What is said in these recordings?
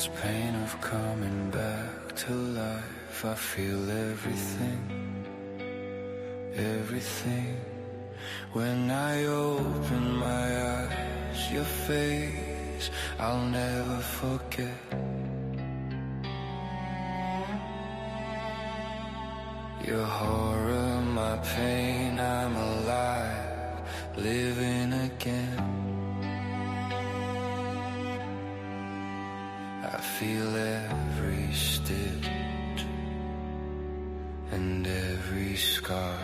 this pain of coming back to life. I feel everything, everything. When I open my eyes, your face I'll never forget. Your horror, my pain, I'm alive, living again. I feel every stitch and every scar.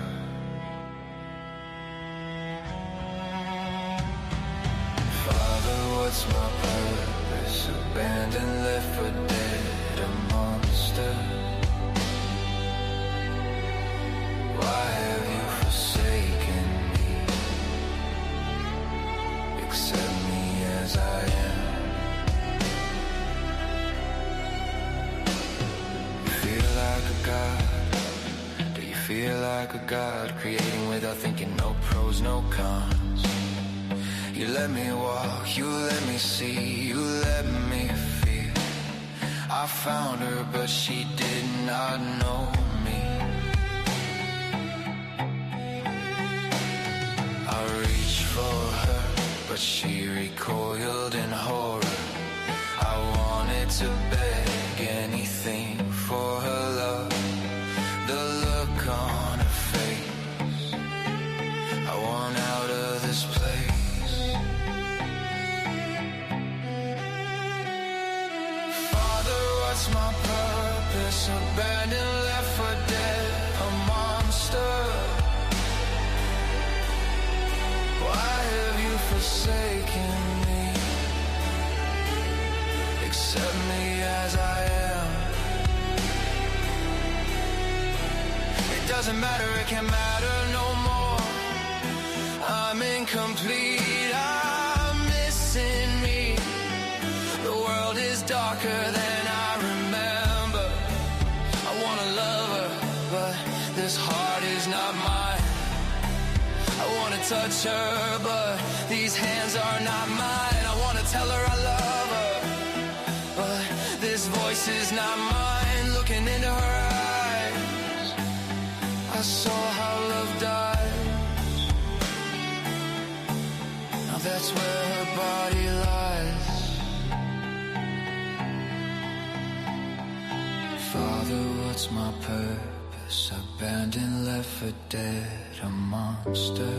Father, what's my purpose? Abandoned, left for dead, a monster. Why have you forsaken me? Accept me as I am. You feel like a god. Do you feel like a god? Creating without thinking, no pros, no cons. You let me walk, you let me see, you let me feel. I found her, but she did not know me. I reached for her, but she recoiled in horror. I wanted to beg anything for her love. The look on her face, I want out of this place. Father, what's my purpose? Abandoned, left for dead, a monster. Why have you forsaken me? Accept me as I am. It doesn't matter, it can't matter no more. I'm incomplete, I'm missing me. The world is darker than I remember. I wanna love her, but this heart is not mine. I wanna touch her, but these hands are not mine. I wanna tell her I love her, but this voice is not mine. Looking into her eyes, I saw how love dies. Now that's where her body lies. Father, what's my purpose? Abandoned, left for dead, a monster.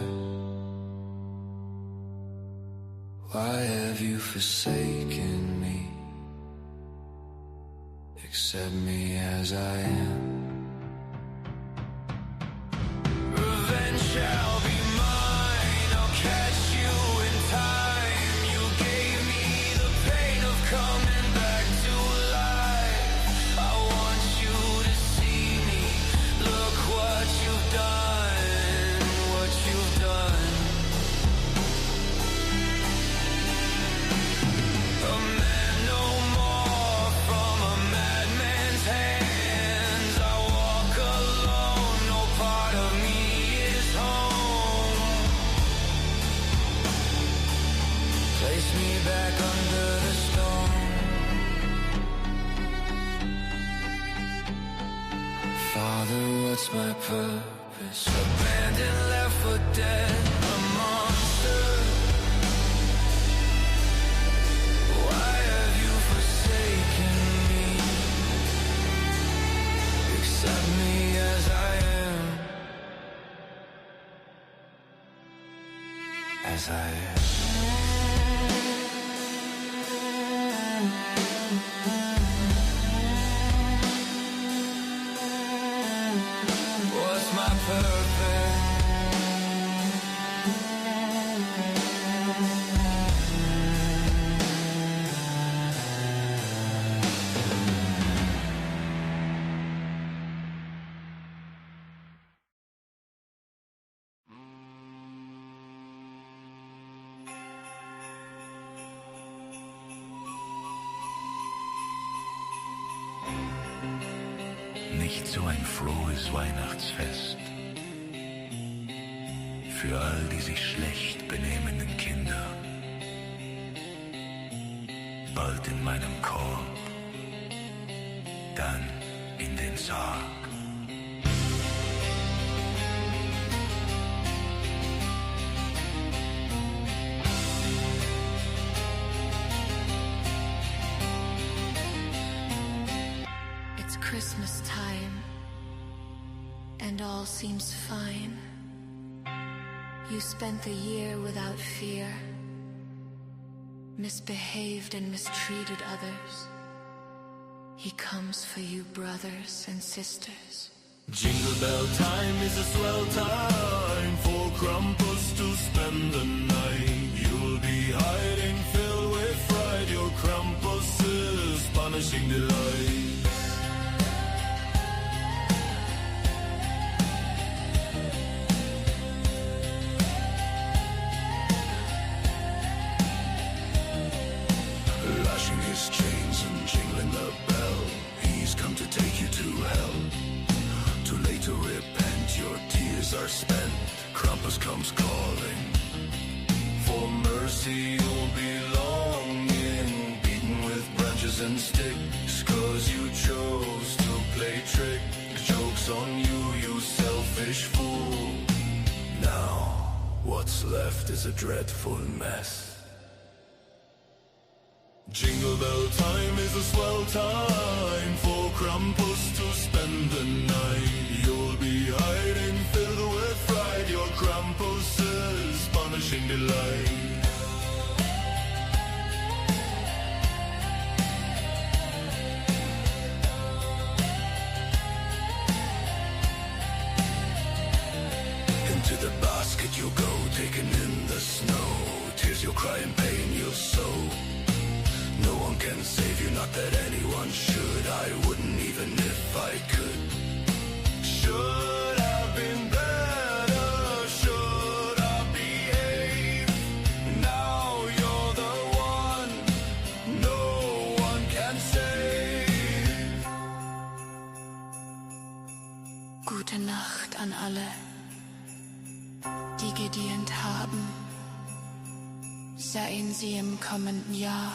Why have you forsaken me? Accept me as I am. Revenge shall be mine, I'll catch you in time. You gave me the pain of coming back to life. I want you to see me, look what you've done, what you've done. A man no more from a madman's hands. I walk alone, no part of me is home. Place me back under the stone. Father, what's my purpose? Abandoned, left for dead, a monster. Why have you forsaken me? Accept me as I am. As I am. What's my purpose? Nicht so ein frohes Weihnachtsfest für all die sich schlecht benehmenden Kinder. Bald in meinem Korb dann in den Sarg. It's Christmas time, and all seems fine. You spent the year without fear, misbehaved and mistreated others. He comes for you, brothers and sisters. Jingle bell time is a swell time for Krampus to spend the night. You'll be hiding, filled with fright. Your Krampus is punishing delight. Lashing his chains and jingling the bell, he's come to take you to hell. Too late to repent, your tears are spent. Krampus comes calling. For mercy you'll be longing, beaten with branches and sticks, 'cause you chose to play trick. Joke's on you, you selfish fool. Now, what's left is a dreadful mess. Jingle bell time is a swell time for Krampus to spend the night. You'll be hiding, filled with fright. Your Krampus is punishing delight. Into the basket you'll go, taken in the snow. Tears you'll cry and pain you'll sow. No one can save you, not that anyone should. I wouldn't even if I could. Should have been better, should have behaved. Now you're the one, no one can save. Gute Nacht an alle, die gedient haben. Seien Sie im kommenden Jahr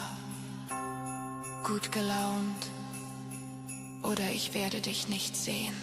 gut gelaunt, oder ich werde dich nicht sehen.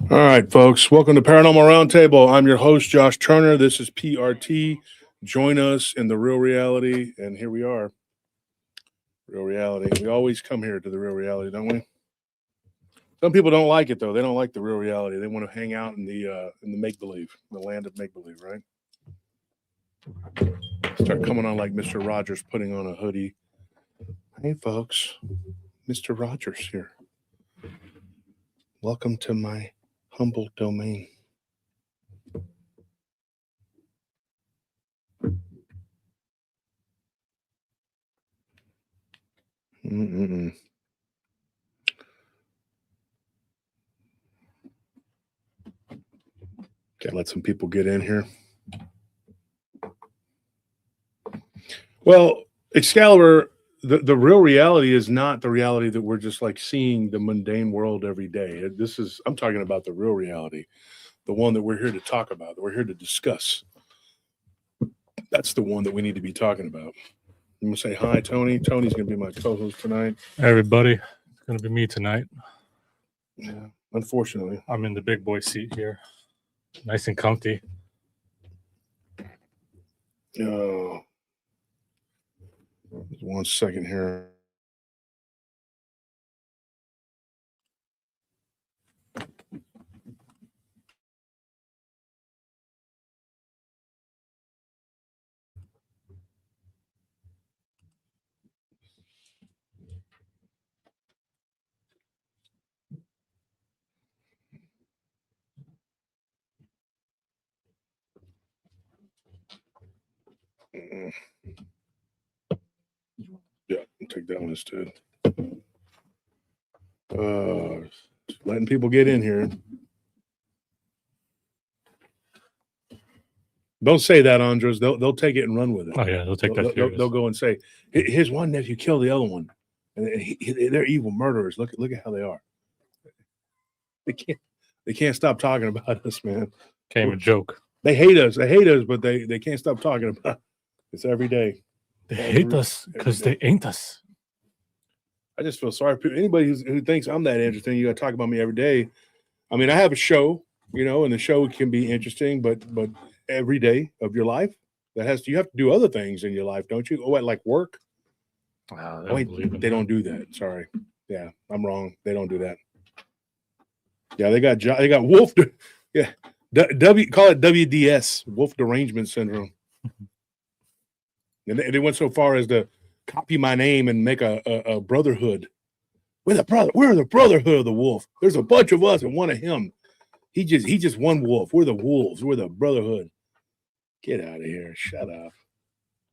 All right, folks. Welcome to Paranormal Roundtable. I'm your host, Josh Turner. This is PRT. Join us in the real reality. And here we are. Real reality. We always come here to the real reality, don't we? Some people don't like it, though. They don't like the real reality. They want to hang out in the make-believe, the land of make-believe, right? Start coming on like Mr. Rogers putting on a hoodie. Hey, folks. Mr. Rogers here. Welcome to my humble domain. Okay, let some people get in here. Well, Excalibur, the real reality is not the reality that we're just like seeing the mundane world every day. I'm talking about the real reality, the one that we're here to talk about, that we're here to discuss. That's the one that we need to be talking about. I'm going to say hi, Tony. Tony's going to be my co-host tonight. Hey, everybody. It's going to be me tonight. Yeah, unfortunately. I'm in the big boy seat here. Nice and comfy. Oh, 1 second here. Yeah, I'll take that one instead. Letting people get in here. Don't say that, Andres. They'll take it and run with it. Oh yeah, they'll take that serious. They'll go and say, "His one nephew killed the other one, and they're evil murderers. Look at how they are. They can't stop talking about us, man. Can't even joke. They hate us. They hate us, but they can't stop talking about it. It's every day. They hate us because they ain't us. I just feel sorry for anybody who thinks I'm that interesting. You got to talk about me every day. I mean, I have a show, and the show can be interesting, but every day of your life, you have to do other things in your life, don't you? Oh, like work? They don't do that. Sorry. Yeah, I'm wrong. They don't do that. Yeah, they got wolf. Yeah, call it WDS, wolf derangement syndrome. And they went so far as to copy my name and make a brotherhood. We're the brotherhood of the wolf. There's a bunch of us and one of him. He just one wolf. We're the wolves. We're the brotherhood. Get out of here. Shut up.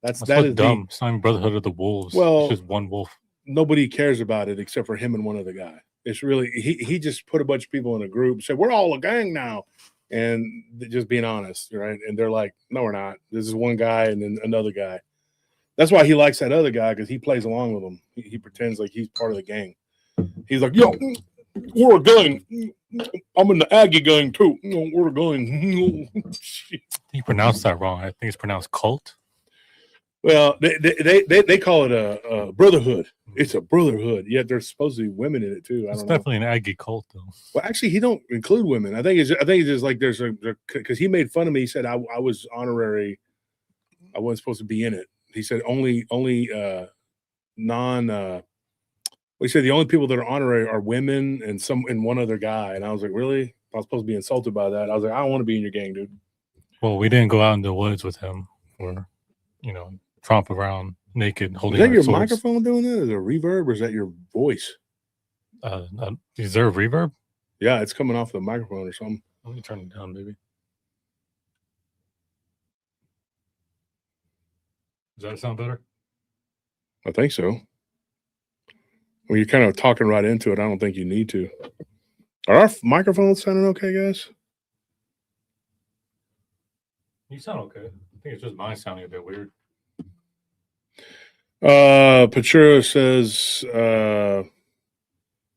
That is dumb. It's not even brotherhood of the wolves. Well, it's just one wolf. Nobody cares about it except for him and one other guy. It's really he just put a bunch of people in a group, said we're all a gang now, and just being honest, right? And they're like, no, we're not. This is one guy and then another guy. That's why he likes that other guy, because he plays along with him. He pretends like he's part of the gang. He's like, yo, we're a gang. I'm in the Aggie gang too. We're a gang. You pronounced that wrong. I think it's pronounced cult. Well, they call it a brotherhood. It's a brotherhood. Yet there's supposed to be women in it too. It's definitely an Aggie cult, though. Well, actually, he don't include women. I think it's just like there's because he made fun of me. He said I was honorary. I wasn't supposed to be in it. He said only non. He said the only people that are honorary are women and one other guy. And I was like, really? I was supposed to be insulted by that. I was like, I don't want to be in your gang, dude. Well, we didn't go out in the woods with him, or tromp around naked holding. Is that your swords. microphone doing that? Is it a reverb, or is that your voice? Is there a reverb? Yeah, it's coming off the microphone or something. Let me turn it down, baby. Does that sound better? I think so. When you're kind of talking right into it, I don't think you need to. Are our microphones sounding okay, guys? You sound okay. I think it's just mine sounding a bit weird. Pachura says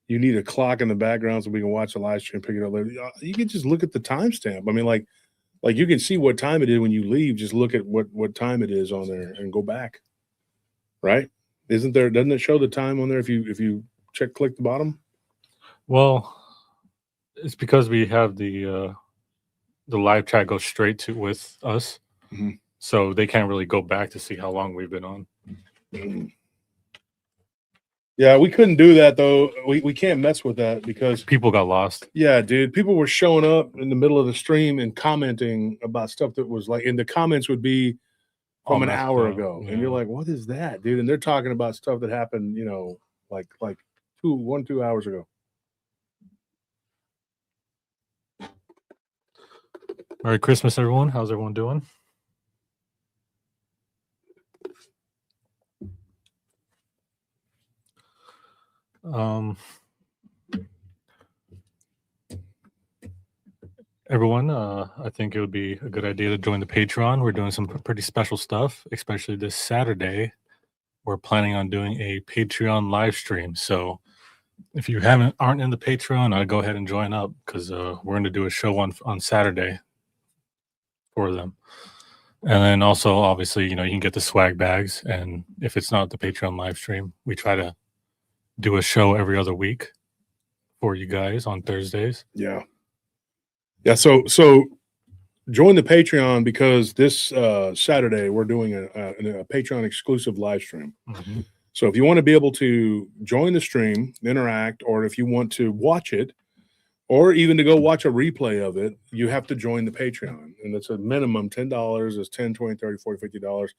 you need a clock in the background so we can watch the live stream, pick it up later. You can just look at the timestamp. I mean, like you can see what time it is when you leave. Just look at what time it is on there and go back. Right? Doesn't it show the time on there if you click the bottom? Well, it's because we have the live chat go straight to with us, so they can't really go back to see how long we've been on. Yeah, we couldn't do that though. We can't mess with that because people got lost. Yeah, dude. People were showing up in the middle of the stream and commenting about stuff that was like, and the comments would be from an hour ago. Yeah. And you're like, what is that, dude? And they're talking about stuff that happened, like 2 hours ago. Merry Christmas, everyone. How's everyone doing? Everyone, I think it would be a good idea to join the Patreon. We're doing some pretty special stuff, especially this Saturday. We're planning on doing a Patreon live stream. So if you aren't in the Patreon, I'd go ahead and join up, because we're going to do a show on Saturday for them. And then also, obviously, you can get the swag bags. And if it's not the Patreon live stream, we try to do a show every other week for you guys on Thursdays. Yeah. Yeah. So join the Patreon because this Saturday we're doing a Patreon exclusive live stream. Mm-hmm. So if you want to be able to join the stream, interact, or if you want to watch it, or even to go watch a replay of it, you have to join the Patreon. And it's a minimum $10. It's $10, $20, $30, $40, $50.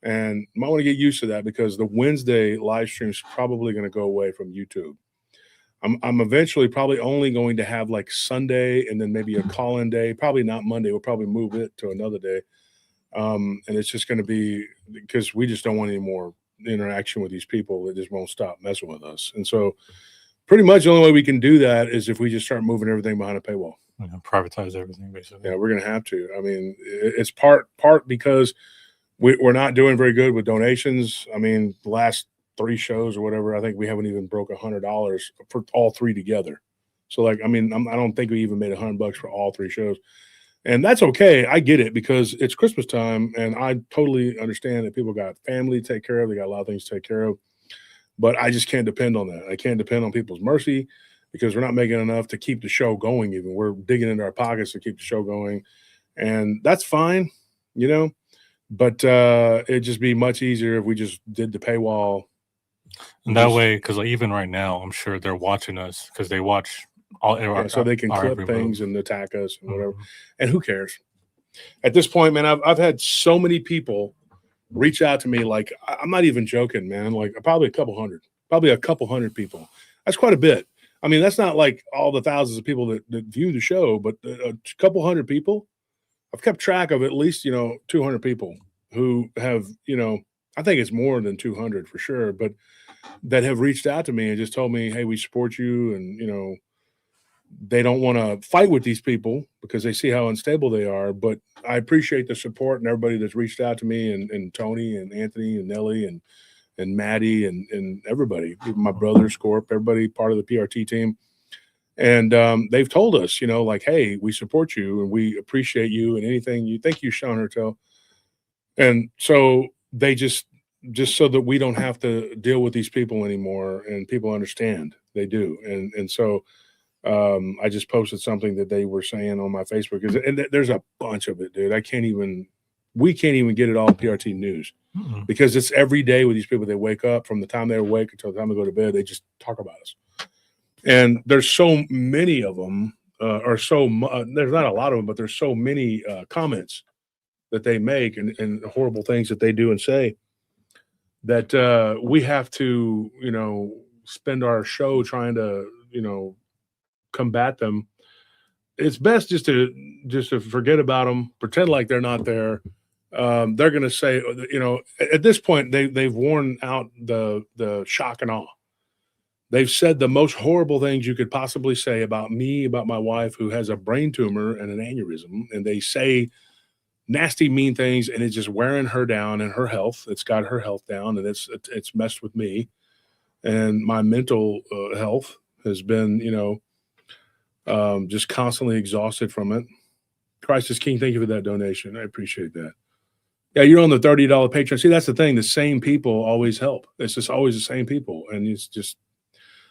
And you might want to get used to that because the Wednesday live stream is probably going to go away from YouTube. I'm eventually probably only going to have like Sunday and then maybe a call-in day. Probably not Monday. We'll probably move it to another day. And it's just going to be because we just don't want any more interaction with these people that just won't stop messing with us. And so pretty much the only way we can do that is if we just start moving everything behind a paywall. Privatize everything, basically. Yeah, we're going to have to. I mean, it's part because we're not doing very good with donations. I mean, the last 3 shows or whatever, I think we haven't even broke $100 for all 3 together. So like, I mean, I don't think we even made $100 for all 3 shows. And that's okay. I get it because it's Christmas time and I totally understand that people got family to take care of. They got a lot of things to take care of, but I just can't depend on that. I can't depend on people's mercy because we're not making enough to keep the show going. Even we're digging into our pockets to keep the show going. And that's fine, you know, but it'd just be much easier if we just did the paywall. And that way, because like, even right now, I'm sure they're watching us because they watch all so they can clip things move. and attack us and whatever. And who cares? At this point, man, I've had so many people reach out to me. Like, I'm not even joking, man. Like probably a couple hundred people. That's quite a bit. I mean, that's not like all the thousands of people that view the show, but a couple hundred people. I've kept track of at least, 200 people who have, I think it's more than 200 for sure, but that have reached out to me and just told me, hey, we support you. And, they don't want to fight with these people because they see how unstable they are. But I appreciate the support and everybody that's reached out to me and Tony and Anthony and Nelly and Maddie and everybody, even my brother, Scorp, everybody part of the PRT team. And they've told us, like, hey, we support you and we appreciate you and anything you think you, Sean Hertel. And so they just so that we don't have to deal with these people anymore and people understand they do. And so I just posted something that they were saying on my Facebook and there's a bunch of it, dude. We can't even get it all PRT news because it's every day with these people. They wake up from the time they awake until the time they go to bed. They just talk about us. And there's so many of them there's not a lot of them, but there's so many comments that they make and horrible things that they do and say that we have to, spend our show trying to, combat them. It's best just to forget about them, pretend like they're not there. They're going to say, at this point, they've worn out the shock and awe. They've said the most horrible things you could possibly say about me, about my wife, who has a brain tumor and an aneurysm, and they say nasty, mean things, and it's just wearing her down and her health. It's got her health down, and it's messed with me, and my mental health has been, just constantly exhausted from it. Christ is King. Thank you for that donation. I appreciate that. Yeah, you're on the $30 Patreon. See, that's the thing. The same people always help. It's just always the same people. And it's just,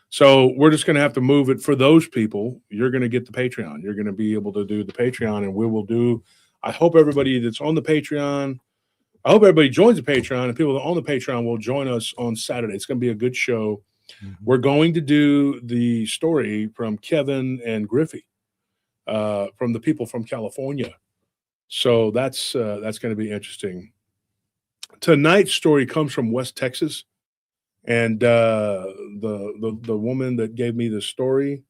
so we're just going to have to move it for those people. You're going to get the Patreon. You're going to be able to do the Patreon and we will do, I hope everybody that's on the Patreon, I hope everybody joins the Patreon and people that are on the Patreon will join us on Saturday. It's going to be a good show. We're going to do the story from Kevin and Griffey, from the people from California. So that's going to be interesting. Tonight's story comes from West Texas, and the woman that gave me the story,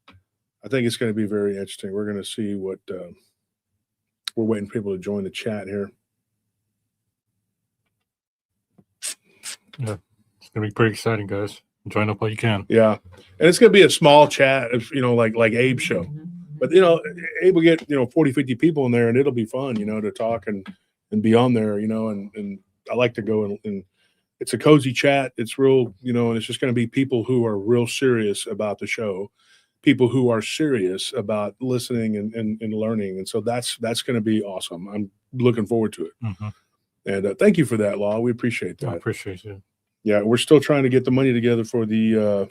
I think it's going to be very interesting. We're going to see what we're waiting for people to join the chat here. Yeah, it's going to be pretty exciting, guys. Join up while you can. Yeah, and it's going to be a small chat, like Abe's show. But, Abe will get, 40, 50 people in there, and it'll be fun, to talk and be on there, and I like to go and it's a cozy chat. It's real, and it's just going to be people who are real serious about the show, people who are serious about listening and learning. And so that's going to be awesome. I'm looking forward to it. Mm-hmm. And thank you for that, Law. We appreciate that. I appreciate you. Yeah, we're still trying to get the money together for the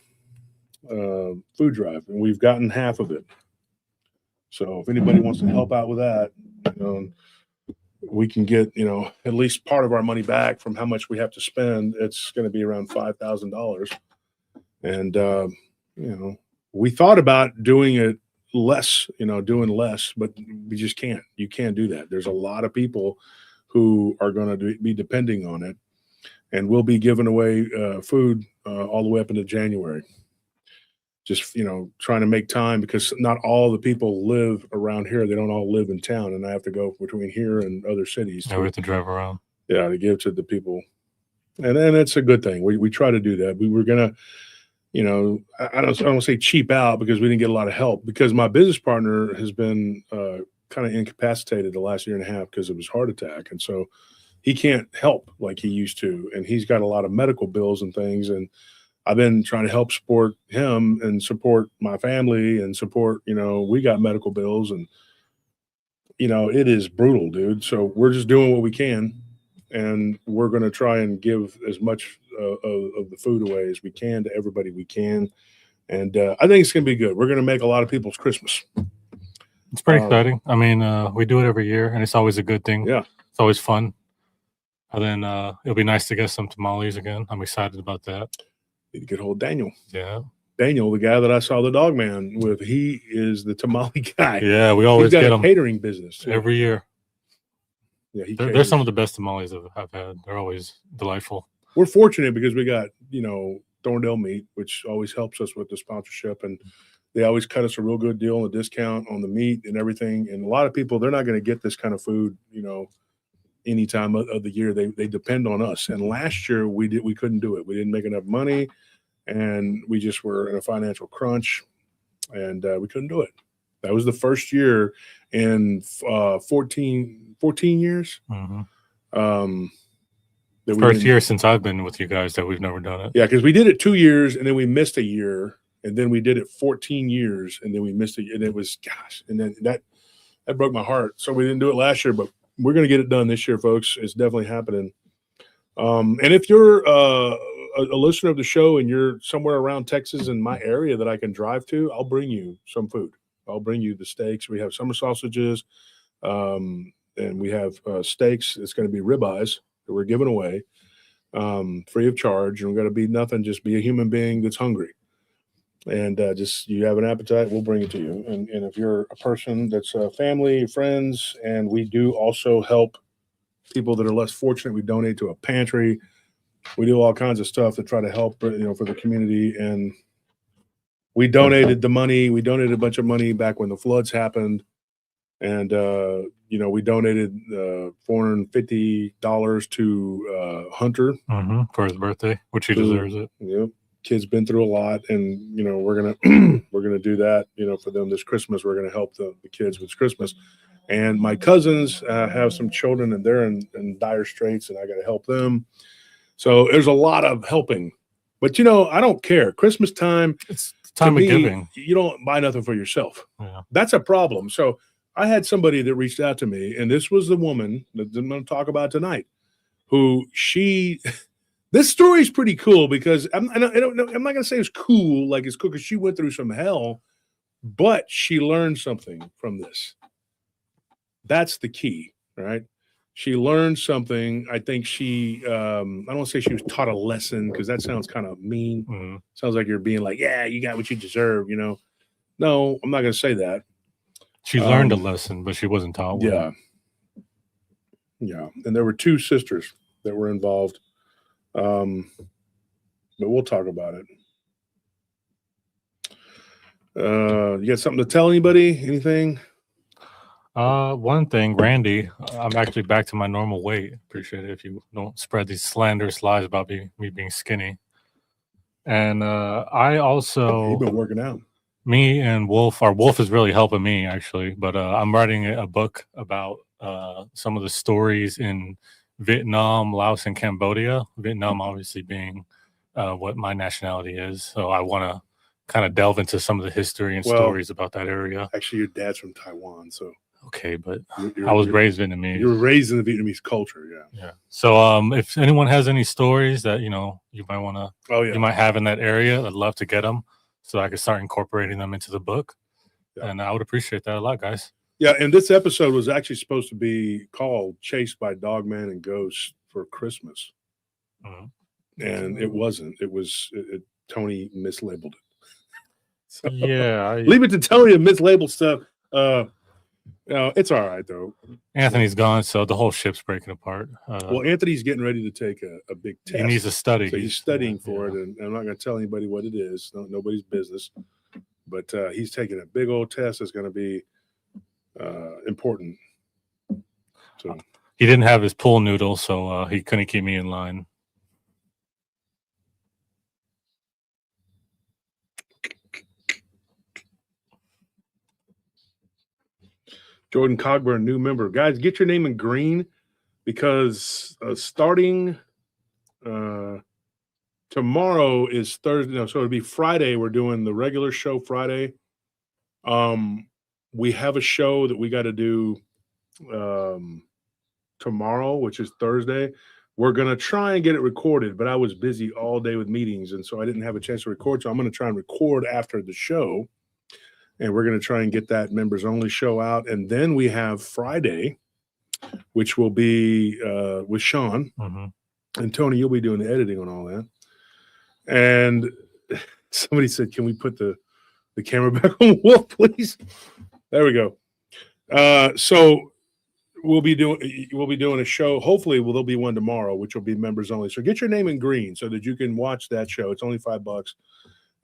food drive, and we've gotten half of it. So if anybody wants to help out with that, we can get, at least part of our money back from how much we have to spend. It's going to be around $5,000. And, we thought about doing it less, doing less, but we just can't. You can't do that. There's a lot of people who are going to be depending on it. And we'll be giving away food all the way up into January. Just, trying to make time because not all the people live around here. They don't all live in town. And I have to go between here and other cities. Yeah, we have to drive around. Yeah, to give to the people. And it's a good thing. We try to do that. We were going to, I don't say cheap out because we didn't get a lot of help because my business partner has been kind of incapacitated the last year and a half because of his heart attack. And so he can't help like he used to. And he's got a lot of medical bills and things. And I've been trying to help support him and support my family and support, we got medical bills and, it is brutal, dude. So we're just doing what we can. And we're going to try and give as much of the food away as we can to everybody we can. And I think it's going to be good. We're going to make a lot of people's Christmas. It's pretty exciting. I mean, we do it every year, and it's always a good thing. Yeah. It's always fun. And then it'll be nice to get some tamales again. I'm excited about that. Need to get hold of Daniel. Yeah. Daniel, the guy that I saw the Dogman with, he is the tamale guy. Yeah, we always get a him. Catering business too. Every year. Yeah, they're some of the best tamales I've had. They're always delightful. We're fortunate because we got, Thorndale Meat, which always helps us with the sponsorship. And they always cut us a real good deal and a discount on the meat and everything. And a lot of people, they're not going to get this kind of food, any time of the year. They depend on us. And last year we couldn't do it. We didn't make enough money and we just were in a financial crunch and we couldn't do it. That was the first year in 14 years. Mm-hmm. First year since I've been with you guys that we've never done it. Yeah, because we did it 2 years and then we missed a year, and then we did it 14 years and then we missed it, and it was and then that broke my heart. So we didn't do it last year, but we're going to get it done this year, folks. It's definitely happening. And if you're a listener of the show and you're somewhere around Texas in my area that I can drive to, I'll bring you some food. I'll bring you the steaks. We have summer sausages, and we have steaks. It's going to be ribeyes that we're giving away free of charge. And we're going to be nothing, just be a human being that's hungry. And just you have an appetite, we'll bring it to you. And if you're a person that's family, friends, and we do also help people that are less fortunate, we donate to a pantry. We do all kinds of stuff to try to help, for the community. And we donated the money. We donated a bunch of money back when the floods happened. And, we donated $450 to Hunter. Mm-hmm. For his birthday, which he deserves it. Yep. Kid's been through a lot, and we're gonna do that for them this Christmas. We're gonna help the kids with Christmas. And my cousins have some children, and they're in dire straits, and I got to help them. So there's a lot of helping, but I don't care. Christmas time, it's time of giving. You don't buy nothing for yourself. Yeah. That's a problem. So I had somebody that reached out to me, and this was the woman that I'm going to talk about tonight, who this story is pretty cool because I'm not going to say it's cool, like it's cool because she went through some hell, but she learned something from this. That's the key, right? She learned something. I think she, I don't want to say she was taught a lesson because that sounds kind of mean. Mm-hmm. Sounds like you're being like, yeah, you got what you deserve, No, I'm not going to say that. She learned a lesson, but she wasn't taught one. Yeah. Yeah. And there were 2 sisters that were involved. But we'll talk about it. You got something to tell anybody? Anything? One thing, Randy, I'm actually back to my normal weight. Appreciate it if you don't spread these slanderous lies about me being skinny. And I also You've been working out. Me and Wolf is really helping me actually, but I'm writing a book about some of the stories in Vietnam, Laos, and Cambodia. Vietnam obviously being what my nationality is. So I want to kind of delve into some of the history and stories about that area. Actually, your dad's from Taiwan, so. Okay, but I was raised Vietnamese. You were raised in the Vietnamese culture, yeah. Yeah. So if anyone has any stories that, you might want to, you might have in that area, I'd love to get them so I can start incorporating them into the book. Yeah. And I would appreciate that a lot, guys. Yeah, and this episode was actually supposed to be called Chased by Dogman and Ghosts for Christmas. Mhm. And it wasn't. It was Tony mislabeled it. So, Yeah. leave it to Tony to mislabel stuff. It's all right, though. Anthony's gone, so the whole ship's breaking apart. Well, Anthony's getting ready to take a big test. He needs to study. So he's studying for it, and I'm not going to tell anybody what it is. Nobody's business. But he's taking a big old test that's going to be important. So he didn't have his pool noodle, so he couldn't keep me in line. Jordan Cogburn, new member. Guys, get your name in green because starting tomorrow is Thursday. No, so it'll be Friday. We're doing the regular show Friday. We have a show that we got to do tomorrow, which is Thursday. We're going to try and get it recorded, but I was busy all day with meetings, and so I didn't have a chance to record. So I'm going to try and record after the show. And we're going to try and get that members only show out. And then we have Friday, which will be with Sean. Mm-hmm. And Tony, you'll be doing the editing on all that. And somebody said, can we put the camera back on Wolf, please? There we go. So we'll be doing a show. Hopefully there'll be one tomorrow, which will be members only. So get your name in green so that you can watch that show. It's only $5.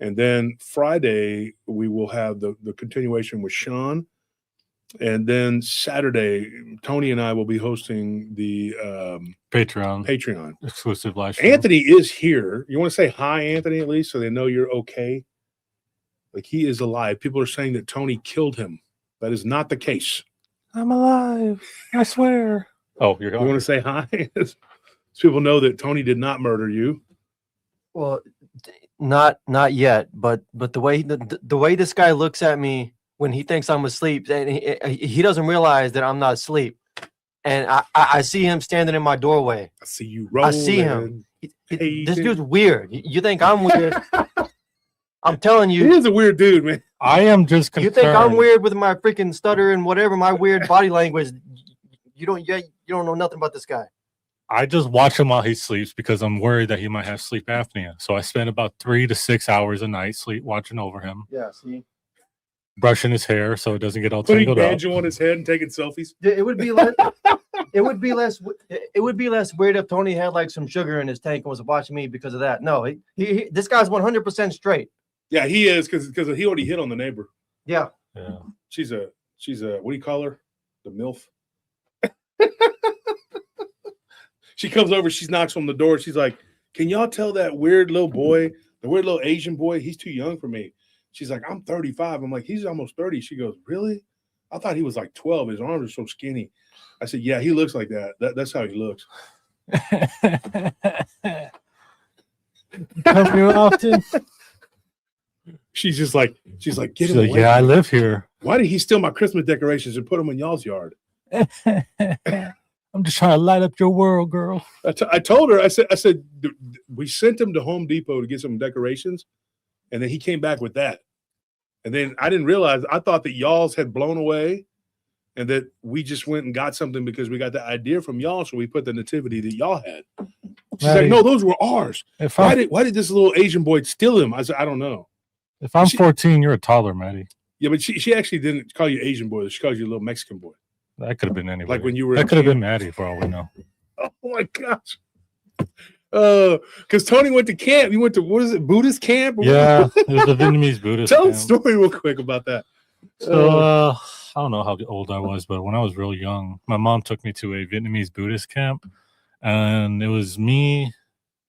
And then Friday, we will have the continuation with Sean. And then Saturday, Tony and I will be hosting the Patreon exclusive live stream. Anthony is here. You want to say hi, Anthony, at least, so they know you're okay? Like, he is alive. People are saying that Tony killed him. That is not the case. I'm alive. I swear. Oh, you're going. You want to say hi? So people know that Tony did not murder you. Well, not yet, but the way this guy looks at me when he thinks I'm asleep, and he doesn't realize that I'm not asleep, and I see him standing in my doorway. I see you rolling. I see him. This dude's weird. You think I'm weird? I'm telling you, he is a weird dude, man. I am just concerned. You think I'm weird with my freaking stutter and whatever, my weird body language? You don't know nothing about this guy. I just watch him while he sleeps because I'm worried that he might have sleep apnea. So I spend about 3 to 6 hours a night watching over him. Yeah, see, brushing his hair so it doesn't get all tangled up. Putting banjo on his head and taking selfies. It would be less. It would be less weird if Tony had like some sugar in his tank and was watching me because of that. No, this guy's 100% straight. Yeah, he is because he already hit on the neighbor. Yeah. She's a what do you call her? The MILF. She comes over, she knocks on the door. She's like, can y'all tell that weird little boy, the weird little Asian boy, he's too young for me. She's like, I'm 35. I'm like, he's almost 30. She goes, really? I thought he was like 12. His arms are so skinny. I said, yeah, he looks like that. That's how he looks. Come here often. She's like, get him away. Yeah, I live here. Why did he steal my Christmas decorations and put them in y'all's yard? I'm just trying to light up your world, girl. I told her, I said, we sent him to Home Depot to get some decorations, and then he came back with that. And then I didn't realize, I thought that y'all's had blown away and that we just went and got something because we got the idea from y'all, so we put the nativity that y'all had. She's like, no, those were ours. Why did this little Asian boy steal them? I said, I don't know. If I'm 14, you're a toddler, Maddie. Yeah, but she actually didn't call you Asian boy. She called you a little Mexican boy. That could have been anybody. Like when you were. That could have been Maddie for all we know. Oh my gosh. Because Tony went to camp. You went to, what is it, Buddhist camp? Yeah, it was a Vietnamese Buddhist Tell camp. the story real quick about that. So I don't know how old I was, but when I was real young, my mom took me to a Vietnamese Buddhist camp, and it was me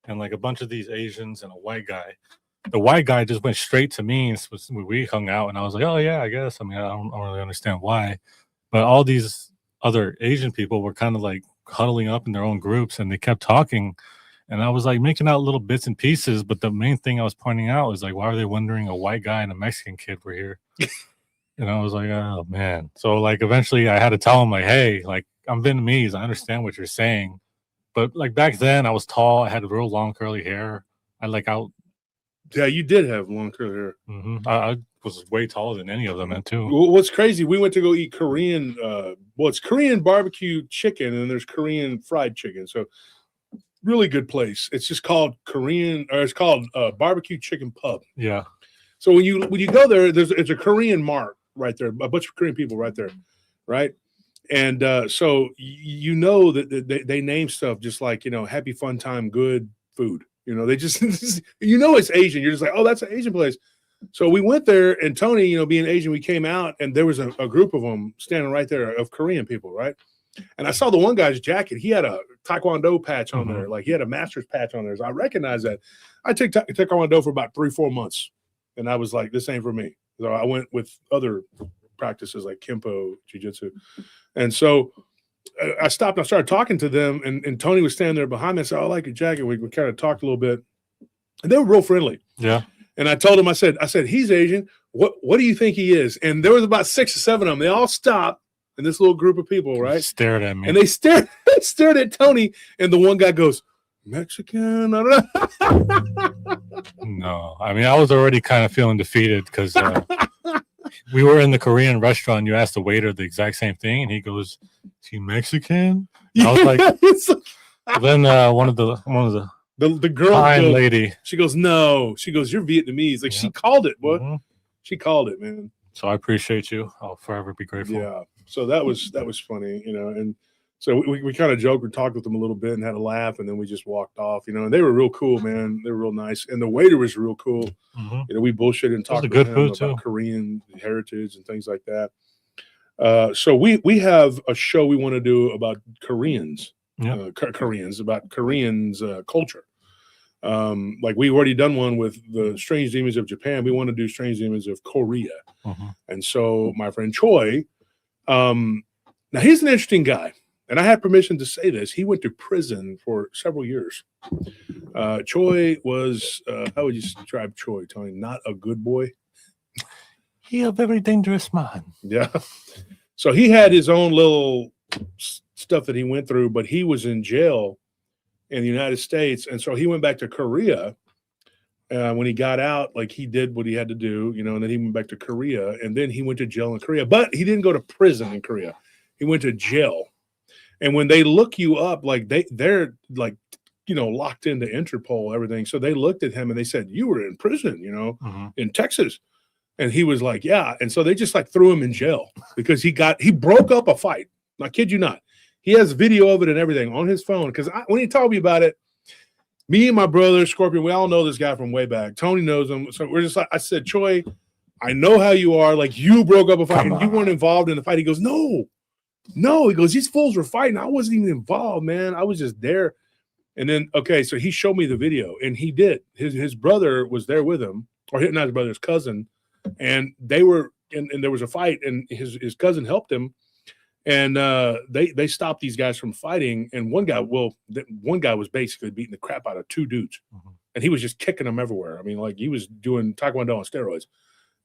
and like a bunch of these Asians and a white guy. The white guy just went straight to me, and we hung out, and I was like, oh yeah, I guess. I mean, I don't really understand why. But all these other Asian people were kind of like huddling up in their own groups, and they kept talking. And I was like making out little bits and pieces. But the main thing I was pointing out was like, why are they wondering a white guy and a Mexican kid were here? And I was like, oh, man. So like eventually I had to tell them like, hey, like I'm Vietnamese. I understand what you're saying. But like back then I was tall. I had real long curly hair. I like Yeah, you did have long curly hair. I was way taller than any of them, man, too. Well, what's crazy, we went to go eat Korean, it's Korean barbecue chicken, and there's Korean fried chicken. So really good place. It's just called it's called Barbecue Chicken Pub. Yeah. So when you go there, it's a Korean mark right there, a bunch of Korean people right there, right? And so you know that they name stuff just like, happy fun time, good food. They just it's Asian. You're just like, oh, that's an Asian place. So we went there, and Tony, being Asian, we came out, and there was a group of them standing right there of Korean people, right? And I saw the one guy's jacket. He had a Taekwondo patch on there. Like he had a master's patch on there. So I recognized that. I took Taekwondo for about 3-4 months. And I was like, this ain't for me. So I went with other practices like Kempo, Jiu-Jitsu. And so I stopped and I started talking to them. And Tony was standing there behind me. I said, I like your jacket. We kind of talked a little bit. And they were real friendly. Yeah. And I told him, I said, he's Asian. What do you think he is? And there was about 6 or 7 of them. They all stopped. And this little group of people, right? Stared at me. And they stared at Tony. And the one guy goes, Mexican? I don't know. No. I mean, I was already kind of feeling defeated because we were in the Korean restaurant. You asked the waiter the exact same thing. And he goes, is he Mexican? And I was like, then one of the girl, fine lady, she goes, no. She goes, you're Vietnamese. Like she called it, boy. She called it, man. So I appreciate you. I'll forever be grateful. Yeah. So that was funny, and so we kind of joked and talked with them a little bit and had a laugh, and then we just walked off, and they were real cool, man. They were real nice, and the waiter was real cool. We bullshitted and talked with him about Korean heritage and things like that. So we have a show we want to do about Koreans, about Koreans culture. Like we've already done one with the Strange Demons of Japan. We want to do Strange Demons of Korea. And so my friend Choi, now he's an interesting guy, and I had permission to say this. He went to prison for several years. Choi was, how would you describe Choi, Tony? Not a good boy. He a very dangerous man. Yeah. So he had his own little stuff that he went through, but he was in jail in the United States. And so he went back to Korea. When he got out, like he did what he had to do, and then he went back to Korea, and then he went to jail in Korea, but he didn't go to prison in Korea. He went to jail. And when they look you up, like they're like, locked into Interpol, everything. So they looked at him and they said, you were in prison, in Texas. And he was like, yeah. And so they just like threw him in jail because he broke up a fight. I kid you not. He has video of it and everything on his phone. Because when he told me about it, me and my brother, Scorpion, we all know this guy from way back. Tony knows him. So we're just like, I said, Choi, I know how you are. Like, you broke up a fight and you weren't involved in the fight. He goes, no. He goes, these fools were fighting. I wasn't even involved, man. I was just there. And then, okay, so he showed me the video, and he did. His brother was there with him, or not his brother, his cousin. And they were, and there was a fight, and his cousin helped him. And they stopped these guys from fighting. And one guy was basically beating the crap out of 2 dudes. And he was just kicking them everywhere. I mean, like he was doing Taekwondo on steroids.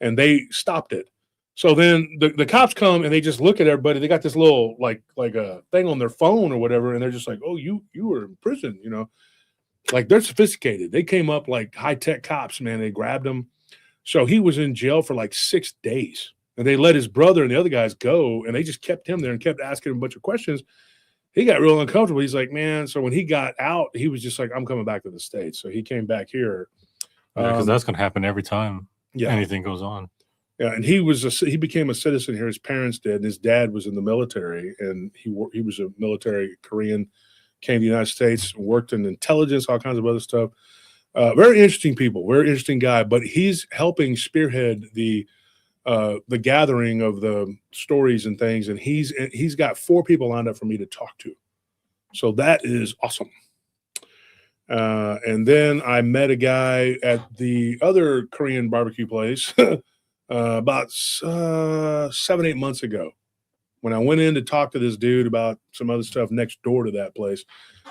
And they stopped it. So then the cops come and they just look at everybody. They got this little like a thing on their phone or whatever. And they're just like, oh, you were in prison, Like they're sophisticated. They came up like high-tech cops, man. They grabbed him. So he was in jail for like 6 days. And they let his brother and the other guys go, and they just kept him there and kept asking him a bunch of questions. He got real uncomfortable. He's like, man. So when he got out, he was just like, I'm coming back to the States. So he came back here. Because that's going to happen every time anything goes on. Yeah, and he became a citizen here. His parents did, and his dad was in the military, and he was a military Korean, came to the United States, worked in intelligence, all kinds of other stuff. Very interesting people, very interesting guy, but he's helping spearhead the gathering of the stories and things, and he's got 4 people lined up for me to talk to. So that is awesome. And then I met a guy at the other Korean barbecue place about 7-8 months ago when I went in to talk to this dude about some other stuff next door to that place.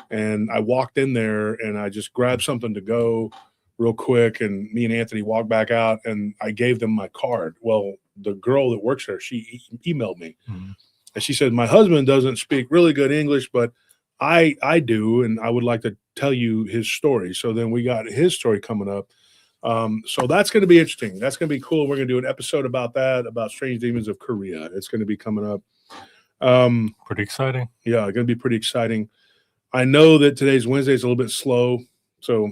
And I walked in there and I just grabbed something to go real quick. And me and Anthony walked back out and I gave them my card. Well, the girl that works there, she emailed me and she said, my husband doesn't speak really good English, but I do. And I would like to tell you his story. So then we got his story coming up. So that's going to be interesting. That's going to be cool. We're going to do an episode about that, about Strange Demons of Korea. It's going to be coming up. Pretty exciting. Yeah, going to be pretty exciting. I know that today's Wednesday is a little bit slow. So,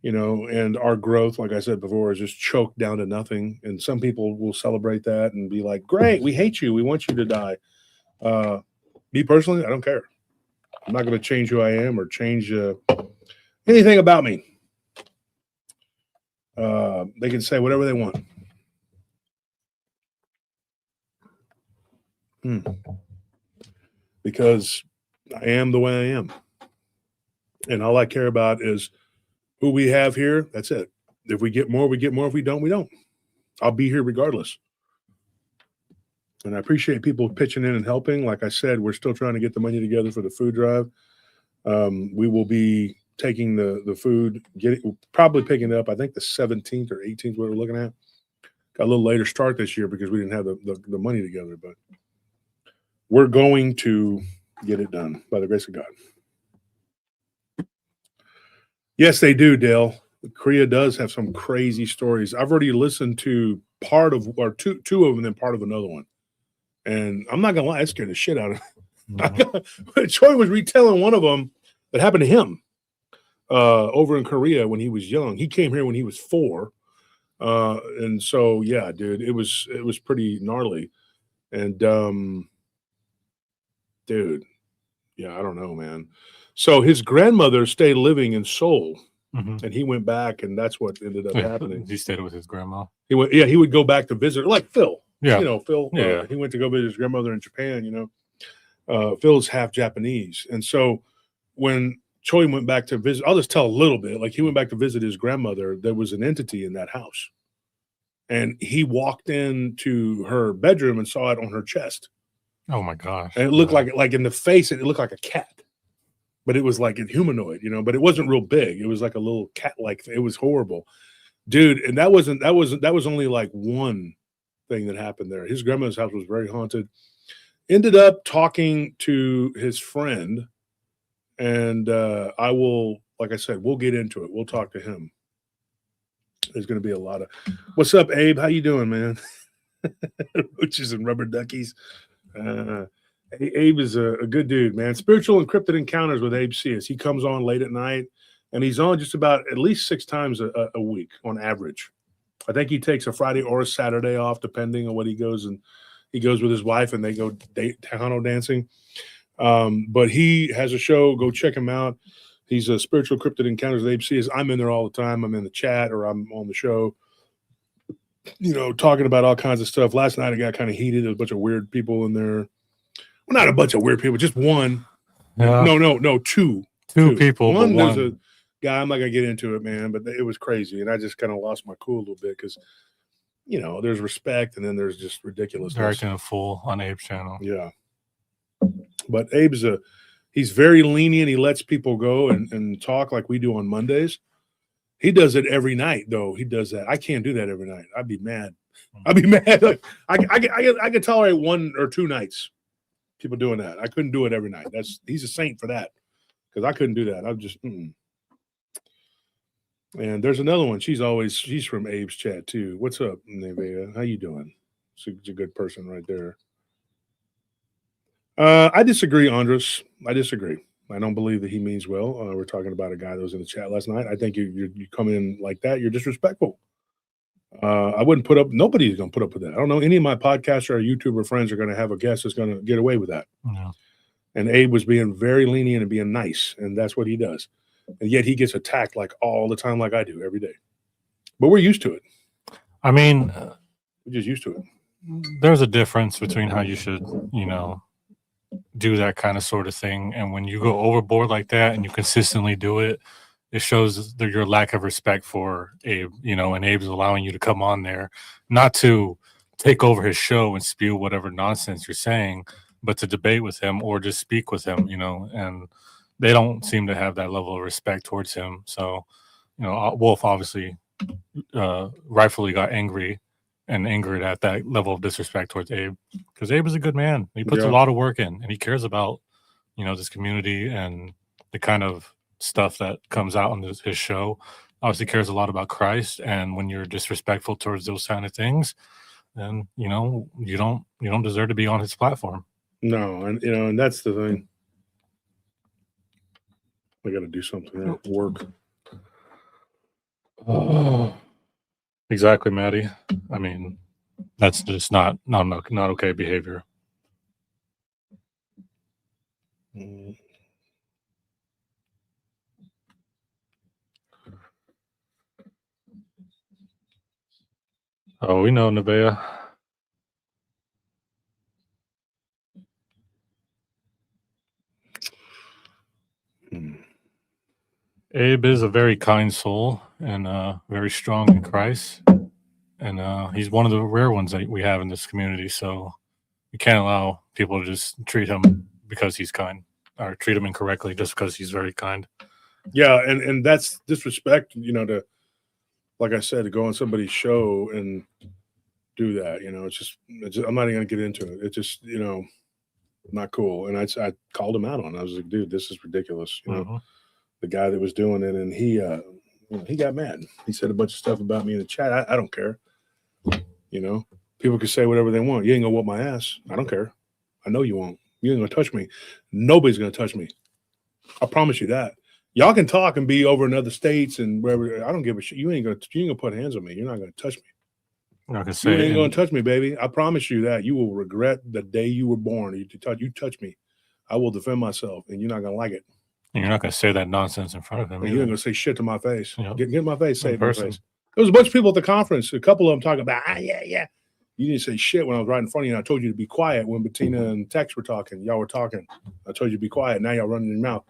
and our growth, like I said before, is just choked down to nothing. And some people will celebrate that and be like, great, we hate you. We want you to die. Me personally, I don't care. I'm not going to change who I am or change anything about me. They can say whatever they want. Because I am the way I am. And all I care about is who we have here. That's it. If we get more, we get more. If we don't, we don't. I'll be here regardless. And I appreciate people pitching in and helping. Like I said, we're still trying to get the money together for the food drive. We will be taking the food, probably picking it up, I think the 17th or 18th, what we're looking at. Got a little later start this year because we didn't have the money together. But we're going to get it done by the grace of God. Yes, they do, Dale. Korea does have some crazy stories. I've already listened to part of, or two of them, and then part of another one. And I'm not going to lie, it scared the shit out of me. Choi was retelling one of them that happened to him over in Korea when he was young. He came here when he was 4. And so, yeah, dude, it was pretty gnarly. And, dude, yeah, I don't know, man. So his grandmother stayed living in Seoul, and he went back, and that's what ended up happening. He stayed with his grandma. He would go back to visit her, like Phil. Yeah. Phil, he went to go visit his grandmother in Japan, Phil's half Japanese. And so when Choi went back to visit, I'll just tell a little bit, like he went back to visit his grandmother. There was an entity in that house, and he walked into her bedroom and saw it on her chest. Oh my gosh. And it looked like in the face, it looked like a cat. But it was like a humanoid, but it wasn't real big. It was like a little cat-like. It was horrible, dude. And that was only like one thing that happened there. His grandmother's house was very haunted. Ended up talking to his friend, and I will, like I said, we'll get into it. We'll talk to him. There's going to be a lot of, what's up, Abe? How you doing, man? Roaches and rubber duckies. Abe is a good dude, man. Spiritual Encrypted Encounters with Abe Sears. He comes on late at night, and he's on just about at least 6 times a week on average. I think he takes a Friday or a Saturday off, depending on what he goes. And he goes with his wife, and they go Tejano dancing. But he has a show. Go check him out. He's a Spiritual Encrypted Encounters with Abe Sears. I'm in there all the time. I'm in the chat, or I'm on the show, talking about all kinds of stuff. Last night it got kind of heated. There's a bunch of weird people in there. Well, not a bunch of weird people, just one. Yeah. No, two. Two people. One, there's a guy, I'm not going to get into it, man, but it was crazy. And I just kind of lost my cool a little bit because, there's respect and then there's just ridiculousness. They're acting a fool on Abe's channel. Yeah. But Abe's he's very lenient. He lets people go and talk like we do on Mondays. He does it every night, though. He does that. I can't do that every night. I'd be mad. Like, I could tolerate 1 or 2 nights. People doing that. I couldn't do it every night. He's a saint for that, because I couldn't do that. I'm just. And there's another one. She's from Abe's chat too. What's up, Nevea? How you doing? She's a good person right there. I disagree, Andres. I disagree. I don't believe that he means well. We're talking about a guy that was in the chat last night. I think you come in like that, you're disrespectful. I wouldn't nobody's going to put up with that. I don't know any of my podcaster or YouTuber friends are going to have a guest that's going to get away with that. Yeah. And Abe was being very lenient and being nice, and that's what he does. And yet he gets attacked like all the time, like I do every day. But we're used to it. I mean, we're just used to it. There's a difference between how you should, do that kind of sort of thing. And when you go overboard like that and you consistently do it, it shows your lack of respect for Abe, and Abe's allowing you to come on there, not to take over his show and spew whatever nonsense you're saying, but to debate with him or just speak with him, and they don't seem to have that level of respect towards him. So, Wolf obviously rightfully got angry and angered at that level of disrespect towards Abe, because Abe is a good man. He puts a lot of work in, and he cares about, this community and the kind of stuff that comes out on his show. obviously cares a lot about Christ, and when you're disrespectful towards those kind of things, then you don't deserve to be on his platform. No, and that's the thing. I got to do something at work. Oh, exactly, Maddie. I mean, that's just not okay behavior. Mm. Oh, we know, Nevaeh. Abe is a very kind soul and very strong in Christ. And he's one of the rare ones that we have in this community. So you can't allow people to just treat him because he's kind or treat him incorrectly just because he's very kind. Yeah, and that's disrespect, to, like I said, to go on somebody's show and do that. It's just I'm not even going to get into it. It's just, not cool. And I called him out on it. I was like, dude, this is ridiculous. The guy that was doing it, and he got mad. He said a bunch of stuff about me in the chat. I don't care. People can say whatever they want. You ain't gonna whoop my ass. I don't care. I know you won't. You ain't gonna touch me. Nobody's gonna touch me. I promise you that. Y'all can talk and be over in other states and wherever. I don't give a shit. You ain't gonna put hands on me. You're not gonna touch me. I'm not gonna You say ain't gonna touch me, baby. I promise you that. You will regret the day you were born. You touch me. I will defend myself, and you're not gonna like it. And you're not gonna say that nonsense in front of him. And you ain't gonna say shit to my face. Yep. Get in my face. Say it in my person. face. There was a bunch of people at the conference. A couple of them talking about, yeah. You didn't say shit when I was right in front of you. And I told you to be quiet when Bettina and Tex were talking. Y'all were talking. I told you to be quiet. Now y'all running your mouth.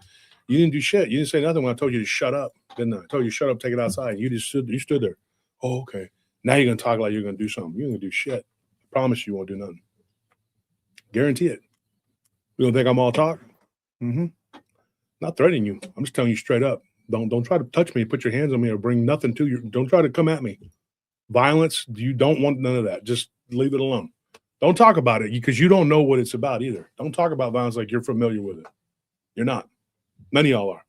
You didn't do shit. You didn't say nothing when I told you to shut up, didn't I? I told you to shut up, take it outside. You just stood there. Oh, okay. Now you're gonna talk like you're gonna do something. You ain't gonna do shit. I promise you won't do nothing. Guarantee it. You don't think I'm all talk? Mm-hmm. Not threatening you. I'm just telling you straight up. Don't try to touch me, put your hands on me, or bring nothing to you. Don't try to come at me. Violence, you don't want none of that. Just leave it alone. Don't talk about it because you don't know what it's about either. Don't talk about violence like you're familiar with it. You're not. None of y'all are.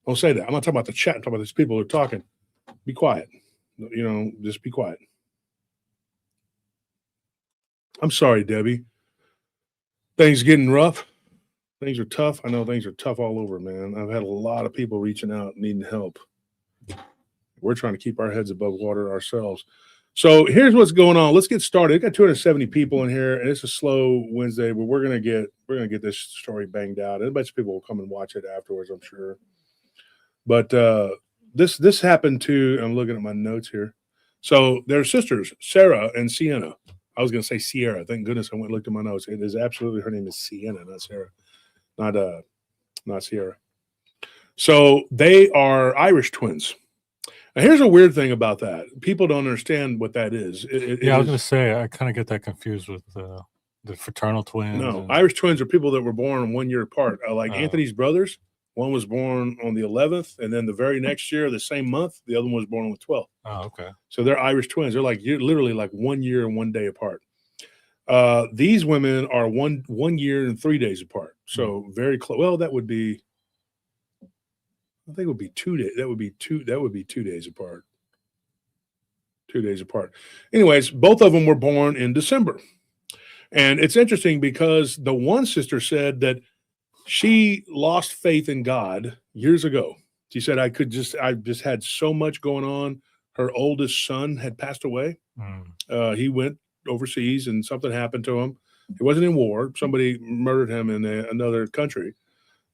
Don't say that. I'm not talking about the chat. I'm talking about these people who are talking. Be quiet. Just be quiet. I'm sorry, Debbie. Things getting rough. Things are tough. I know things are tough all over, man. I've had a lot of people reaching out, needing help. We're trying to keep our heads above water ourselves. So here's what's going on. Let's get started. We've got 270 people in here, and it's a slow Wednesday, but we're gonna get this story banged out. And a bunch of people will come and watch it afterwards, I'm sure. But this happened to. I'm looking at my notes here. So they're sisters, Sarah and Sienna. I was gonna say Sierra. Thank goodness I went and looked at my notes. It is absolutely, her name is Sienna, not Sarah, not Sierra. So they are Irish twins. Now, here's a weird thing about that. People don't understand what that is. I was going to say, I kind of get that confused with the fraternal twins. No, Irish twins are people that were born 1 year apart. Like Anthony's brothers, one was born on the 11th, and then the very next year, the same month, the other one was born on the 12th. Oh, okay. So they're Irish twins. They're literally like 1 year and 1 day apart. These women are one year and 3 days apart. So very close. Well, that would be, I think it would be 2 days. That would be 2 days apart. 2 days apart. Anyways, both of them were born in December. And it's interesting because the one sister said that she lost faith in God years ago. She said, I just had so much going on. Her oldest son had passed away. He went overseas and something happened to him. He wasn't in war. Somebody murdered him in another country,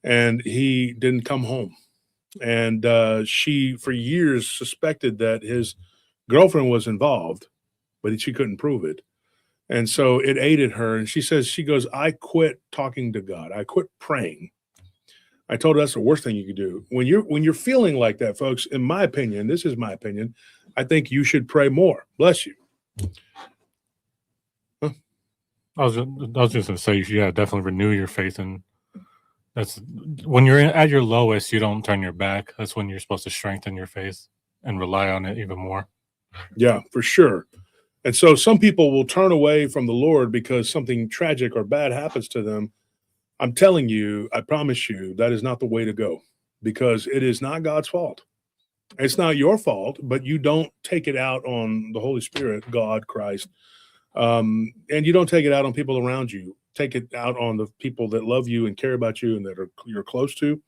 and he didn't come home. And she, for years, suspected that his girlfriend was involved, but she couldn't prove it. And so it aided her. And she goes, I quit talking to God. I quit praying. I told her that's the worst thing you could do. When you're feeling like that, folks, in my opinion, this is my opinion, I think you should pray more. Bless you. Huh? I was just going to say, yeah, definitely renew your faith. And that's when you're at your lowest, you don't turn your back. That's when you're supposed to strengthen your faith and rely on it even more. Yeah, for sure. And so some people will turn away from the Lord because something tragic or bad happens to them. I'm telling you, I promise you, that is not the way to go, because it is not God's fault. It's not your fault, but you don't take it out on the Holy Spirit, God, Christ, and you don't take it out on people around you. Take it out on the people that love you and care about you and that you're close to.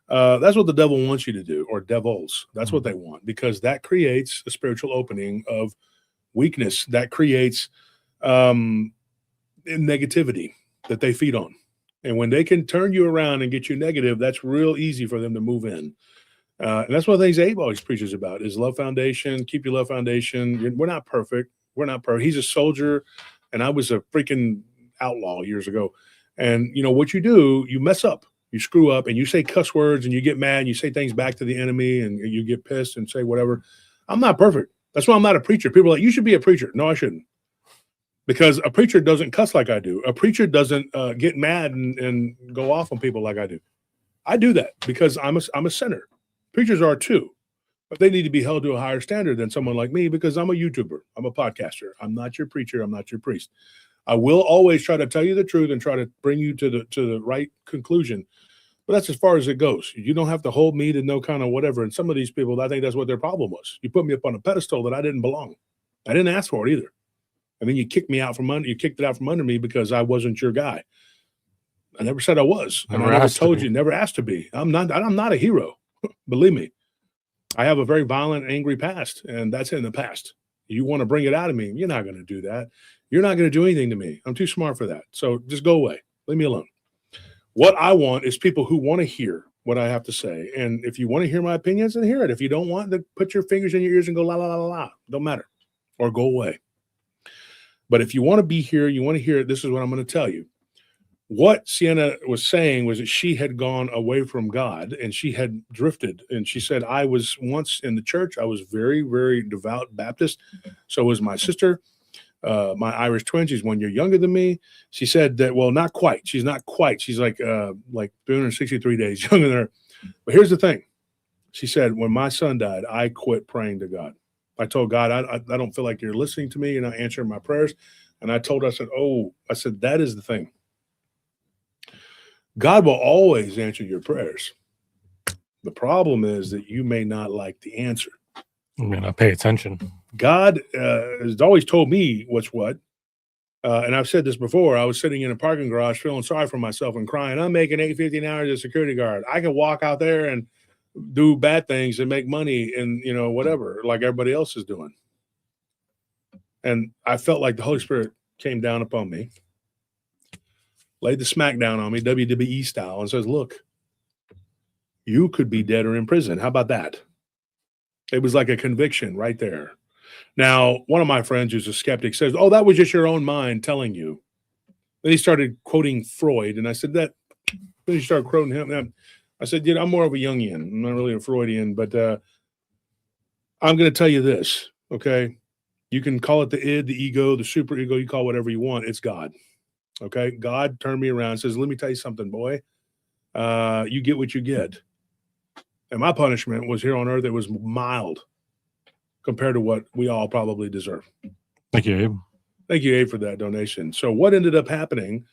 That's what the devil wants you to do, or devils. That's what they want, because that creates a spiritual opening of weakness. That creates negativity that they feed on. And when they can turn you around and get you negative, that's real easy for them to move in. And that's one of the things Abe always preaches about is love foundation. Keep your love foundation. We're not perfect. We're not perfect. He's a soldier, and I was a freaking outlaw years ago. And you know what you do? You mess up, you screw up, and you say cuss words, and you get mad, and you say things back to the enemy, and you get pissed and say whatever. I'm not perfect. That's why I'm not a preacher. People are like, you should be a preacher. No, I shouldn't. Because a preacher doesn't cuss like I do. A preacher doesn't get mad and go off on people like I do. I do that because I'm a sinner. Preachers are too, but they need to be held to a higher standard than someone like me because I'm a YouTuber. I'm a podcaster. I'm not your preacher. I'm not your priest. I will always try to tell you the truth and try to bring you to the right conclusion. But that's as far as it goes. You don't have to hold me to no kind of whatever. And some of these people, I think that's what their problem was. You put me up on a pedestal that I didn't belong. I didn't ask for it either. And then you kicked me out from under. You kicked it out from under me because I wasn't your guy. I never said I was. And I never told you. Never asked to be. I'm not a hero. Believe me. I have a very violent, angry past, and that's in the past. You want to bring it out of me? You're not going to do that. You're not going to do anything to me. I'm too smart for that. So just go away. Leave me alone. What I want is people who want to hear what I have to say. And if you want to hear my opinions, then hear it. If you don't want to put your fingers in your ears and go la, la, la, la, la, don't matter. Or go away. But if you want to be here, you want to hear it, this is what I'm going to tell you. What Sienna was saying was that she had gone away from God and she had drifted. And she said, I was once in the church. I was very, very devout Baptist. So was my sister, my Irish twin. She's 1 year younger than me. She said that, well, not quite. She's not quite. She's like 363 days younger than her. But here's the thing. She said, when my son died, I quit praying to God. I told God, I don't feel like you're listening to me. You're not answering my prayers. And I told her, I said, that is the thing. God will always answer your prayers. The problem is that you may not like the answer. You may not pay attention. God has always told me what's what. And I've said this before. I was sitting in a parking garage feeling sorry for myself and crying. I'm making $8.50 an hour as a security guard. I can walk out there and do bad things and make money and, whatever, like everybody else is doing. And I felt like the Holy Spirit came down upon me, laid the smack down on me, WWE style, and says, look, you could be dead or in prison. How about that? It was like a conviction right there. Now, one of my friends who's a skeptic says, oh, that was just your own mind telling you. Then he started quoting Freud, and I said, then he started quoting him. I said, I'm more of a Jungian. I'm not really a Freudian, but I'm going to tell you this, okay? You can call it the id, the ego, the super ego. You call it whatever you want. It's God. Okay, God turned me around and says, let me tell you something, boy. You get what you get. And my punishment was here on earth. It was mild compared to what we all probably deserve. Thank you, Abe. Thank you, Abe, for that donation. So what ended up happening,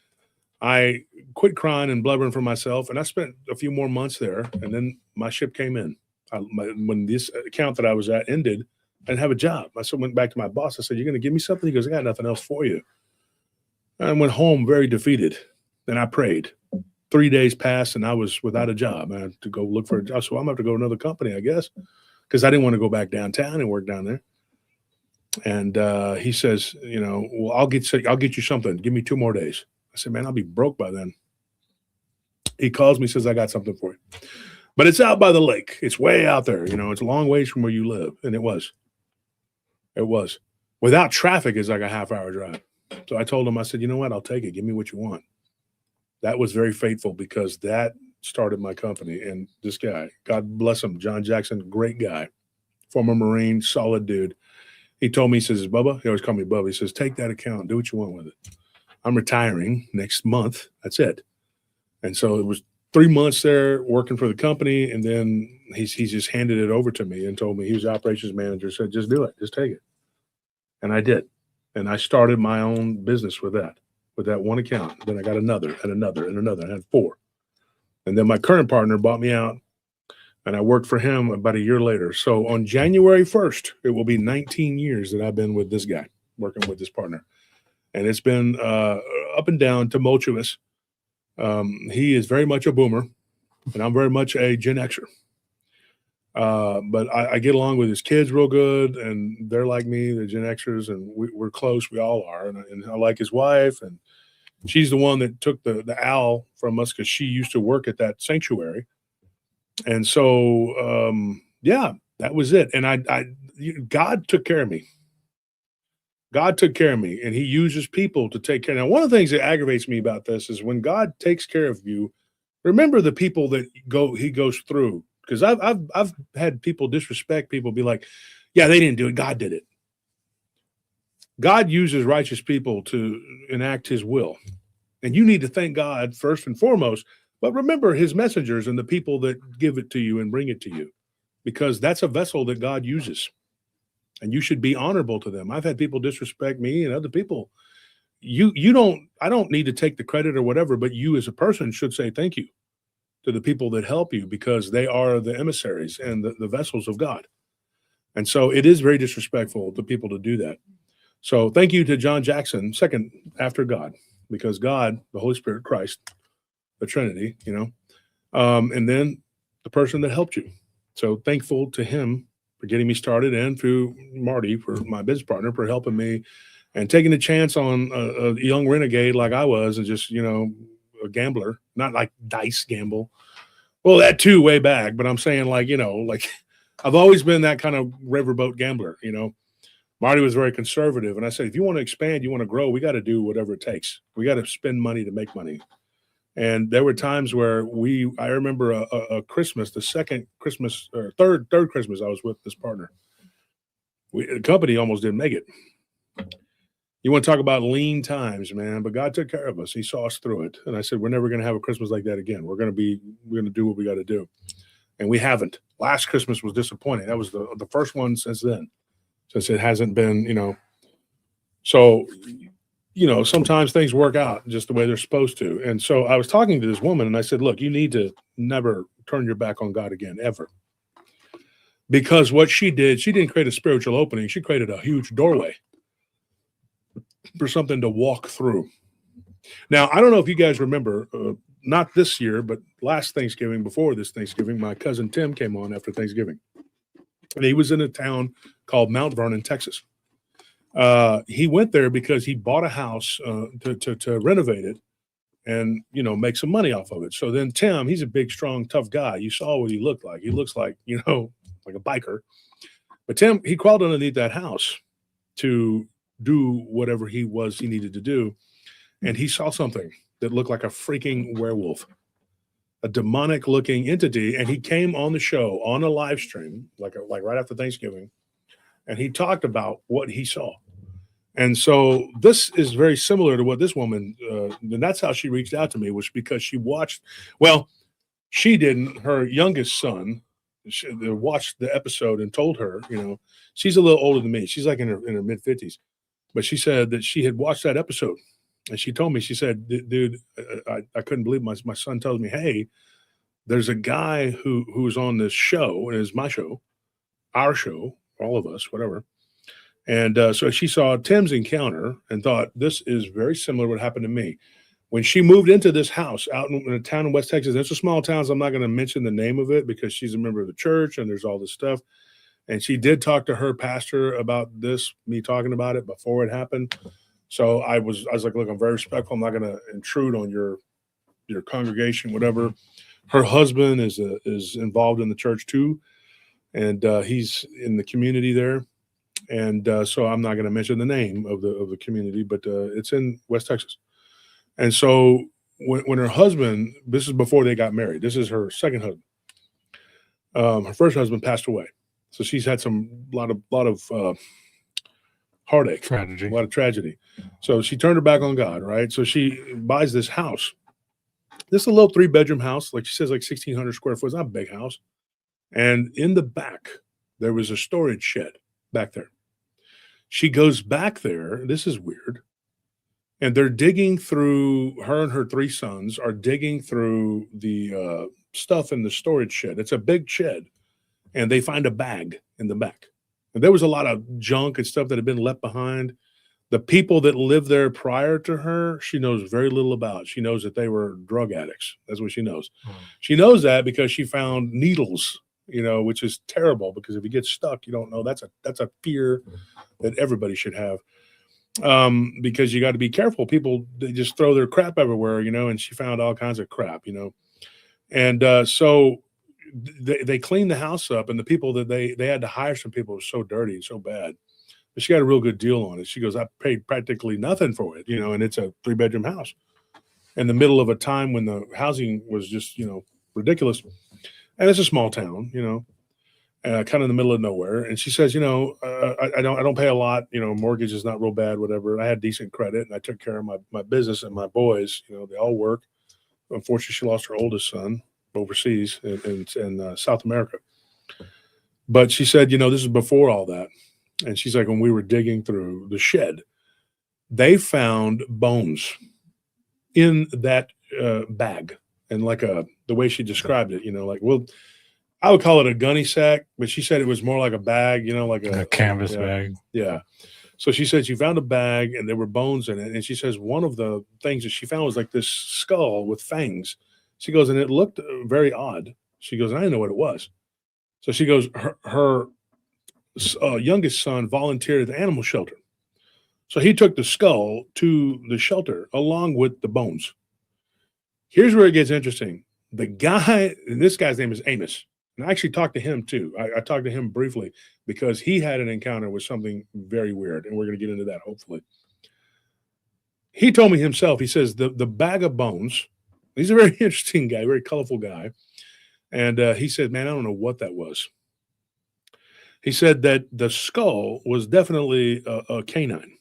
I quit crying and blubbering for myself, and I spent a few more months there, and then my ship came in. When this account that I was at ended, I didn't have a job. I went back to my boss. I said, you're going to give me something? He goes, I got nothing else for you. I went home very defeated, and I prayed. 3 days passed, and I was without a job. I had to go look for a job, so I'm going to have to go to another company, I guess, because I didn't want to go back downtown and work down there. And he says, well, I'll get you something. Give me 2 more days. I said, man, I'll be broke by then. He calls me, says, I got something for you. But it's out by the lake. It's way out there. It's a long ways from where you live, and it was. It was. Without traffic, it's like a half-hour drive. So I told him, I said, you know what? I'll take it. Give me what you want. That was very faithful because that started my company. And this guy, God bless him, John Jackson, great guy, former Marine, solid dude. He told me, he says, Bubba, he always called me Bubba. He says, take that account, do what you want with it. I'm retiring next month. That's it. And so it was 3 months there working for the company. And then he's just handed it over to me and told me, he was the operations manager, said, just do it. Just take it. And I did. And I started my own business with that one account. Then I got another and another and another. I had 4. And then my current partner bought me out And I worked for him about a year later. So on January 1st, it will be 19 years that I've been with this guy, working with this partner. And it's been up and down, tumultuous. He is very much a boomer, and I'm very much a Gen Xer. But I get along with his kids real good, and they're like me, they're Gen Xers, and we're close. We all are. And I like his wife, and she's the one that took the owl from us because she used to work at that sanctuary. And so, yeah, that was it. And God took care of me. God took care of me, and he uses people to take care. Now, one of the things that aggravates me about this is when God takes care of you, remember the people that he goes through. Because I've had people disrespect people, be like, yeah, they didn't do it. God did it. God uses righteous people to enact his will. And you need to thank God first and foremost, but remember his messengers and the people that give it to you and bring it to you, because that's a vessel that God uses. And you should be honorable to them. I've had people disrespect me and other people. I don't need to take the credit or whatever, but you as a person should say thank you to the people that help you, because they are the emissaries and the vessels of God. And so it is very disrespectful to people to do that. So thank you to John Jackson, second after God, because God, the Holy Spirit, Christ, the Trinity, and then the person that helped you. So thankful to him for getting me started, and through Marty, for my business partner, for helping me and taking a chance on a young renegade like I was, and just, a gambler, not like dice gamble. Well, that too, way back, but I'm saying like I've always been that kind of riverboat gambler, Marty was very conservative. And I said, if you want to expand, you want to grow, we got to do whatever it takes. We got to spend money to make money. And there were times where I remember a Christmas, the second Christmas, or third Christmas I was with this partner. The company almost didn't make it. You want to talk about lean times, man, but God took care of us. He saw us through it. And I said, we're never going to have a Christmas like that again. We're going to do what we got to do. And we haven't. Last Christmas was disappointing. That was the first one since then, since it hasn't been, So, sometimes things work out just the way they're supposed to. And so I was talking to this woman and I said, look, you need to never turn your back on God again, ever. Because what she didn't create a spiritual opening. She created a huge doorway for something to walk through. Now, I don't know if you guys remember, not this year, but last Thanksgiving, before this Thanksgiving, my cousin Tim came on after Thanksgiving. And he was in a town called Mount Vernon, Texas. He went there because he bought a house to renovate it and, make some money off of it. So then Tim, he's a big, strong, tough guy. You saw what he looked like. He looks like, like a biker. But Tim, he crawled underneath that house to do whatever he needed to do. And he saw something that looked like a freaking werewolf, a demonic looking entity. And he came on the show on a live stream, like right after Thanksgiving. And he talked about what he saw. And so this is very similar to what this woman, and that's how she reached out to me, was because she watched, she didn't, her youngest son watched the episode and told her, she's a little older than me. She's like in her mid 50s. But she said that she had watched that episode. And she told me, she said, dude, I couldn't believe my son tells me, hey, there's a guy who's on this show, and it's my show, our show, all of us, whatever. And so she saw Tim's encounter and thought, this is very similar to what happened to me. When she moved into this house out in a town in West Texas, it's a small town, so I'm not going to mention the name of it because she's a member of the church and there's all this stuff. And she did talk to her pastor about this, me talking about it before it happened. So I was like, look, I'm very respectful. I'm not going to intrude on your congregation, whatever. Her husband is involved in the church too, and he's in the community there. And so I'm not going to mention the name of the community, but it's in West Texas. And so when her husband, this is before they got married. This is her second husband. Her first husband passed away. So she's had a lot of heartache, a lot of tragedy. So she turned her back on God, right? So she buys this house. This is a little 3-bedroom house, like she says, like 1,600 square foot. It's not a big house. And in the back, there was a storage shed back there. She goes back there. This is weird. And they're digging through, her and her 3 sons are digging through the stuff in the storage shed. It's a big shed, and they find a bag in the back. And there was a lot of junk and stuff that had been left behind. The people that lived there prior to her, she knows very little about. She knows that they were drug addicts. That's what she knows. She knows that because she found needles, which is terrible, because if you get stuck, you don't know. That's a fear that everybody should have, because you got to be careful. People, they just throw their crap everywhere, and she found all kinds of crap, and so they cleaned the house up, and the people that they had to hire some people who were so dirty and so bad. But she got a real good deal on it. She goes, I paid practically nothing for it, and it's a 3-bedroom house in the middle of a time when the housing was just, ridiculous. And it's a small town, kind of in the middle of nowhere. And she says, I don't pay a lot, mortgage is not real bad, whatever. I had decent credit, and I took care of my business and my boys, they all work. Unfortunately, she lost her oldest son overseas in South America. But she said, this is before all that. And she's like, when we were digging through the shed, they found bones in that bag. And like the way she described it, I would call it a gunny sack, but she said it was more like a bag, like a canvas bag. Yeah. So she said she found a bag and there were bones in it. And she says one of the things that she found was like this skull with fangs. She goes, and it looked very odd. She goes, and I didn't know what it was. So she goes, her youngest son volunteered at the animal shelter. So he took the skull to the shelter along with the bones. Here's where it gets interesting. The guy, and this guy's name is Amos. And I actually talked to him too. I talked to him briefly because he had an encounter with something very weird. And we're going to get into that, hopefully. He told me himself, he says, the bag of bones, he's a very interesting guy, very colorful guy. And he said, man, I don't know what that was. He said that the skull was definitely a canine.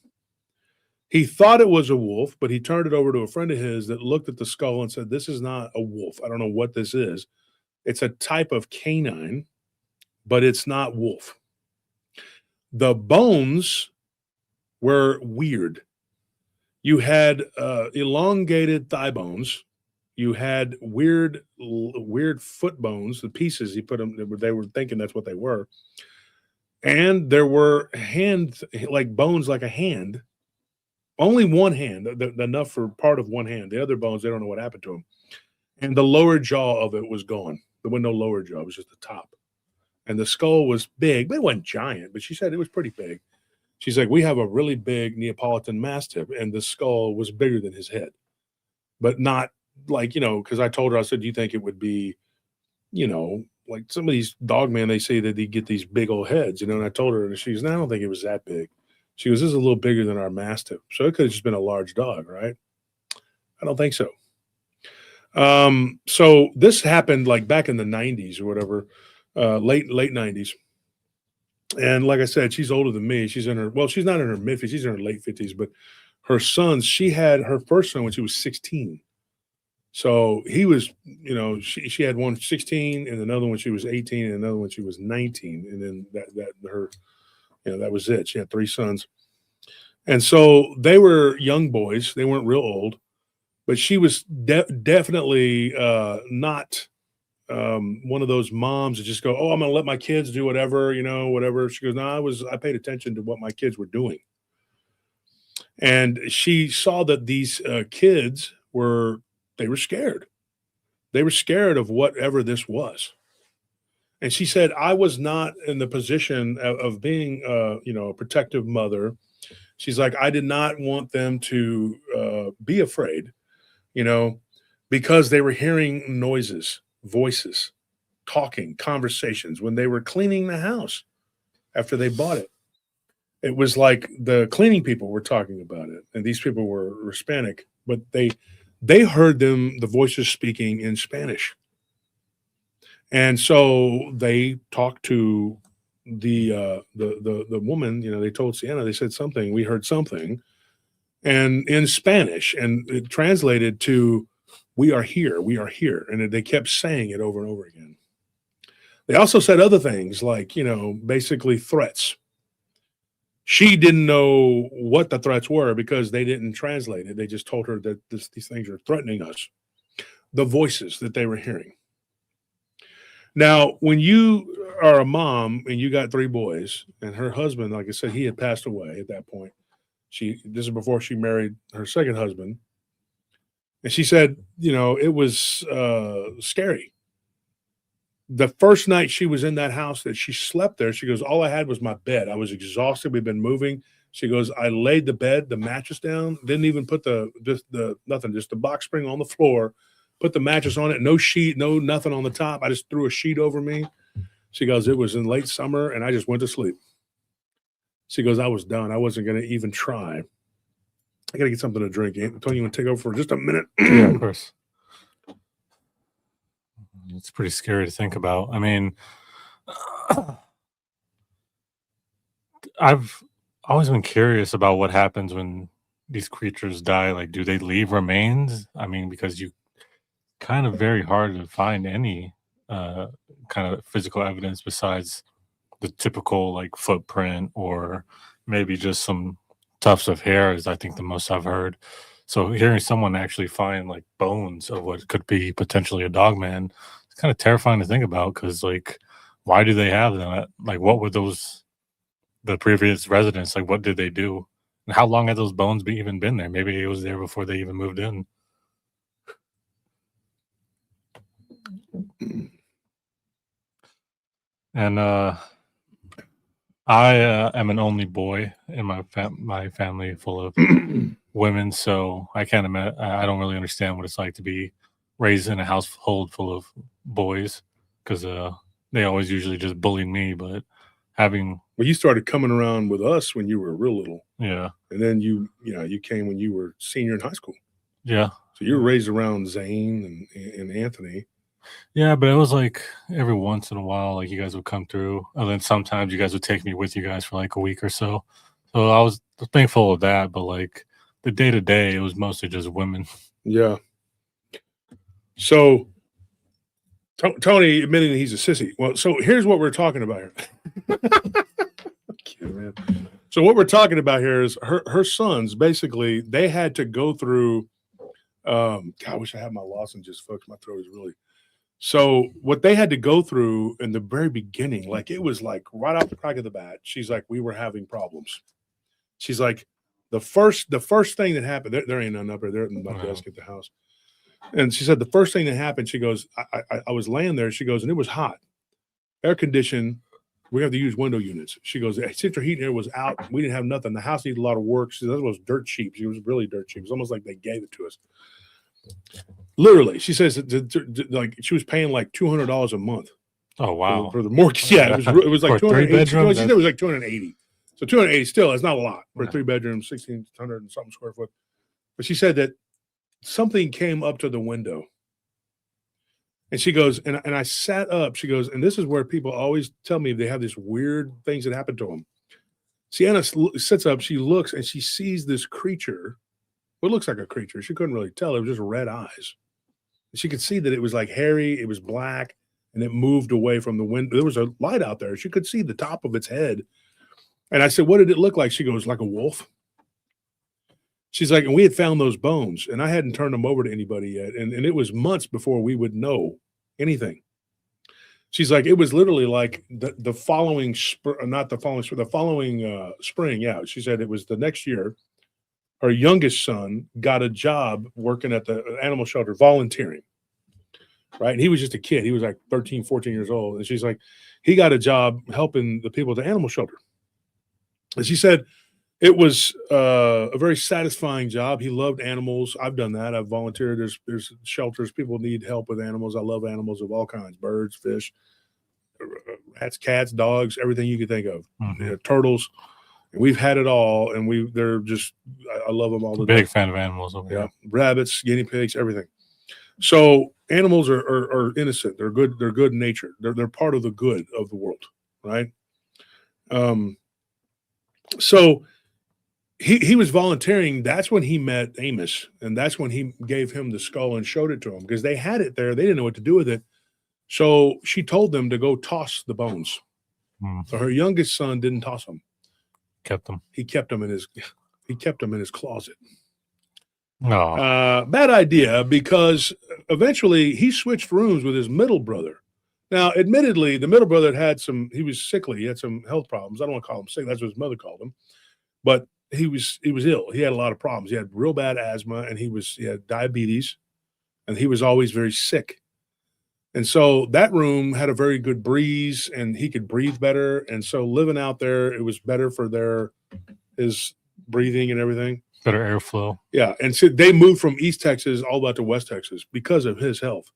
He thought it was a wolf, but he turned it over to a friend of his that looked at the skull and said, this is not a wolf. I don't know what this is. It's a type of canine, but it's not wolf. The bones were weird. You had elongated thigh bones. You had weird foot bones, the pieces he put them, they were thinking that's what they were. And there were like bones like a hand. Only one hand, enough for part of one hand. The other bones, they don't know what happened to them. And the lower jaw of it was gone. There was no lower jaw. It was just the top. And the skull was big, but it wasn't giant. But she said it was pretty big. She's like, we have a really big Neapolitan Mastiff, and the skull was bigger than his head. But not like, because I told her, I said, do you think it would be, like some of these Dogman, they say that they get these big old heads, and I told her, and she goes, no, I don't think it was that big. She goes, this is a little bigger than our Mastiff. So it could have just been a large dog, right? I don't think so. So this happened like back in the 90s or whatever, late 90s. And like I said, she's older than me. She's not in her mid-50s. She's in her late 50s. But her sons, she had her first son when she was 16. So he was, she had one 16 and another one she was 18 and another one she was 19. And then that was it. She had 3 sons. And so they were young boys. They weren't real old. But she was definitely not one of those moms that just go, oh, I'm going to let my kids do whatever, whatever. She goes, no, I paid attention to what my kids were doing. And she saw that these kids were scared. They were scared of whatever this was. And she said, I was not in the position of being, a protective mother. She's like, I did not want them to be afraid, because they were hearing noises, voices, talking, conversations when they were cleaning the house after they bought it. It was like the cleaning people were talking about it, and these people were Hispanic, but they heard the voices speaking in Spanish. And so they talked to the woman, they told Sienna, they said something, we heard something, and in Spanish, and it translated to, we are here, and they kept saying it over and over again. They also said other things like, basically threats. She didn't know what the threats were because they didn't translate it. They just told her that these things are threatening us. The voices that they were hearing. Now, when you are a mom and you got 3 boys, and her husband, like I said, he had passed away at that point. This is before she married her second husband, and she said, it was scary. The first night she was in that house that she slept there, she goes, all I had was my bed. I was exhausted. We've been moving. She goes, I laid the mattress down, didn't even put just the box spring on the floor, put the mattress on it, no sheet, no nothing on the top. I just threw a sheet over me. She goes, it was in late summer and I just went to sleep. She goes, I was done. I wasn't going to even try. I got to get something to drink. Tony, you want to take over for just a minute? Yeah, of course. It's pretty scary to think about. I mean, I've always been curious about what happens when these creatures die. Like, do they leave remains? I mean, because you kind of very hard to find any kind of physical evidence besides the typical like footprint or maybe just some tufts of hair is I think the most I've heard. So hearing someone actually find like bones of what could be potentially a dogman, it's kind of terrifying to think about because like, why do they have that? Like, what were the previous residents, like what did they do? And how long had those bones even been there? Maybe it was there before they even moved in. And I am an only boy in my family full of women, so I can't imagine. I don't really understand what it's like to be raised in a household full of boys because they always usually just bullied me. But having you started coming around with us when you were real little, yeah, and then you came when you were senior in high school, yeah. So you were raised around Zane and Anthony. Yeah, but it was like every once in a while, like you guys would come through, and then sometimes you guys would take me with you guys for like a week or so. So I was thankful of that, but like the day to day, it was mostly just women. Yeah. So Tony admitting that he's a sissy. Well, so here's what we're talking about here. Okay, man. So what we're talking about here is her sons. Basically, they had to go through. God, I wish I had my lozenge, folks. My throat is really. So what they had to go through in the very beginning, like it was like right off the crack of the bat, she's like, we were having problems. She's like, the first thing that happened, there ain't none up there. They're at my desk at the house. And she said the first thing that happened, she goes, I was laying there. She goes, and it was hot, air conditioned. We have to use window units. She goes, central heating air was out. We didn't have nothing. The house needed a lot of work. She said, that was dirt cheap. She was really dirt cheap. It was almost like they gave it to us. Literally, she says like she was paying like $200 a month. Oh wow! For the mortgage, yeah, it was like 280. She said it was like 280. So 280 still is not a lot for a 3-bedroom, 1,600 and something square foot. But she said that something came up to the window, and she goes, and I sat up. She goes, and this is where people always tell me they have these weird things that happen to them. Sienna sits up. She looks and she sees this creature. What looks like a creature. She couldn't really tell. It was just red eyes. She could see that it was like hairy. It was black, and it moved away from the window. There was a light out there. She could see the top of its head. And I said, what did it look like? She goes, like a wolf. She's like, and we had found those bones, and I hadn't turned them over to anybody yet. And it was months before we would know anything. She's like, it was literally like the following spring. Yeah, she said it was the next year. Her youngest son got a job working at the animal shelter, volunteering, right? And he was just a kid. He was like 13, 14 years old. And she's like, he got a job helping the people at the animal shelter. And she said it was a very satisfying job. He loved animals. I've done that. I've volunteered. There's shelters. People need help with animals. I love animals of all kinds, birds, fish, rats, cats, dogs, everything you could think of, turtles. We've had it all, and they're just, I love them all. Big fan of animals over here. Rabbits, guinea pigs, everything. So animals are innocent. They're good. They're good natured. They're part of the good of the world, right? So he was volunteering. That's when he met Amos, and that's when he gave him the skull and showed it to him because they had it there. They didn't know what to do with it. So she told them to go toss the bones. So her youngest son didn't toss them. Kept them. He kept them in his closet. No. Bad idea because eventually he switched rooms with his middle brother. Now, admittedly, the middle brother had he was sickly. He had some health problems. I don't want to call him sick. That's what his mother called him. But he was ill. He had a lot of problems. He had real bad asthma, and he had diabetes, and he was always very sick. And so that room had a very good breeze, and he could breathe better. And so living out there, it was better for his breathing and everything. Better airflow. Yeah. And so they moved from East Texas all the way to West Texas because of his health.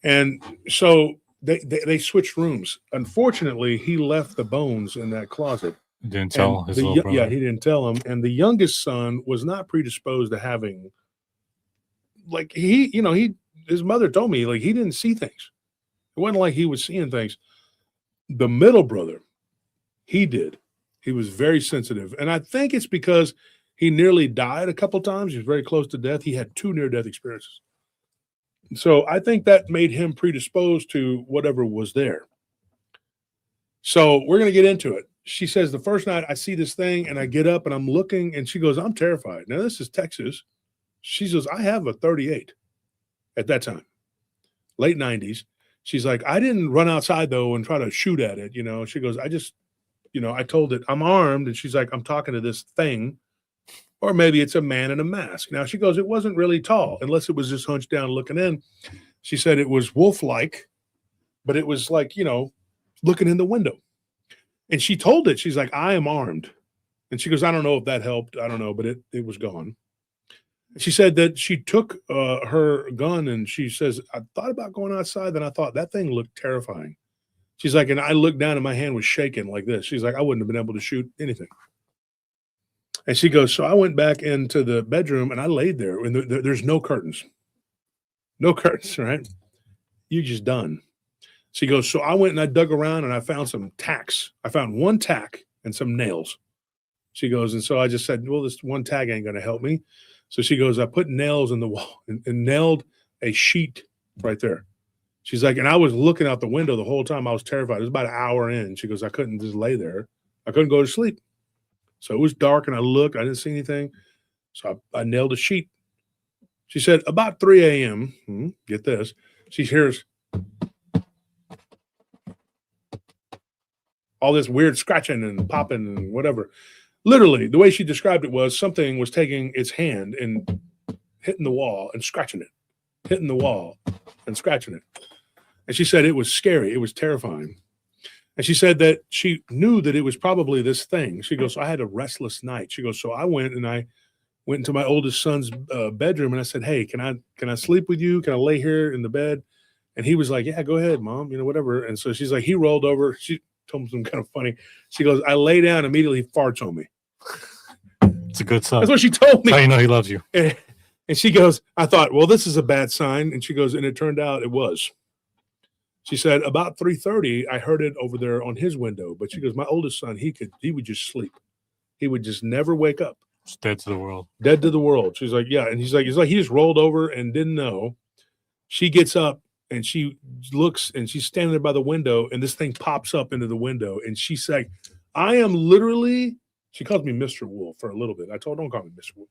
And so they switched rooms. Unfortunately, he left the bones in that closet. Didn't tell his little brother. Yeah, he didn't tell him. And the youngest son was not predisposed to having, like, his mother told me, like, he didn't see things. It wasn't like he was seeing things. The middle brother, he did. He was very sensitive. And I think it's because he nearly died a couple times. He was very close to death. He had 2 near-death experiences. So I think that made him predisposed to whatever was there. So we're going to get into it. She says, the first night I see this thing and I get up and I'm looking, and she goes, I'm terrified. Now, this is Texas. She says, I have a 38 at that time, late 90s. She's like, I didn't run outside, though, and try to shoot at it. She goes, I told it I'm armed. And she's like, I'm talking to this thing, or maybe it's a man in a mask. Now, she goes, it wasn't really tall, unless it was just hunched down looking in. She said it was wolf-like, but it was like, looking in the window. And she told it, she's like, I am armed. And she goes, I don't know if that helped. I don't know, but it was gone. She said that she took her gun, and she says, I thought about going outside. Then I thought that thing looked terrifying. She's like, and I looked down and my hand was shaking like this. She's like, I wouldn't have been able to shoot anything. And she goes, so I went back into the bedroom and I laid there, and there's no curtains. No curtains, right? You just done. She goes, so I went and I dug around and I found some tacks. I found 1 tack and some nails. She goes, and so I just said, well, this 1 tack ain't going to help me. So she goes, I put nails in the wall and nailed a sheet right there. She's like, and I was looking out the window the whole time. I was terrified. It was about an hour in. She goes, I couldn't just lay there. I couldn't go to sleep. So it was dark and I looked. I didn't see anything. So I nailed a sheet. She said, about 3 a.m., get this, she hears all this weird scratching and popping and whatever. Literally, the way she described it was something was taking its hand and hitting the wall and scratching it, hitting the wall and scratching it. And she said it was scary. It was terrifying. And she said that she knew that it was probably this thing. She goes, so I had a restless night. She goes, so I went into my oldest son's bedroom and I said, hey, can I sleep with you? Can I lay here in the bed? And he was like, yeah, go ahead, Mom, whatever. And so she's like, he rolled over. She told me something kind of funny. She goes, I lay down, immediately he farts on me. It's a good sign. That's what she told me. That's how you know he loves you. And she goes, I thought, well, this is a bad sign. And she goes, and it turned out it was. She said, about 3:30, I heard it over there on his window. But she goes, my oldest son, he would just sleep. He would just never wake up. It's dead to the world. Dead to the world. She's like, yeah. And he's like, he just rolled over and didn't know. She gets up and she looks and she's standing there by the window and this thing pops up into the window. And she's like, I am literally, she calls me Mr. Wolf for a little bit. I told her, don't call me Mr. Wolf.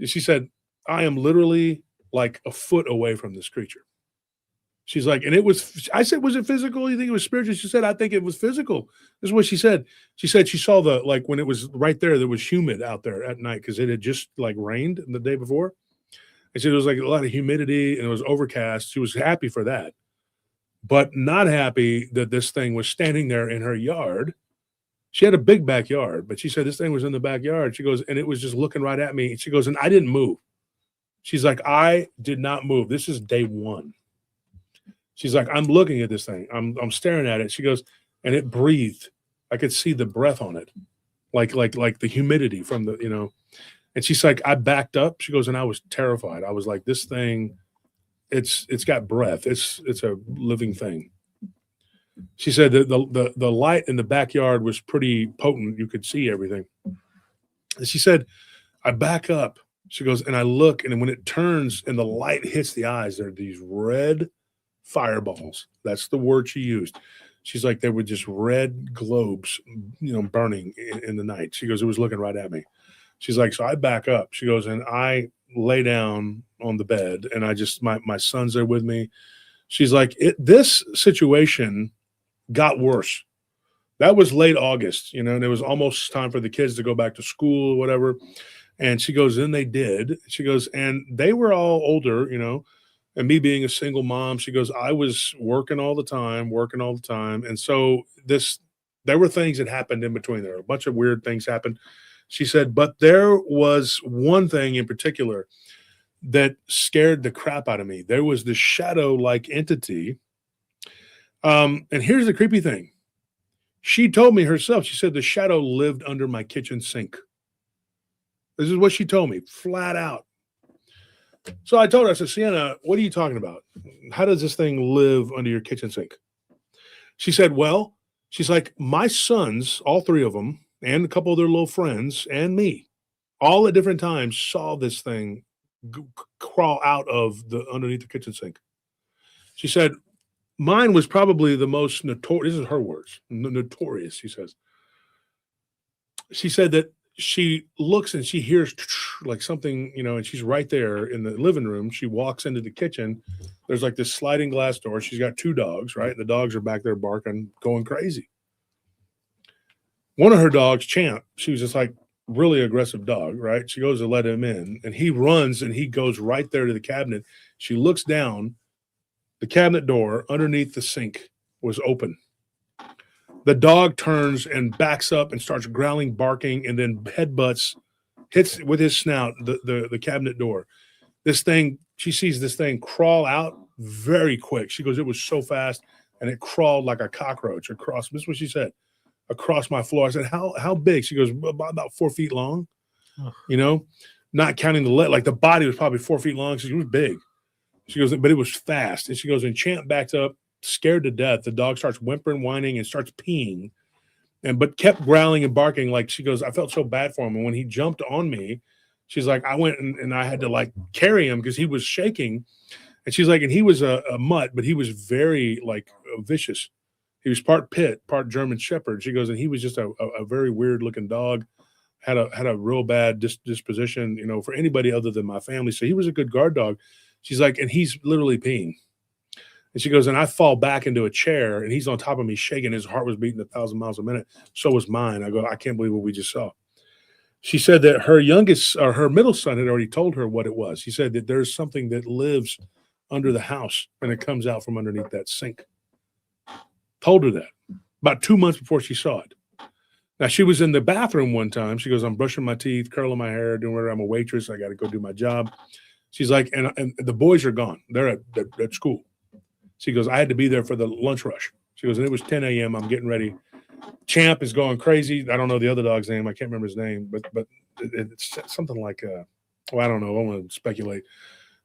She said, I am literally like a foot away from this creature. She's like, and it was, I said, was it physical? You think it was spiritual? She said, I think it was physical. This is what she said. She said she saw when it was right there was humid out there at night because it had just like rained the day before. And so there was like a lot of humidity and it was overcast. She was happy for that, but not happy that this thing was standing there in her yard. She had a big backyard, but she said this thing was in the backyard. She goes, and it was just looking right at me. She goes, and I didn't move. She's like, I did not move. This is day 1. She's like, I'm looking at this thing. I'm staring at it. She goes, and it breathed. I could see the breath on it, like the humidity from the, And she's like, I backed up. She goes, and I was terrified. I was like, this thing, it's got breath. It's a living thing. She said that the light in the backyard was pretty potent. You could see everything. And she said, I back up. She goes, and I look, and when it turns and the light hits the eyes, there are these red fireballs. That's the word she used. She's like, there were just red globes, burning in the night. She goes, it was looking right at me. She's like, so I back up. She goes, and I lay down on the bed, and I just, my son's there with me. She's like, this situation got worse. That was late August, and it was almost time for the kids to go back to school or whatever. And she goes, then they did. She goes, and they were all older, and me being a single mom, she goes, I was working all the time. And so there were things that happened in between there. A bunch of weird things happened. She said, but there was one thing in particular that scared the crap out of me. There was this shadow-like entity. And here's the creepy thing. She told me herself, she said the shadow lived under my kitchen sink. This is what she told me, flat out. So I told her, I said, Sienna, what are you talking about? How does this thing live under your kitchen sink? She said, well, she's like, my sons, all three of them, and a couple of their little friends, and me, all at different times saw this thing crawl out of underneath the kitchen sink. She said, mine was probably the most notorious. This is her words, notorious, she says. She said that she looks and she hears like something, and she's right there in the living room. She walks into the kitchen. There's like this sliding glass door. She's got two dogs, right? The dogs are back there barking, going crazy. One of her dogs, Champ, she was just like really aggressive dog, right? She goes to let him in and he runs and he goes right there to the cabinet. She looks down. The cabinet door underneath the sink was open. The dog turns and backs up and starts growling, barking, and then hits with his snout the cabinet door. She sees this thing crawl out very quick. She goes, it was so fast, and it crawled like a cockroach across. This is what she said, across my floor. I said, how big? She goes, about 4 feet long. Not counting the leg. Like the body was probably 4 feet long. She was big. She goes, but it was fast. And she goes, and Champ backs up, scared to death. The dog starts whimpering, whining, and starts peeing, but kept growling and barking. Like she goes, I felt so bad for him. And when he jumped on me, she's like, I went and I had to like carry him because he was shaking. And she's like, and he was a mutt, but he was very like vicious. He was part pit, part German Shepherd. She goes, and he was just a very weird looking dog. Had a real bad disposition, for anybody other than my family. So he was a good guard dog. She's like, and he's literally peeing. And she goes, and I fall back into a chair, and he's on top of me shaking. His heart was beating 1,000 miles a minute. So was mine. I go, I can't believe what we just saw. She said that her middle son had already told her what it was. He said that there's something that lives under the house, and it comes out from underneath that sink. Told her that about 2 months before she saw it. Now, she was in the bathroom one time. She goes, I'm brushing my teeth, curling my hair, doing whatever. I'm a waitress. I got to go do my job. She's like, and the boys are gone. They're at school. She goes, I had to be there for the lunch rush. She goes, and it was 10 a.m. I'm getting ready. Champ is going crazy. I don't know the other dog's name. I can't remember his name, but it's something like, I don't know. I don't want to speculate.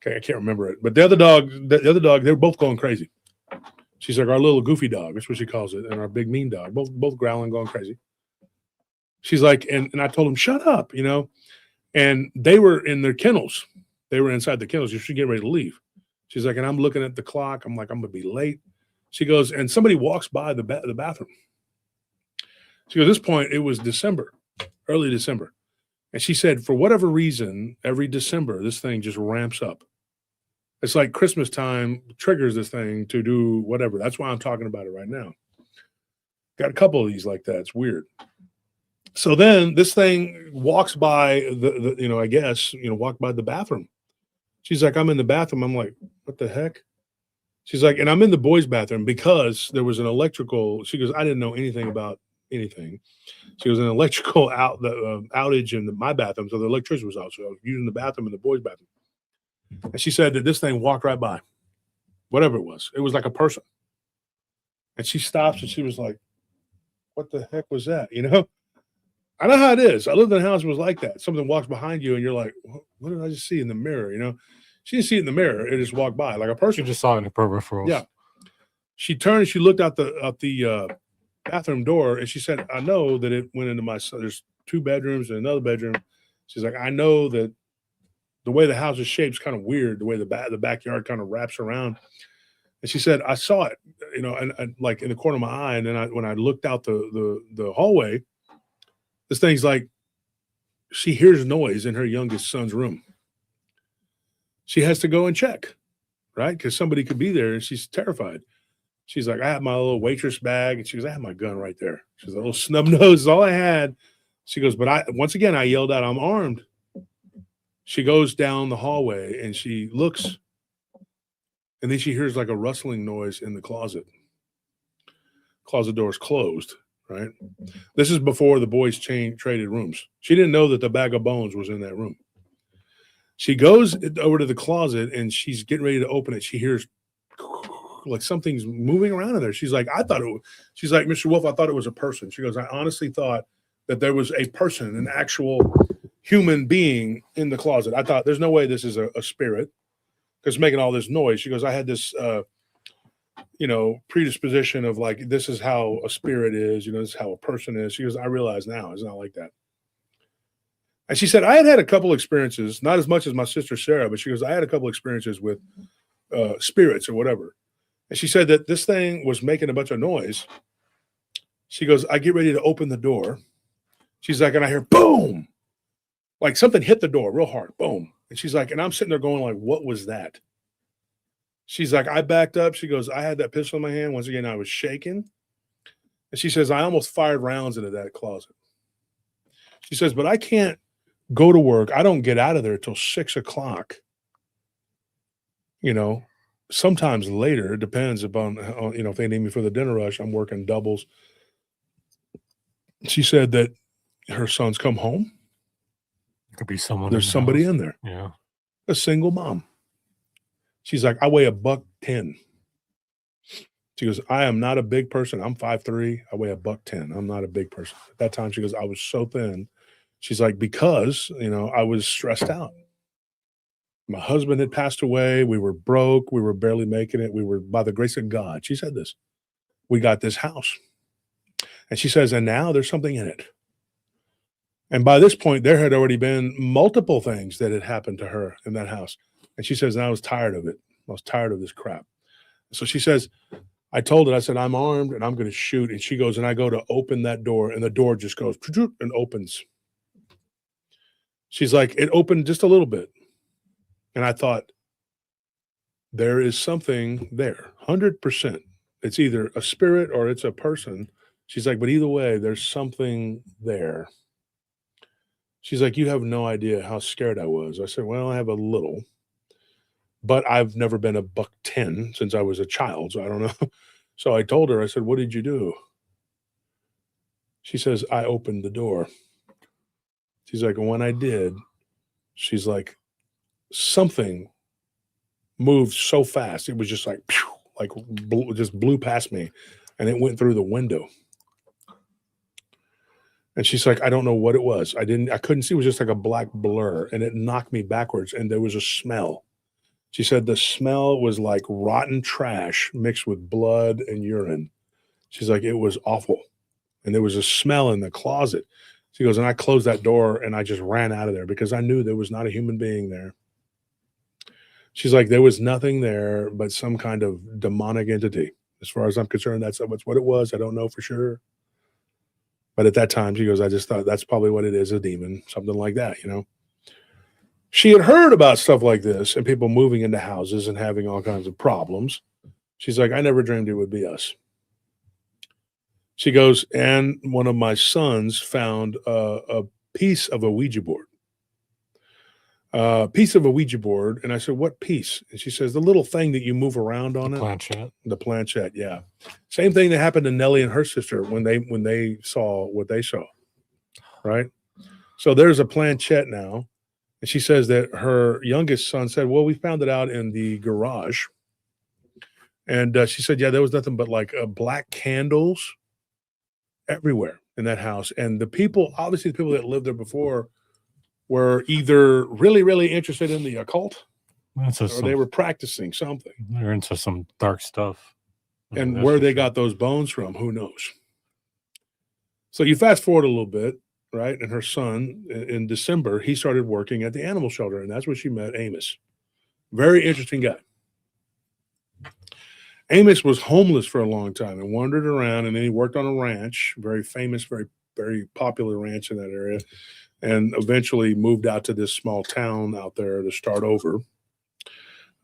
Okay, I can't remember it. But the other dog, they're both going crazy. She's like, our little goofy dog, that's what she calls it, and our big mean dog, both growling, going crazy. She's like, and I told him, shut up, and they were in their kennels. They were inside the kennels. You should get ready to leave. She's like, and I'm looking at the clock. I'm like, I'm going to be late. She goes, and somebody walks by the bathroom. She goes, at this point, it was December, early December. And she said, for whatever reason, every December, this thing just ramps up. It's like Christmas time triggers this thing to do whatever. That's why I'm talking about it right now. Got a couple of these like that. It's weird. So then this thing walks by walked by the bathroom. She's like, I'm in the bathroom. I'm like, what the heck? She's like, and I'm in the boys' bathroom because there was an electrical. She goes, I didn't know anything about anything. She goes, an electrical outage in my bathroom. So the electricity was out. So I was using the bathroom in the boys' bathroom. And she said that this thing walked right by, whatever it was. It was like a person. And she stops and she was like, what the heck was that? I know how it is. I lived in a house that was like that. Something walks behind you and you're like, what did I just see in the mirror? She didn't see it in the mirror. It just walked by like a person. You just saw it in the peripherals. Yeah. She turned, she looked out the bathroom door and she said, I know that it went into there's 2 bedrooms and another bedroom. She's like, I know that the way the house is shaped is kind of weird, the way the backyard kind of wraps around. And she said, I saw it, and like in the corner of my eye. And then when I looked out the hallway, this thing's like, she hears noise in her youngest son's room. She has to go and check. right? Because somebody could be there, and she's terrified. She's like, I have my little waitress bag, and she goes, I have my gun right there. She's a little snub nose is all I had. She goes, but once again I yelled out, I'm armed. She goes down the hallway and she looks, and then she hears like a rustling noise in the closet. Closet door is closed, right? This is before the boys traded rooms. She didn't know that the bag of bones was in that room. She goes over to the closet and she's getting ready to open it. She hears like something's moving around in there. She's like, she's like, Mr. Wolf, I thought it was a person. She goes, I honestly thought that there was a person, an actual human being in the closet. I thought there's no way this is a spirit because making all this noise. She goes, I had this, predisposition of like, this is how a spirit is, this is how a person is. She goes, I realize now it's not like that. And she said, I had a couple experiences, not as much as my sister Sarah, but she goes, I had a couple experiences with spirits or whatever. And she said that this thing was making a bunch of noise. She goes, I get ready to open the door. She's like, and I hear boom, like something hit the door real hard, boom. And she's like, and I'm sitting there going like, what was that? She's like, I backed up. She goes, I had that pistol in my hand. Once again, I was shaking. And she says, I almost fired rounds into that closet. She says, but I can't go to work. I don't get out of there till 6 o'clock. Sometimes later, it depends upon, if they need me for the dinner rush, I'm working doubles. She said that her sons come home. Could be someone. There's somebody in there. Yeah. A single mom. She's like, I weigh $110. She goes, I am not a big person. I'm 5'3". I weigh $110. I'm not a big person. At that time, she goes, I was so thin. She's like, because, I was stressed out. My husband had passed away. We were broke. We were barely making it. We were, by the grace of God, she said this, we got this house. And she says, and now there's something in it. And by this point, there had already been multiple things that had happened to her in that house. And she says, and I was tired of it. I was tired of this crap. So she says, I told her, I said, I'm armed and I'm going to shoot. And she goes, and I go to open that door and the door just goes and opens. She's like, it opened just a little bit. And I thought, there is something there, 100%. It's either a spirit or it's a person. She's like, but either way, there's something there. She's like, you have no idea how scared I was. I said, well, I have a little, but I've never been $110 since I was a child. So I don't know. So I told her, I said, what did you do? She says, I opened the door. She's like, and when I did, she's like, something moved so fast. It was just like, just blew past me and it went through the window. And she's like, I don't know what it was. I couldn't see. It was just like a black blur and it knocked me backwards and there was a smell. She said the smell was like rotten trash mixed with blood and urine. She's like, it was awful. And there was a smell in the closet. She goes, and I closed that door and I just ran out of there because I knew there was not a human being there. She's like, there was nothing there but some kind of demonic entity. As far as I'm concerned, that's what it was. I don't know for sure. But at that time, she goes, I just thought that's probably what it is, a demon, something like that, She had heard about stuff like this and people moving into houses and having all kinds of problems. She's like, I never dreamed it would be us. She goes, and one of my sons found a piece of a Ouija board. And I said, what piece? And she says, the little thing that you move around on it. The planchette, yeah. Same thing that happened to Nellie and her sister when they saw what they saw, right? So there's a planchette now. And she says that her youngest son said, well, we found it out in the garage. And she said, yeah, there was nothing but like black candles everywhere in that house. And the people that lived there before were either really, really interested in the occult or they were practicing something. They're into some dark stuff. And where they got those bones from, who knows? So you fast forward a little bit, right? And her son, in December, he started working at the animal shelter, and that's where she met Amos. Very interesting guy. Amos was homeless for a long time and wandered around, and then he worked on a ranch, very famous, very, very popular ranch in that area, and eventually moved out to this small town out there to start over.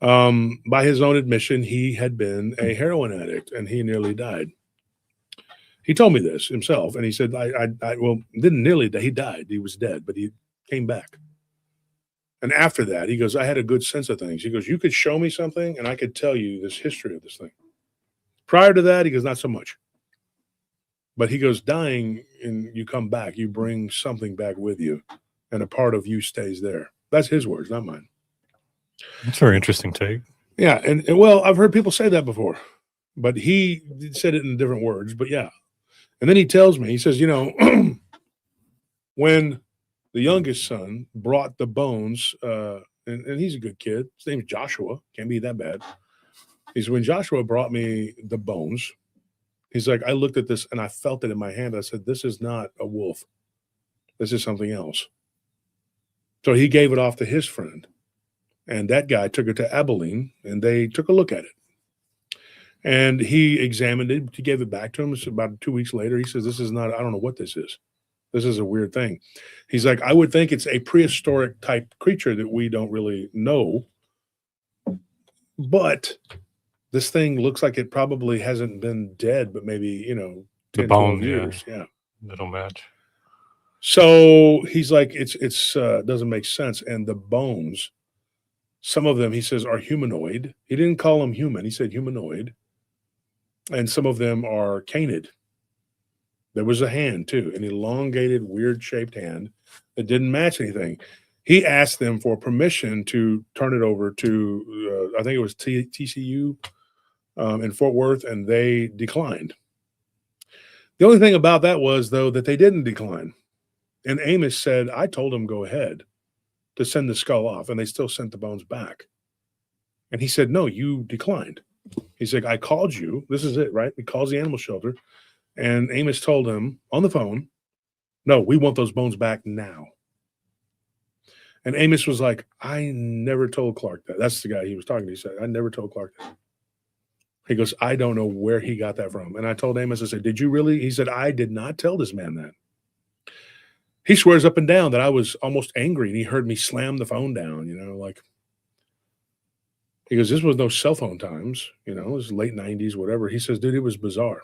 By his own admission, he had been a heroin addict and he nearly died. He told me this himself, and he said, well, didn't nearly die. He died. He was dead, but he came back. And after that, he goes, I had a good sense of things. He goes, you could show me something, and I could tell you this history of this thing. Prior to that, he goes, not so much. But he goes, dying, and you come back, you bring something back with you, and a part of you stays there. That's his words, not mine. That's a very interesting take. Yeah, and well, I've heard people say that before, but he said it in different words, but yeah. And then he tells me, he says, when the youngest son brought the bones, and he's a good kid. His name's Joshua. Can't be that bad. He said, when Joshua brought me the bones, he's like, I looked at this and I felt it in my hand. I said, this is not a wolf. This is something else. So he gave it off to his friend. And that guy took it to Abilene, and they took a look at it. And he examined it. He gave it back to him. It's about 2 weeks later. He says, this is not, I don't know what this is. This is a weird thing. He's like, I would think it's a prehistoric type creature that we don't really know. But this thing looks like it probably hasn't been dead, but maybe, 10, The bone, 12 years. Yeah. That'll match. So he's like, it's doesn't make sense. And the bones, some of them, he says, are humanoid. He didn't call them human. He said humanoid. And some of them are canid. There was a hand, too, an elongated, weird-shaped hand that didn't match anything. He asked them for permission to turn it over to, I think it was TCU in Fort Worth, and they declined. The only thing about that was, though, that they didn't decline. And Amos said, I told him go ahead to send the skull off, and they still sent the bones back. And he said, no, you declined. He's like, I called you. This is it, right? He calls the animal shelter. And Amos told him on the phone, no, we want those bones back now. And Amos was like, I never told Clark that. That's the guy he was talking to. He said, I never told Clark that. He goes, I don't know where he got that from. And I told Amos, I said, did you really? He said, I did not tell this man that. He swears up and down that I was almost angry, and he heard me slam the phone down, like. He goes, this was no cell phone times, it was late 90s, whatever. He says, dude, it was bizarre.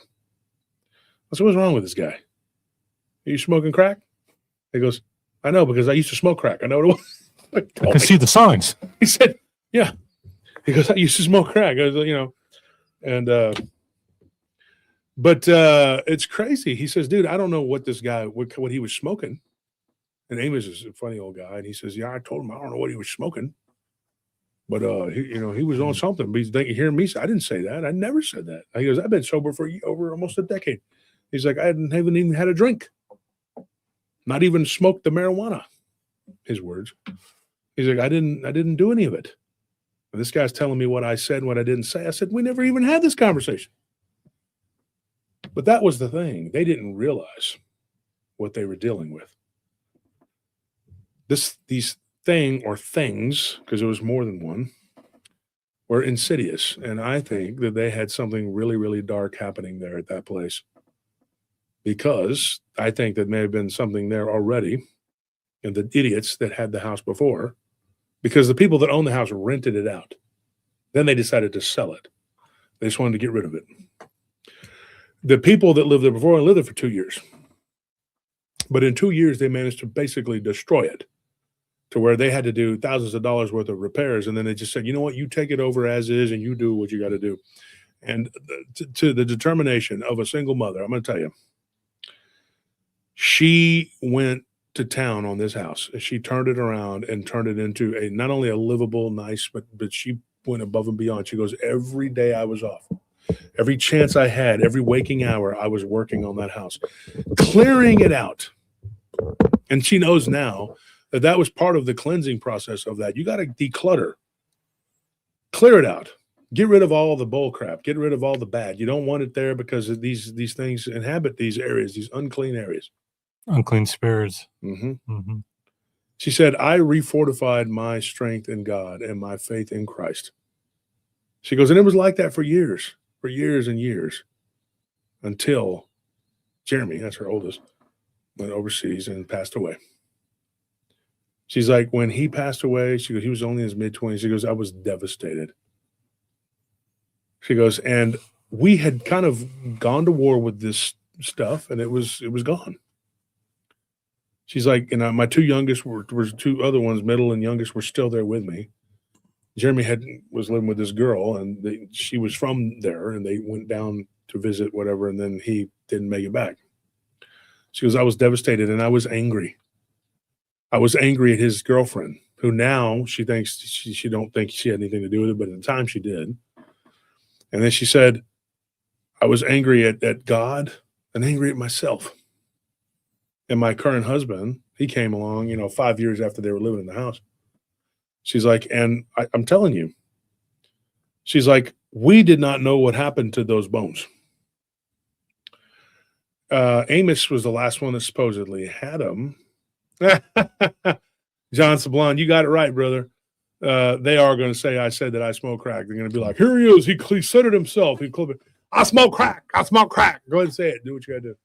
I said, what's wrong with this guy? Are you smoking crack? He goes, I know, because I used to smoke crack. I know what it was. I can see the signs. He said, yeah. He goes, I used to smoke crack. I was, but it's crazy. He says, dude, I don't know what this guy, what he was smoking. And Amos is a funny old guy. And he says, yeah, I told him I don't know what he was smoking. But he was on something. But he's hearing me say, I didn't say that. I never said that. He goes, I've been sober for over almost a decade. He's like, I haven't even had a drink. Not even smoked the marijuana. His words. He's like, I didn't do any of it. And this guy's telling me what I said and what I didn't say. I said, we never even had this conversation. But that was the thing. They didn't realize what they were dealing with. These things, because it was more than one, were insidious. And I think that they had something really, really dark happening there at that place. Because I think that may have been something there already, and the idiots that had the house before, because the people that owned the house rented it out. Then they decided to sell it. They just wanted to get rid of it. The people that lived there before lived there for 2 years. But in 2 years, they managed to basically destroy it to where they had to do thousands of dollars worth of repairs. And then they just said, you know what, you take it over as is and you do what you got to do. And to the determination of a single mother, I'm going to tell you, she went to town on this house. She turned it around and turned it into a not only a livable, nice, but she went above and beyond. She goes, every day I was off, every chance I had, every waking hour, I was working on that house, clearing it out. And she knows now that that was part of the cleansing process of that. You got to declutter, clear it out, get rid of all the bull crap, get rid of all the bad. You don't want it there because these things inhabit these areas, these unclean areas. Unclean spirits. Mm-hmm. Mm-hmm. She said, I refortified my strength in God and my faith in Christ. She goes, and it was like that for years and years, until Jeremy, that's her oldest, went overseas and passed away. She's like, when he passed away, she goes, he was only in his mid-20s. She goes, I was devastated. She goes, and we had kind of gone to war with this stuff, and it was gone. She's like, and my two youngest were two other ones, middle and youngest, were still there with me. Jeremy was living with this girl, and she was from there, and they went down to visit, whatever, and then he didn't make it back. She goes, I was devastated, and I was angry. I was angry at his girlfriend, who now she thinks she don't think she had anything to do with it, but at the time she did. And then she said, I was angry at God and angry at myself. And my current husband, he came along, 5 years after they were living in the house. She's like, and I'm telling you, she's like, we did not know what happened to those bones. Amos was the last one that supposedly had them. John Sablon, you got it right, brother. They are going to say I said that I smoke crack. They're going to be like, here he is. He said it himself. He clipped it. I smoke crack. I smoke crack. Go ahead and say it. Do what you got to do.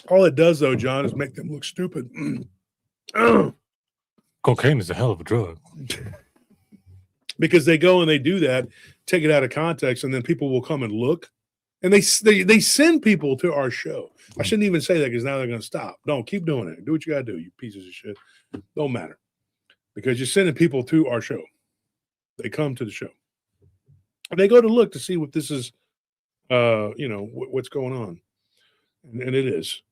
All it does, though, John, is make them look stupid. Cocaine is a hell of a drug. Because they go and they do that, take it out of context, and then people will come and look. And they send people to our show. I shouldn't even say that because now they're going to stop. Don't keep doing it. Do what you got to do, you pieces of shit. Don't matter. Because you're sending people to our show. They come to the show. And they go to look to see what this is, what's going on. And it is.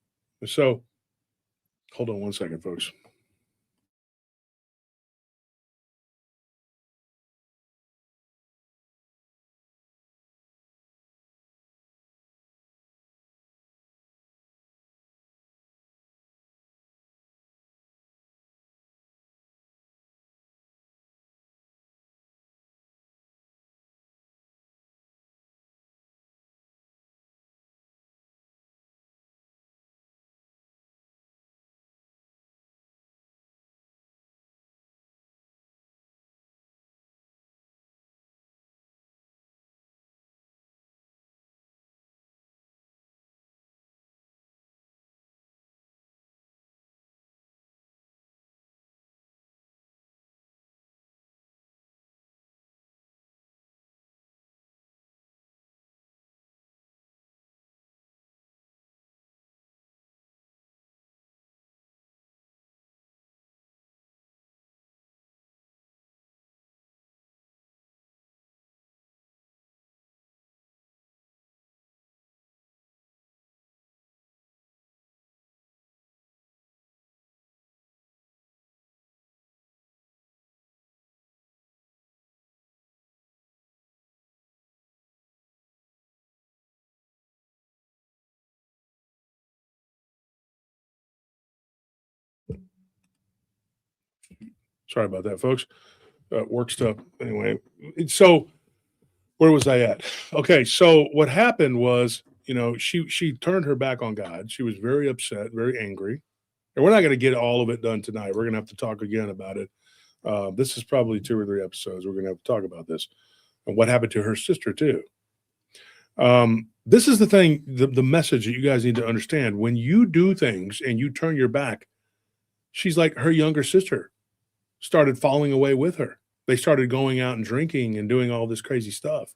So, hold on one second, folks. Sorry about that, folks. Work stuff. Anyway, so where was I at? Okay, so what happened was, she turned her back on God. She was very upset, very angry. And we're not going to get all of it done tonight. We're going to have to talk again about it. This is probably 2 or 3 episodes. We're going to have to talk about this and what happened to her sister too. This is the thing, the message that you guys need to understand. When you do things and you turn your back, she's like her younger sister started falling away with her. They started going out and drinking and doing all this crazy stuff,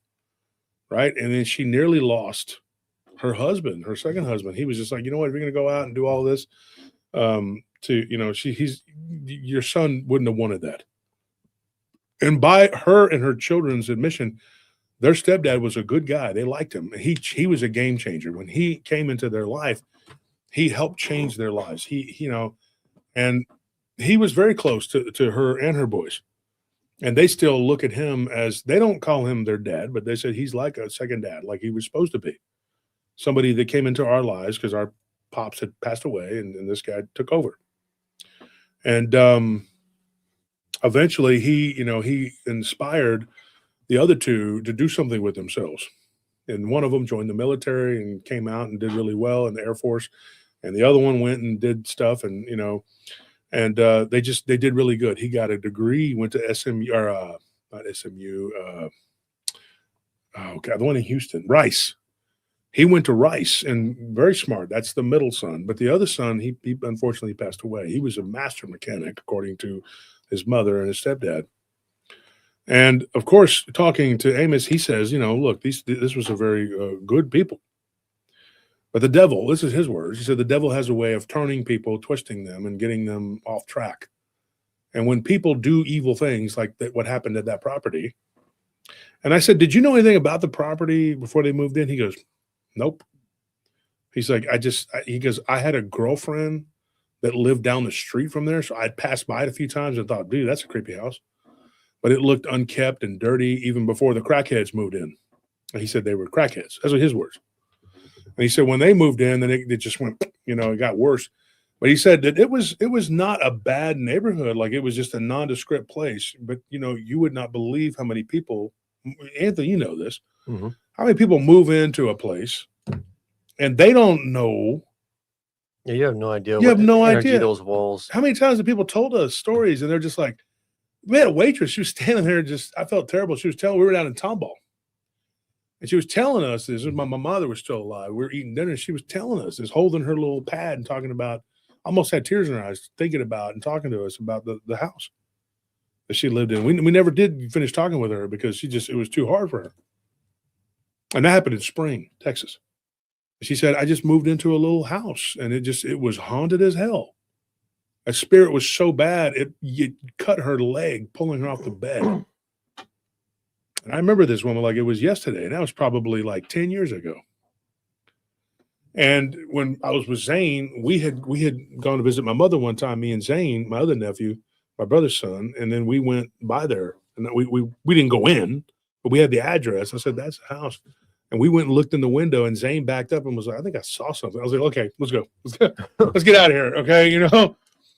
right? And then she nearly lost her husband, her second husband. He was just like, you know what, if you're going to go out and do all this, your son wouldn't have wanted that. And by her and her children's admission, their stepdad was a good guy. They liked him. He was a game changer. When he came into their life, he helped change their lives. And he was very close to her and her boys. And they still look at him as, they don't call him their dad, but they said he's like a second dad, like he was supposed to be. Somebody that came into our lives because our pops had passed away and this guy took over. And eventually he inspired the other two to do something with themselves. And one of them joined the military and came out and did really well in the Air Force. And the other one went and did stuff and, they did really good. He got a degree, went to SMU, or not SMU. The one in Houston, Rice. He went to Rice and very smart. That's the middle son. But the other son, he unfortunately passed away. He was a master mechanic, according to his mother and his stepdad. And of course, talking to Amos, he says, look, this was a very good people. But the devil, this is his words. He said the devil has a way of turning people, twisting them, and getting them off track. And when people do evil things like that, what happened at that property. And I said, did you know anything about the property before they moved in? He goes, nope. He's like, he goes, I had a girlfriend that lived down the street from there. So I'd passed by it a few times and thought, dude, that's a creepy house. But it looked unkept and dirty even before the crackheads moved in. And he said they were crackheads. Those are his words. And he said when they moved in, then it just went, it got worse. But he said that it was not a bad neighborhood. Like it was just a nondescript place. But, you would not believe how many people, Anthony, you know this, how many people move into a place and they don't know. Yeah, you have no idea. You have no idea. Those walls. How many times have people told us stories and they're just like, we had a waitress. She was standing there I felt terrible. She was we were down in Tomball. And she was telling us this. My mother was still alive. We were eating dinner. And she was telling us this, holding her little pad and talking about, almost had tears in her eyes, thinking about and talking to us about the house that she lived in. We never did finish talking with her because it was too hard for her. And that happened in Spring, Texas. She said, I just moved into a little house and it was haunted as hell. A spirit was so bad, it cut her leg, pulling her off the bed. And I remember this woman like it was yesterday, and that was probably like 10 years ago. And when I was with Zane, we had gone to visit my mother one time, me and Zane, my other nephew, my brother's son, and then we went by there. And we didn't go in, but we had the address. I said, that's the house. And we went and looked in the window, and Zane backed up and was like, I think I saw something. I was like, okay, let's go. Let's get out of here, okay,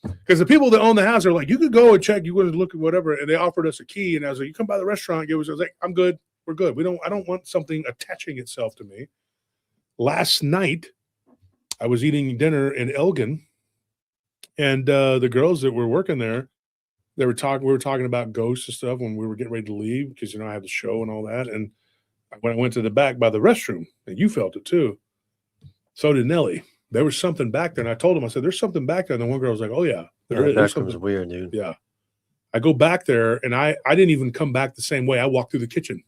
Because the people that own the house are like, you could go and check, you could look at whatever, and they offered us a key, and I was like, you come by the restaurant, I was like, I'm good, we're good. I don't want something attaching itself to me. Last night, I was eating dinner in Elgin, and the girls that were working there, we were talking about ghosts and stuff when we were getting ready to leave because I had the show and all that. And when I went to the back by the restroom, and you felt it too, so did Nellie. There was something back there, and I told him, I said, "There's something back there." And the one girl was like, "Oh yeah, there is." That was weird, dude. Yeah, I go back there, and I didn't even come back the same way. I walked through the kitchen.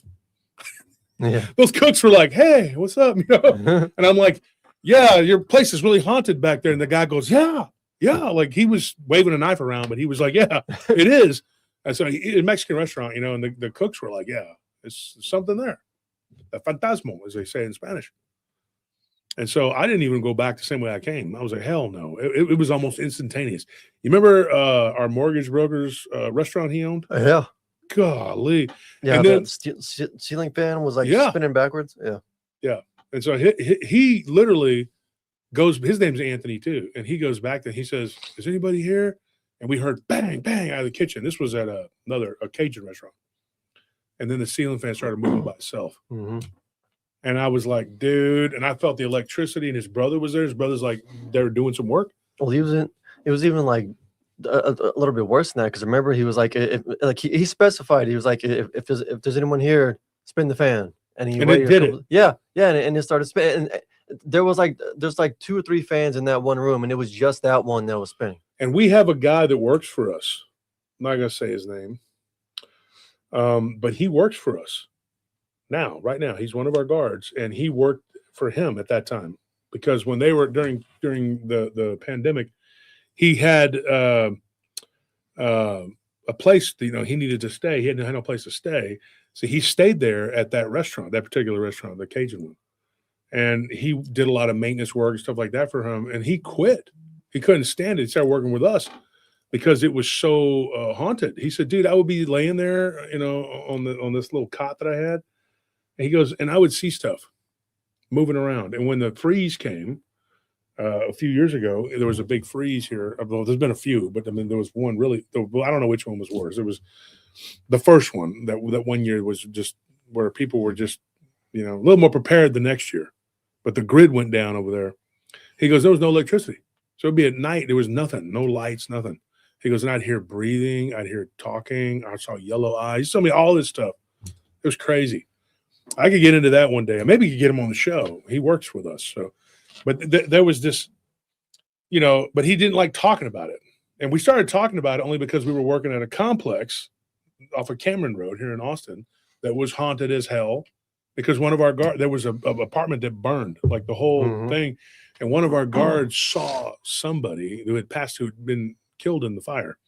Yeah, those cooks were like, "Hey, what's up?" And I'm like, "Yeah, your place is really haunted back there." And the guy goes, "Yeah, like he was waving a knife around, but he was like, "Yeah, it is." And so in a Mexican restaurant, and the cooks were like, "Yeah, it's something there, a fantasmo," as they say in Spanish. And so I didn't even go back the same way I came. I was like, hell no. It was almost instantaneous. You remember our mortgage broker's restaurant he owned? Yeah. Golly. Yeah, and then, the ceiling fan was like spinning backwards. Yeah. Yeah. And so he literally goes, his name's Anthony too. And he goes back there. He says, is anybody here? And we heard bang, bang out of the kitchen. This was at a Cajun restaurant. And then the ceiling fan started moving by itself. Mm-hmm. And I was like, dude, and I felt the electricity, and his brother was there. His brother's like, they were doing some work. Well, it was even like a little bit worse than that. Cause remember he was like, he specified, he was like, if there's anyone here, spin the fan. And it did it. Yeah. Yeah. And it started spinning. And there's like 2 or 3 fans in that one room. And it was just that one that was spinning. And we have a guy that works for us. I'm not going to say his name. But he works for us. Right now, he's one of our guards, and he worked for him at that time because when they were during the pandemic, he had a place. He needed to stay. He had no place to stay, so he stayed there at that restaurant, that particular restaurant, the Cajun one, and he did a lot of maintenance work and stuff like that for him. And he quit. He couldn't stand it. He started working with us because it was so haunted. He said, "Dude, I would be laying there, on this little cot that I had." And he goes, and I would see stuff moving around. And when the freeze came a few years ago, there was a big freeze here. Although there's been a few, but I mean, there was one really, I don't know which one was worse. It was the first one that 1 year was just where people were just, a little more prepared the next year. But the grid went down over there. He goes, there was no electricity. So it'd be at night. There was nothing, no lights, nothing. He goes, and I'd hear breathing. I'd hear talking. I saw yellow eyes. He told me all this stuff. It was crazy. I could get into that one day. Maybe you could get him on the show. He works with us. So, but there was this, but he didn't like talking about it. And we started talking about it only because we were working at a complex off of Cameron Road here in Austin that was haunted as hell because one of our guards, there was a apartment that burned, like the whole thing. And one of our guards saw somebody who had passed, who had been killed in the fire.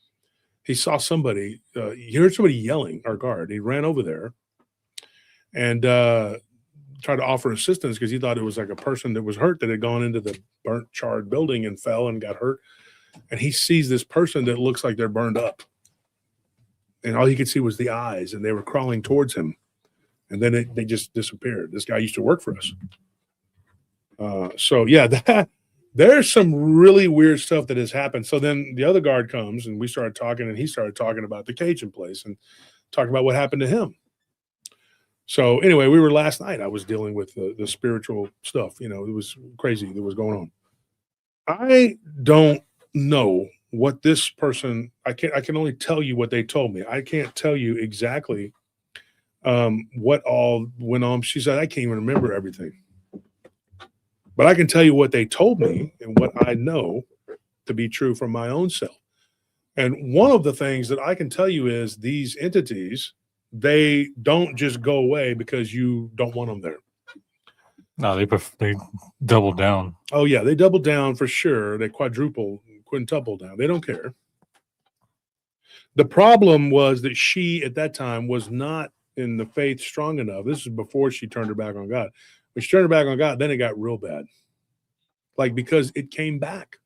He saw somebody, he heard somebody yelling, our guard. He ran over there and tried to offer assistance because he thought it was like a person that was hurt that had gone into the burnt, charred building and fell and got hurt. And he sees this person that looks like they're burned up. And all he could see was the eyes, and they were crawling towards him. And then they just disappeared. This guy used to work for us. So, yeah, there's some really weird stuff that has happened. So then the other guard comes, and we started talking, and he started talking about the Cajun place and talking about what happened to him. So anyway, we were last night. I was dealing with the spiritual stuff. It was crazy that was going on. I don't know what this person, I can only tell you what they told me. I can't tell you exactly what all went on. She said, I can't even remember everything. But I can tell you what they told me and what I know to be true from my own self. And one of the things that I can tell you is these entities, they don't just go away because you don't want them there. No, they double down. Oh, yeah, they double down for sure. They quintuple down. They don't care. The problem was that she, at that time, was not in the faith strong enough. This is before she turned her back on God. When she turned her back on God, then it got real bad. Like, because it came back.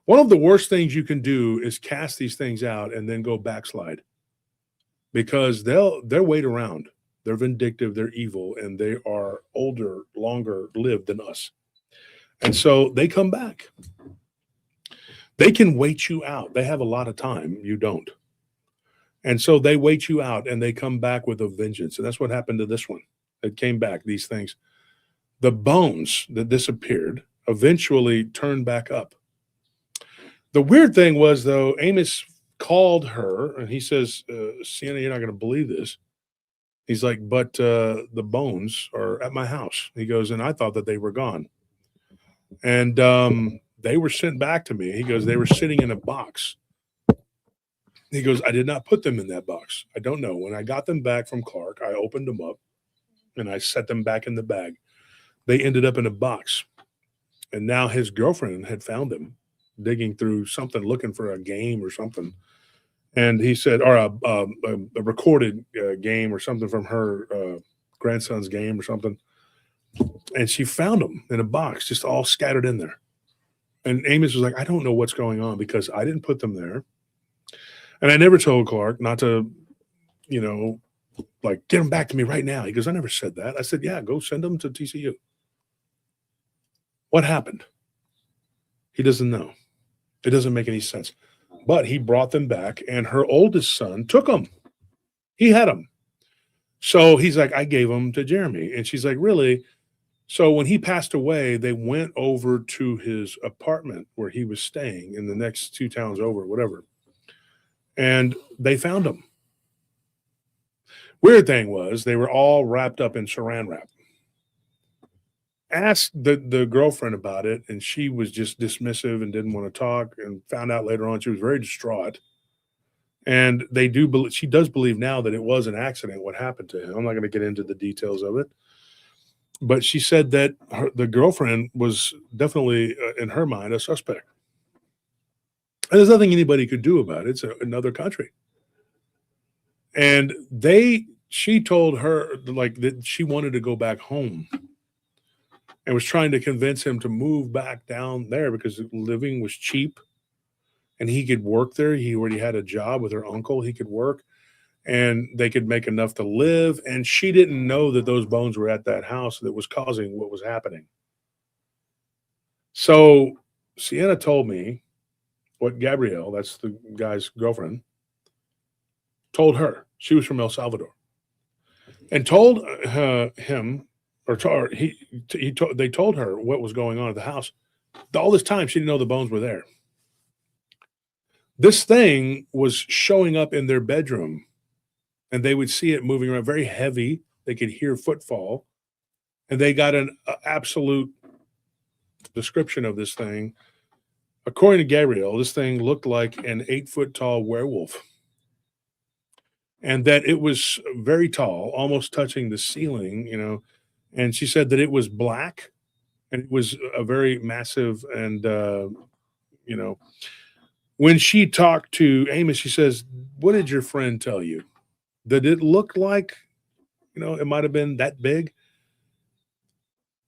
One of the worst things you can do is cast these things out and then go backslide. Because they'll wait around. They're vindictive, they're evil, and they are older, longer lived than us. And so they come back. They can wait you out. They have a lot of time. You don't. And so they wait you out, and they come back with a vengeance. And that's what happened to this one. It came back, these things. The bones that disappeared eventually turned back up. The weird thing was, though, Amos called her, and he says, Sienna, you're not going to believe this. He's like, but the bones are at my house. He goes, and I thought that they were gone. And they were sent back to me. He goes, they were sitting in a box. He goes, I did not put them in that box. I don't know. When I got them back from Clark, I opened them up and I set them back in the bag. They ended up in a box. And now his girlfriend had found them digging through something, looking for a game or something. And he said, or a recorded game or something from her grandson's game or something. And she found them in a box, just all scattered in there. And Amos was like, I don't know what's going on because I didn't put them there. And I never told Clark not to, like, get them back to me right now. He goes, I never said that. I said, yeah, go send them to TCU. What happened? He doesn't know. It doesn't make any sense. But he brought them back, and her oldest son took them. He had them. So he's like, I gave them to Jeremy. And she's like, really? So when he passed away, they went over to his apartment where he was staying in the next 2 towns over, whatever. And they found them. Weird thing was they were all wrapped up in saran wrap. Asked the girlfriend about it, and she was just dismissive and didn't want to talk, and found out later on she was very distraught. And she does believe now that it was an accident what happened to him. I'm not going to get into the details of it. But she said that the girlfriend was definitely, in her mind, a suspect. And there's nothing anybody could do about it. It's another country. And she told her that she wanted to go back home and was trying to convince him to move back down there because living was cheap and he could work there. He already had a job with her uncle. He could work and they could make enough to live. And she didn't know that those bones were at that house that was causing what was happening. So Sienna told me what Gabrielle, that's the guy's girlfriend, told her. She was from El Salvador. And told him, they told her what was going on at the house. All this time, she didn't know the bones were there. This thing was showing up in their bedroom, and they would see it moving around, very heavy. They could hear footfall, and they got an absolute description of this thing. According to Gabrielle, this thing looked like an 8-foot tall werewolf, and that it was very tall, almost touching the ceiling, and she said that it was black, and it was a very massive, and when she talked to Amos, she says, "What did your friend tell you? Did it look like, it might have been that big?"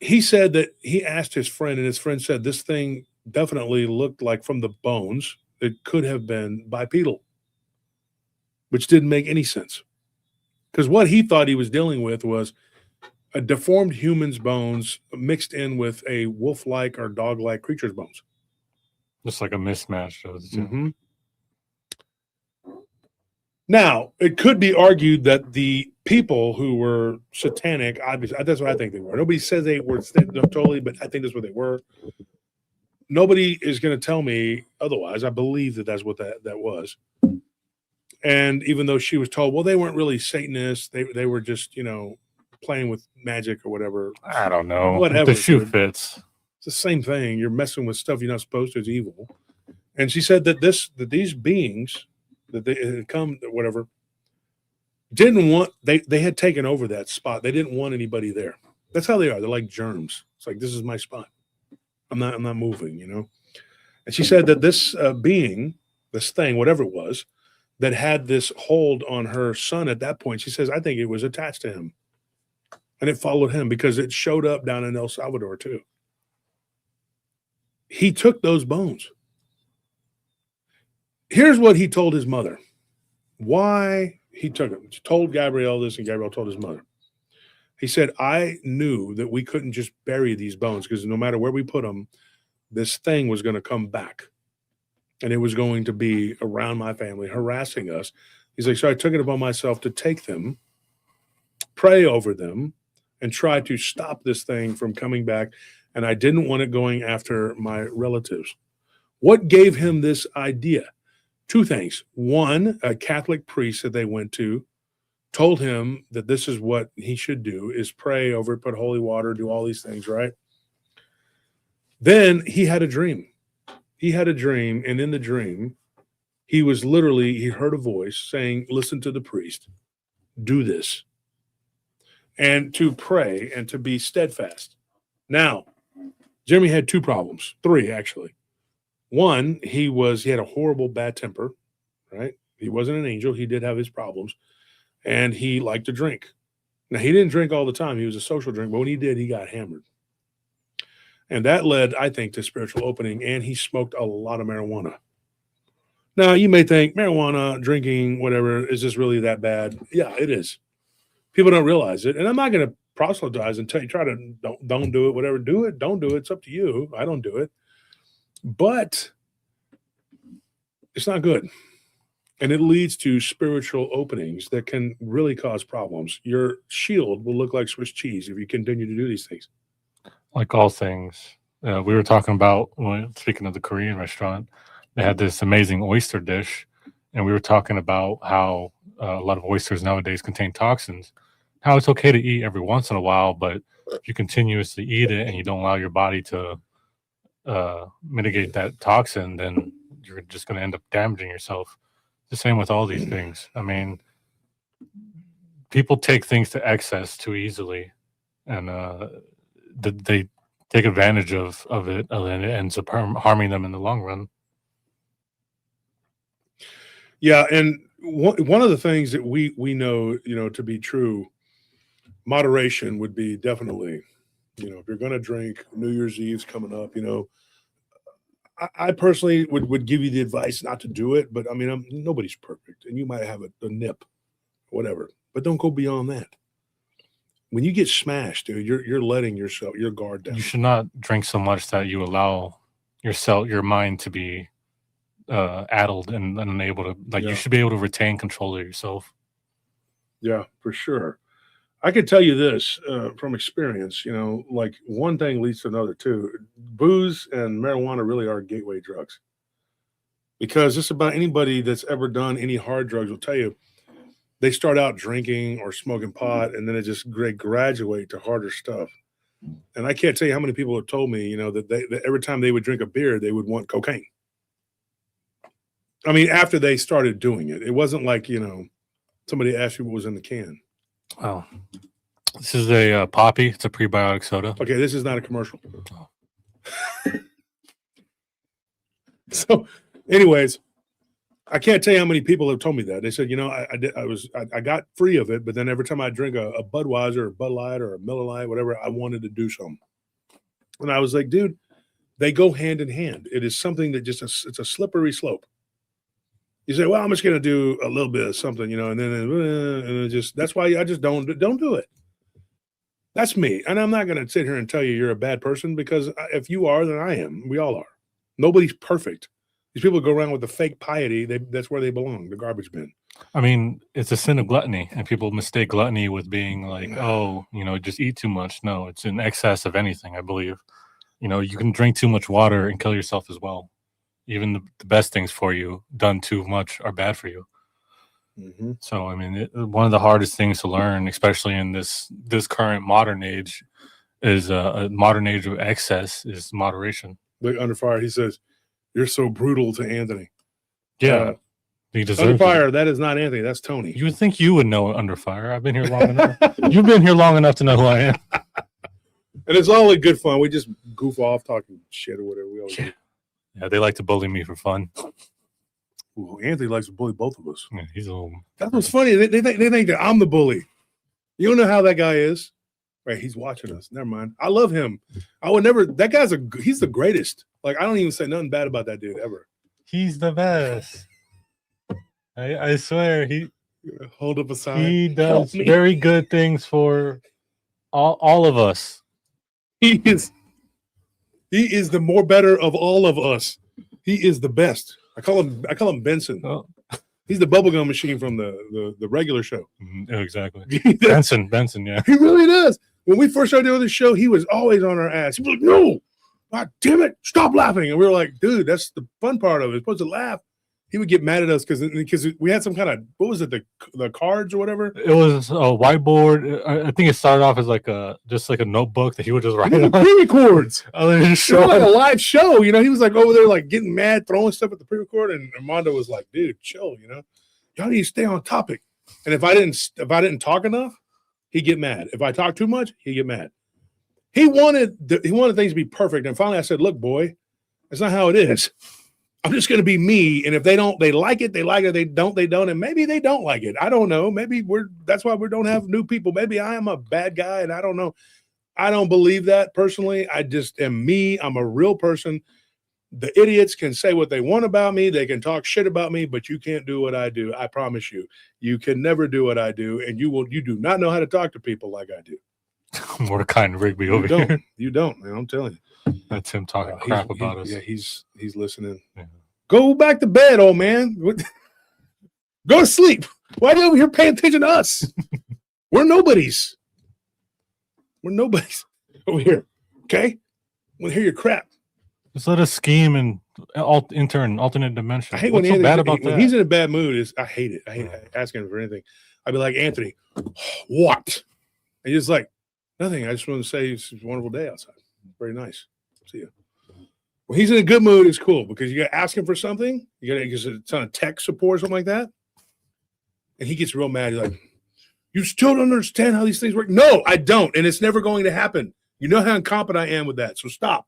He said that he asked his friend, and his friend said this thing definitely looked like, from the bones, it could have been bipedal, which didn't make any sense. Because what he thought he was dealing with was a deformed human's bones mixed in with a wolf-like or dog-like creature's bones. Just like a mismatch of the two. Mm-hmm. Now, it could be argued that the people who were satanic, obviously, that's what I think they were. Nobody says they were totally, but I think that's what they were. Nobody is going to tell me otherwise. I believe that that's what that was. And even though she was told, well, they weren't really Satanists, they were just, playing with magic or whatever. I don't know. Whatever. The shoe fits. It's the same thing. You're messing with stuff you're not supposed to. It's evil. And she said that these beings that they had come, whatever, didn't want, they had taken over that spot. They didn't want anybody there. That's how they are. They're like germs. It's like, this is my spot. I'm not moving, And she said that this being, this thing, whatever it was, that had this hold on her son at that point, she says, I think it was attached to him. And it followed him because it showed up down in El Salvador too. He took those bones. Here's what he told his mother. Why he took them. He told Gabrielle this, and Gabrielle told his mother. He said, I knew that we couldn't just bury these bones because no matter where we put them, this thing was going to come back. And it was going to be around my family, harassing us. He's like, so I took it upon myself to take them, pray over them, and try to stop this thing from coming back. And I didn't want it going after my relatives. What gave him this idea? Two things. One, a Catholic priest that they went to told him that this is what he should do, is pray over it, put holy water, do all these things, right? Then he had a dream. He had a dream, and in the dream, he heard a voice saying, listen to the priest, do this, and to pray and to be steadfast. Now, Jimmy had two problems, three actually. One, he had a horrible bad temper, right? He wasn't an angel. He did have his problems, and he liked to drink. Now, he didn't drink all the time. He was a social drinker, but when he did, he got hammered. And that led, I think, to spiritual opening, and he smoked a lot of marijuana. Now, you may think marijuana, drinking, whatever, is this really that bad? Yeah, it is. People don't realize it. And I'm not going to proselytize and tell you, try to don't do it, whatever. Do it, don't do it. It's up to you. I don't do it. But it's not good. And it leads to spiritual openings that can really cause problems. Your shield will look like Swiss cheese if you continue to do these things. Like all things, we were talking about, speaking of the Korean restaurant, they had this amazing oyster dish, and we were talking about how a lot of oysters nowadays contain toxins, how it's okay to eat every once in a while, but if you continuously eat it and you don't allow your body to mitigate that toxin, then you're just going to end up damaging yourself. The same with all these things. I mean, people take things to excess too easily, and they take advantage of it, and it ends up harming them in the long run. Yeah, and one of the things that we know, to be true, moderation would be definitely, if you're going to drink, New Year's Eve's coming up, I personally would give you the advice not to do it, but I mean, nobody's perfect, and you might have a nip, whatever, but don't go beyond that. When you get smashed, dude, you're letting your guard down. You should not drink so much that you allow your mind to be addled and unable to, like, you should be able to retain control of yourself. Yeah, for sure. I could tell you this from experience, like one thing leads to another too. Booze and marijuana really are gateway drugs, because just about anybody that's ever done any hard drugs will tell you they start out drinking or smoking pot, and then it just they graduate to harder stuff. And I can't tell you how many people have told me, you know, that every time they would drink a beer, they would want cocaine. I mean, after they started doing it, it wasn't like, you know, somebody asked you what was in the can. Oh, this is a Poppy. It's a prebiotic soda. Okay, this is not a commercial. So, anyways, I can't tell you how many people have told me that. They said, you know, I got free of it, but then every time I drink a Budweiser or Bud Light or a Miller Lite, whatever, I wanted to do something. And I was like, dude, they go hand in hand. It is something that it's a slippery slope. You say, well, I'm just going to do a little bit of something, you know, and then and it just, that's why I just don't do it. That's me. And I'm not going to sit here and tell you you're a bad person, because if you are, then I am. We all are. Nobody's perfect. These people go around with the fake piety. That's where they belong, the garbage bin. I mean, it's a sin of gluttony, and people mistake gluttony with being like, oh, you know, just eat too much. No, it's in excess of anything, I believe. You know, you can drink too much water and kill yourself as well. Even the best things for you done too much are bad for you. Mm-hmm. So, I mean, one of the hardest things to learn, especially in this current modern age, is a modern age of excess is moderation. Look, Under Fire, he says, you're so brutal to Anthony. Yeah. He deserves Under Fire, that is not Anthony. That's Tony. You would think you would know Under Fire. I've been here long enough. You've been here long enough to know who I am. And it's all in good fun. We just goof off talking shit or whatever we always do. Yeah, they like to bully me for fun. Ooh, Anthony likes to bully both of us. Yeah, he's a little. That's what's funny. They think that I'm the bully. You don't know how that guy is. Right, he's watching us. Never mind. I love him. I would never. That guy's he's the greatest. Like, I don't even say nothing bad about that dude ever. He's the best. I swear he hold up a sign. He does very good things for all of us. He is the more better of all of us. He is the best. I call him Benson. Oh. He's the bubblegum machine from the regular show. Mm-hmm. Exactly. Benson, yeah. He really does. When we first started doing this show, he was always on our ass. He was like, no, God damn it, stop laughing. And we were like, dude, that's the fun part of it. It's supposed to laugh. He would get mad at us because we had some kind of, what was it, the cards or whatever? It was a whiteboard. I think it started off as just like a notebook that he would just write on. Pre-records. It was like a live show, you know. He was like over there like getting mad, throwing stuff at the pre-record, and Armando was like, dude, chill, you know. Y'all need to stay on topic. And if I didn't talk enough, he'd get mad. If I talked too much, he'd get mad. He wanted things to be perfect. And finally I said, look, boy, that's not how it is. I'm just going to be me. And if they like it, they like it. They don't. And maybe they don't like it. I don't know. Maybe that's why we don't have new people. Maybe I am a bad guy and I don't know. I don't believe that personally. I just am me. I'm a real person. The idiots can say what they want about me. They can talk shit about me, but you can't do what I do. I promise you. You can never do what I do. And you do not know how to talk to people like I do. Mordecai and Rigby over here. You don't, man. I'm telling you. That's him talking crap about us. Yeah, he's listening. Yeah. Go back to bed, old man. Go to sleep. Why are you over here paying attention to us? We're nobodies. We're nobodies over here. Okay? We'll hear your crap. Just let us scheme and alternate dimension. I hate when he's in a bad mood. I hate it. I hate asking him for anything. I'd be like, Anthony, what? And he's like, nothing. I just want to say it's a wonderful day outside. Very nice. See you. When he's in a good mood, it's cool because you got to ask him for something. You got to get a ton of tech support or something like that. And he gets real mad. He's like, you still don't understand how these things work? No, I don't. And it's never going to happen. You know how incompetent I am with that. So stop.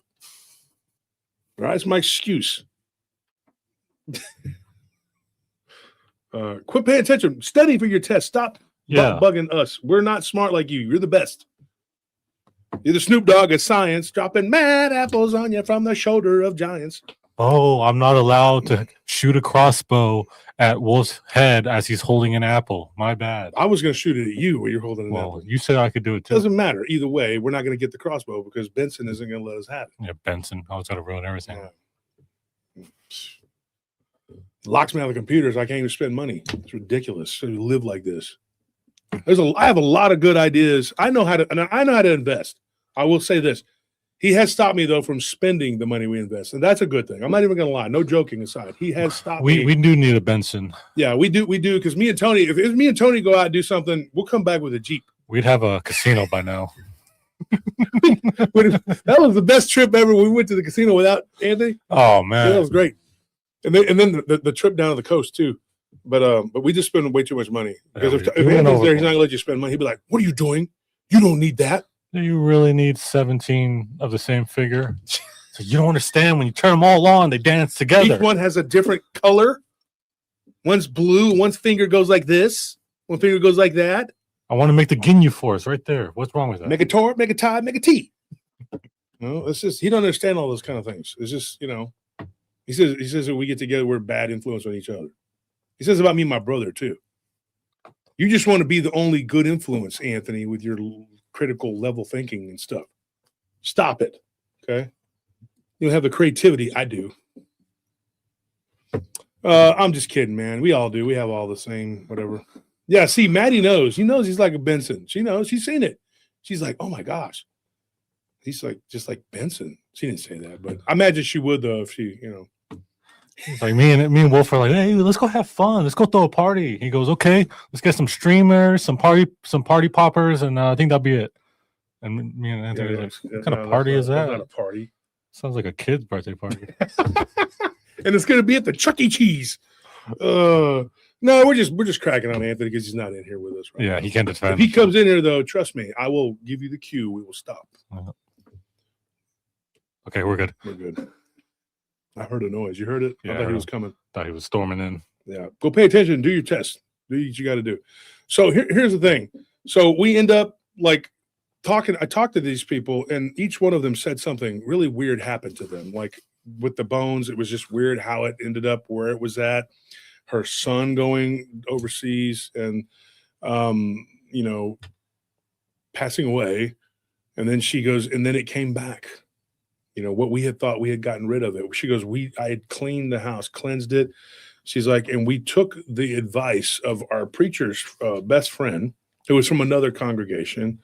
All right, it's my excuse. Quit paying attention. Study for your test. Stop bugging us. We're not smart like you. You're the best. You're the Snoop Dogg of science, dropping mad apples on you from the shoulder of giants. Oh, I'm not allowed to shoot a crossbow at Wolf's head as he's holding an apple. My bad. I was going to shoot it at you while you're holding an apple. You said I could do it too. Doesn't matter. Either way, we're not going to get the crossbow because Benson isn't going to let us have it. Yeah, Benson. I was going to ruin everything. Locks me out of the computers. I can't even spend money. It's ridiculous to live like this. I have a lot of good ideas. I know how to invest. I will say this. He has stopped me though from spending the money we invest, and that's a good thing. I'm not even going to lie. No joking aside, he has stopped me. We do need a Benson. Yeah, we do because me and Tony. If me and Tony go out and do something, we'll come back with a Jeep. We'd have a casino by now. That was the best trip ever. We went to the casino without Anthony. Oh man, Yeah, that was great. And then the trip down to the coast too. But we just spend way too much money because if Anthony's there, he's not gonna let you spend money. He'd be like, "What are you doing? You don't need that." Do you really need 17 of the same figure? So you don't understand when you turn them all on, they dance together. Each one has a different color. One's blue. One's finger goes like this. One finger goes like that. I want to make the Ginyu Force right there. What's wrong with that? Make a tor, make a tie, make a T. No, it's just he don't understand all those kind of things. It's just he says that we get together, we're bad influence on each other. He says about me and my brother too. You just want to be the only good influence, Anthony, with your critical level thinking and stuff. Stop it. Okay. You don't have the creativity I do. I'm just kidding, man. We all do. We have all the same, whatever. Yeah, see, Maddie knows. He knows he's like a Benson. She knows. She's seen it. She's like, oh my gosh. He's like just like Benson. She didn't say that, but I imagine she would though if she, It's like me and Wolf are like, hey, let's go have fun. Let's go throw a party. He goes, okay, let's get some streamers, some party poppers, and I think that'll be it. And me and Anthony like, what kind of party is that? Not a party. Sounds like a kid's birthday party. And it's gonna be at the Chuck E. Cheese. No, we're just cracking on Anthony because he's not in here with us right now. He can't defend. If he comes in here though, trust me, I will give you the cue. We will stop. Okay, we're good. We're good. I heard a noise. You heard it? Yeah, I thought he was coming. Thought he was storming in. Yeah. Go pay attention. Do your test. Do what you got to do. So here's the thing. So we end up like talking. I talked to these people, and each one of them said something really weird happened to them. Like with the bones, it was just weird how it ended up where it was at. Her son going overseas and, passing away. And then she goes, and then it came back. What we had thought we had gotten rid of it. She goes, I had cleaned the house, cleansed it. She's like, and we took the advice of our preacher's best friend, who was from another congregation.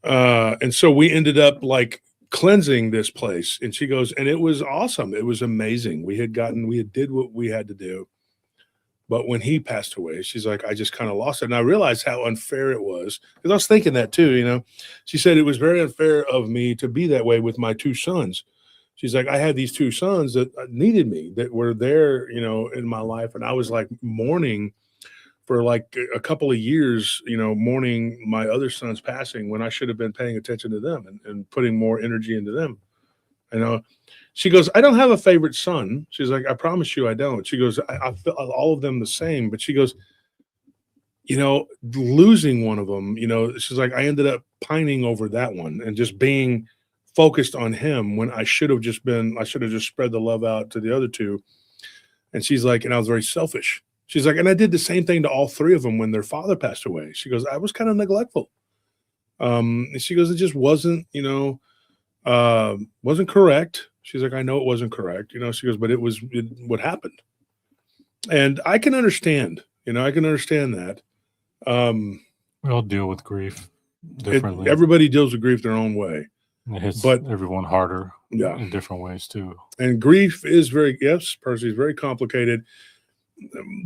And so we ended up like cleansing this place. And she goes, and it was awesome. It was amazing. We did what we had to do. But when he passed away, she's like, I just kind of lost it. And I realized how unfair it was. Because I was thinking that too, She said it was very unfair of me to be that way with my two sons. She's like, I had these two sons that needed me, that were there, in my life. And I was like mourning for like a couple of years, mourning my other son's passing when I should have been paying attention to them and putting more energy into them. She goes, I don't have a favorite son. She's like, I promise you I don't. She goes, I feel all of them the same. But she goes, losing one of them, she's like, I ended up pining over that one and just being focused on him when I should have just spread the love out to the other two. And she's like, and I was very selfish. She's like, and I did the same thing to all three of them when their father passed away. She goes, I was kind of neglectful. And she goes, it just wasn't, wasn't correct. She's like, I know it wasn't correct. She goes, but it was what happened. And I can understand, I can understand that. We all deal with grief differently. Everybody deals with grief their own way. It hits everyone harder in different ways too. And grief is Percy, is very complicated.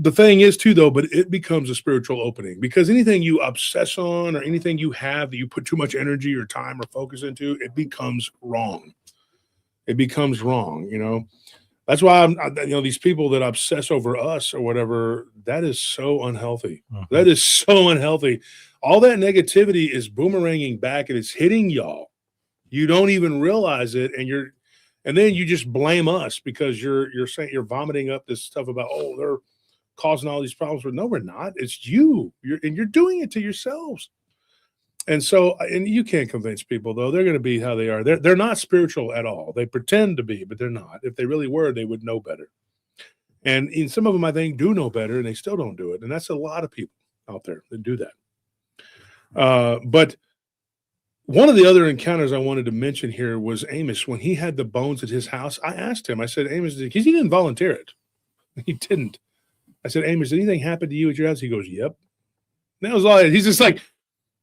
The thing is too, though, but it becomes a spiritual opening because anything you obsess on or anything you have that you put too much energy or time or focus into, it becomes wrong. It becomes wrong, That's why these people that obsess over us or whatever, that is so unhealthy. Mm-hmm. That is so unhealthy. All that negativity is boomeranging back and it's hitting y'all. You don't even realize it, and then you just blame us because you're saying you're vomiting up this stuff about they're causing all these problems. No, we're not. It's you. You're doing it to yourselves. And so, and you can't convince people, though. They're going to be how they are. They're not spiritual at all. They pretend to be, but they're not. If they really were, they would know better. And some of them, I think, do know better, and they still don't do it. And that's a lot of people out there that do that. But one of the other encounters I wanted to mention here was Amos. When he had the bones at his house, I asked him, I said, Amos, because he didn't volunteer it. He didn't. I said, Amos, did anything happen to you at your house? He goes, yep. And that was all. He's just like,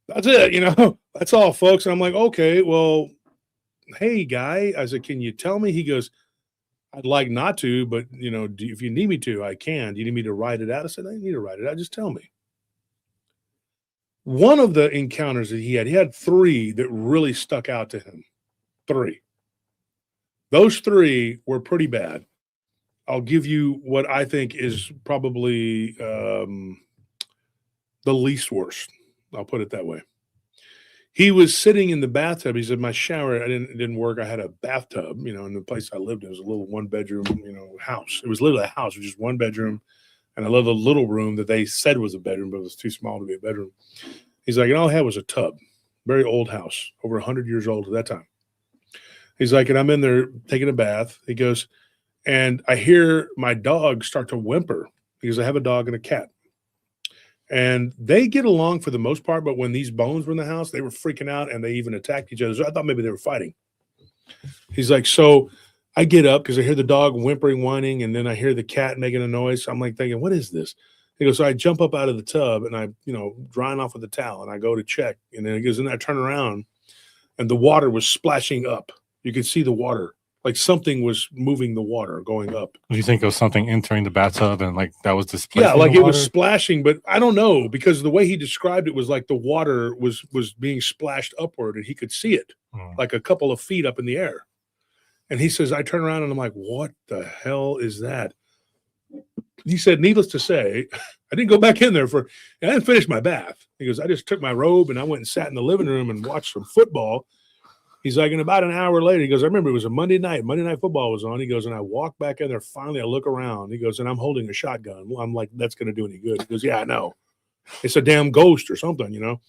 that's it, that's all, folks. And I'm like, okay, well, hey, guy. I said, can you tell me? He goes, I'd like not to, but, if you need me to, I can. Do you need me to write it out? I said, I don't need to write it out. Just tell me. One of the encounters that he had 3 that really stuck out to him. 3. Those 3 were pretty bad. I'll give you what I think is probably the least worst. I'll put it that way. He was sitting in the bathtub. He said, my shower, it didn't work. I had a bathtub, in the place I lived in. It was a little 1-bedroom, house. It was literally a house. It was just 1 bedroom. And I loved a little room that they said was a bedroom, but it was too small to be a bedroom. He's like, and all I had was a tub. Very old house, over 100 years old at that time. He's like, and I'm in there taking a bath. He goes, and I hear my dog start to whimper because I have a dog and a cat. And they get along for the most part, but when these bones were in the house, they were freaking out and they even attacked each other. So I thought maybe they were fighting. He's like, so I get up because I hear the dog whimpering, whining, and then I hear the cat making a noise. So I'm like thinking, what is this? He goes, so I jump up out of the tub and I, drying off with the towel and I go to check. And then he goes, and I turn around and the water was splashing up. You could see the water. Like something was moving the water going up. Do you think it was something entering the bathtub and like that was displacing? Yeah, like the it water? was splashing, but I don't know because the way he described it was like the water was being splashed upward and he could see it like a couple of feet up in the air. And he says, I turn around and I'm like, what the hell is that? He said, needless to say, I didn't go back in there I didn't finish my bath. He goes, I just took my robe and I went and sat in the living room and watched some football. He's like, and about an hour later, he goes, I remember it was a Monday night football was on. He goes, and I walk back in there. Finally, I look around. He goes, and I'm holding a shotgun. I'm like, that's going to do any good. He goes, yeah, I know. It's a damn ghost or something, At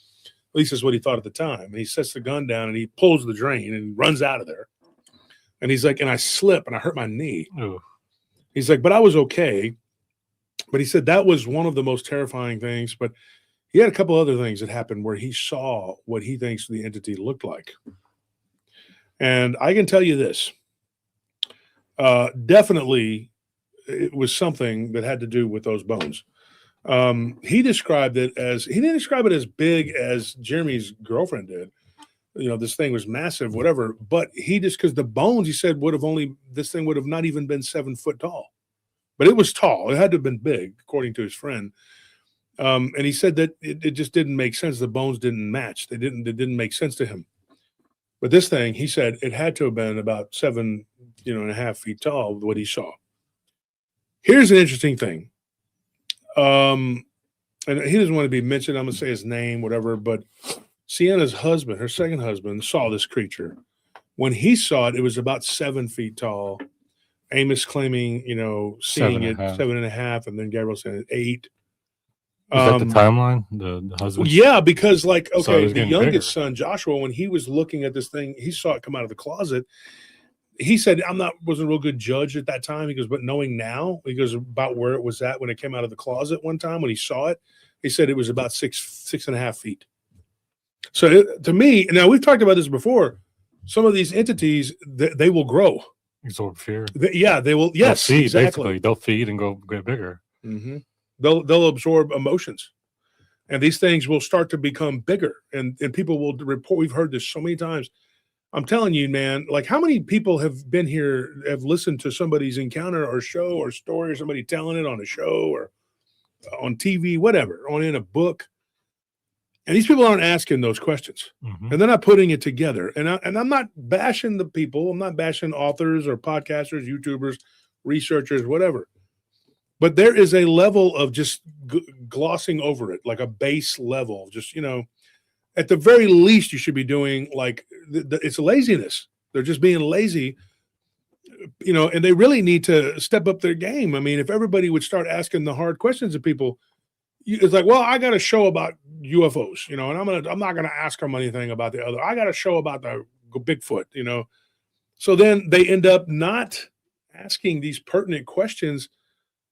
least that's what he thought at the time. And he sets the gun down and he pulls the drain and runs out of there. And he's like, and I slip and I hurt my knee. Ooh. He's like, but I was okay. But he said that was one of the most terrifying things. But he had a couple other things that happened where he saw what he thinks the entity looked like. And I can tell you this, definitely it was something that had to do with those bones. He described it as, he didn't describe it as big as Jeremy's girlfriend did. This thing was massive, whatever, but he just, because the bones, he said, this thing would have not even been 7 foot tall, but it was tall. It had to have been big, according to his friend. And he said that it just didn't make sense. The bones didn't match. It didn't make sense to him. But this thing, he said, it had to have been about 7.5 feet tall, what he saw. Here's an interesting thing. And he doesn't want to be mentioned. I'm going to say his name, whatever. But Sienna's husband, her second husband, saw this creature. When he saw it, it was about 7 feet tall. Amos claiming, seeing it 7.5, and then Gabriel saying 8. Is that the timeline? The husband? Yeah, because the youngest bigger. son, Joshua, when he was looking at this thing, he saw it come out of the closet. He said, wasn't a real good judge at that time. He goes, but knowing now, he goes about where it was at when it came out of the closet one time when he saw it, he said it was about 6.5 feet. So to me, now we've talked about this before, some of these entities, they will grow. Absorb fear. They will. Yes, they'll feed, exactly. Basically. They'll feed and get bigger. Mm-hmm. They'll absorb emotions, and these things will start to become bigger. And people will report. We've heard this so many times. I'm telling you, man. Like, how many people have been here, have listened to somebody's encounter or show or story, or somebody telling it on a show or on TV, whatever, in a book. And these people aren't asking those questions, and they're not putting it together. And I'm not bashing the people. I'm not bashing authors or podcasters, YouTubers, researchers, whatever. But there is a level of just glossing over it, like a base level. Just, at the very least, you should be doing it's laziness. They're just being lazy, and they really need to step up their game. I mean, if everybody would start asking the hard questions of people, it's like, well, I got a show about UFOs, and I'm not gonna ask them anything about the other. I got a show about the Bigfoot, So then they end up not asking these pertinent questions.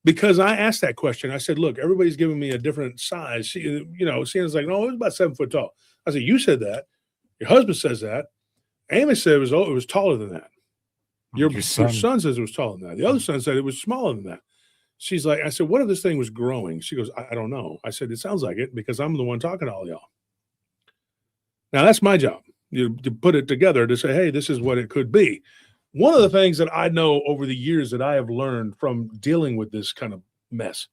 Because I asked that question, I said, look, everybody's giving me a different size. Sienna's like, no, it was about 7 foot tall. I said, you said that. Your husband says that. Amos said it was taller than that. Your son says it was taller than that. The other son said it was smaller than that. She's like, I said, what if this thing was growing? She goes, I don't know. I said, it sounds like it because I'm the one talking to all y'all. Now, that's my job. You put it together to say, hey, this is what it could be. One of the things that I know over the years that I have learned from dealing with this kind of mess,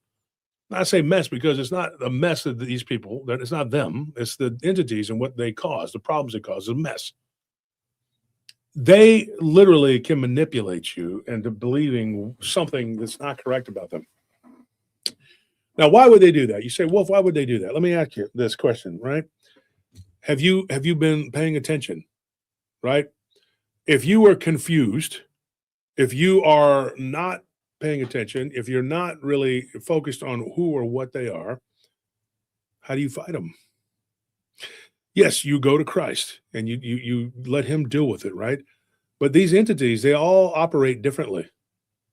I say mess because it's not a mess of these people, that it's not them, it's the entities and what they cause, the problems they cause, a mess. They literally can manipulate you into believing something that's not correct about them. Now, why would they do that? You say, Wolf, why would they do that? Let me ask you this question, right? Have you been paying attention, right? If you are confused, if you are not paying attention, if you're not really focused on who or what they are, how do you fight them? Yes, you go to Christ and you let him deal with it, right? But these entities, they all operate differently.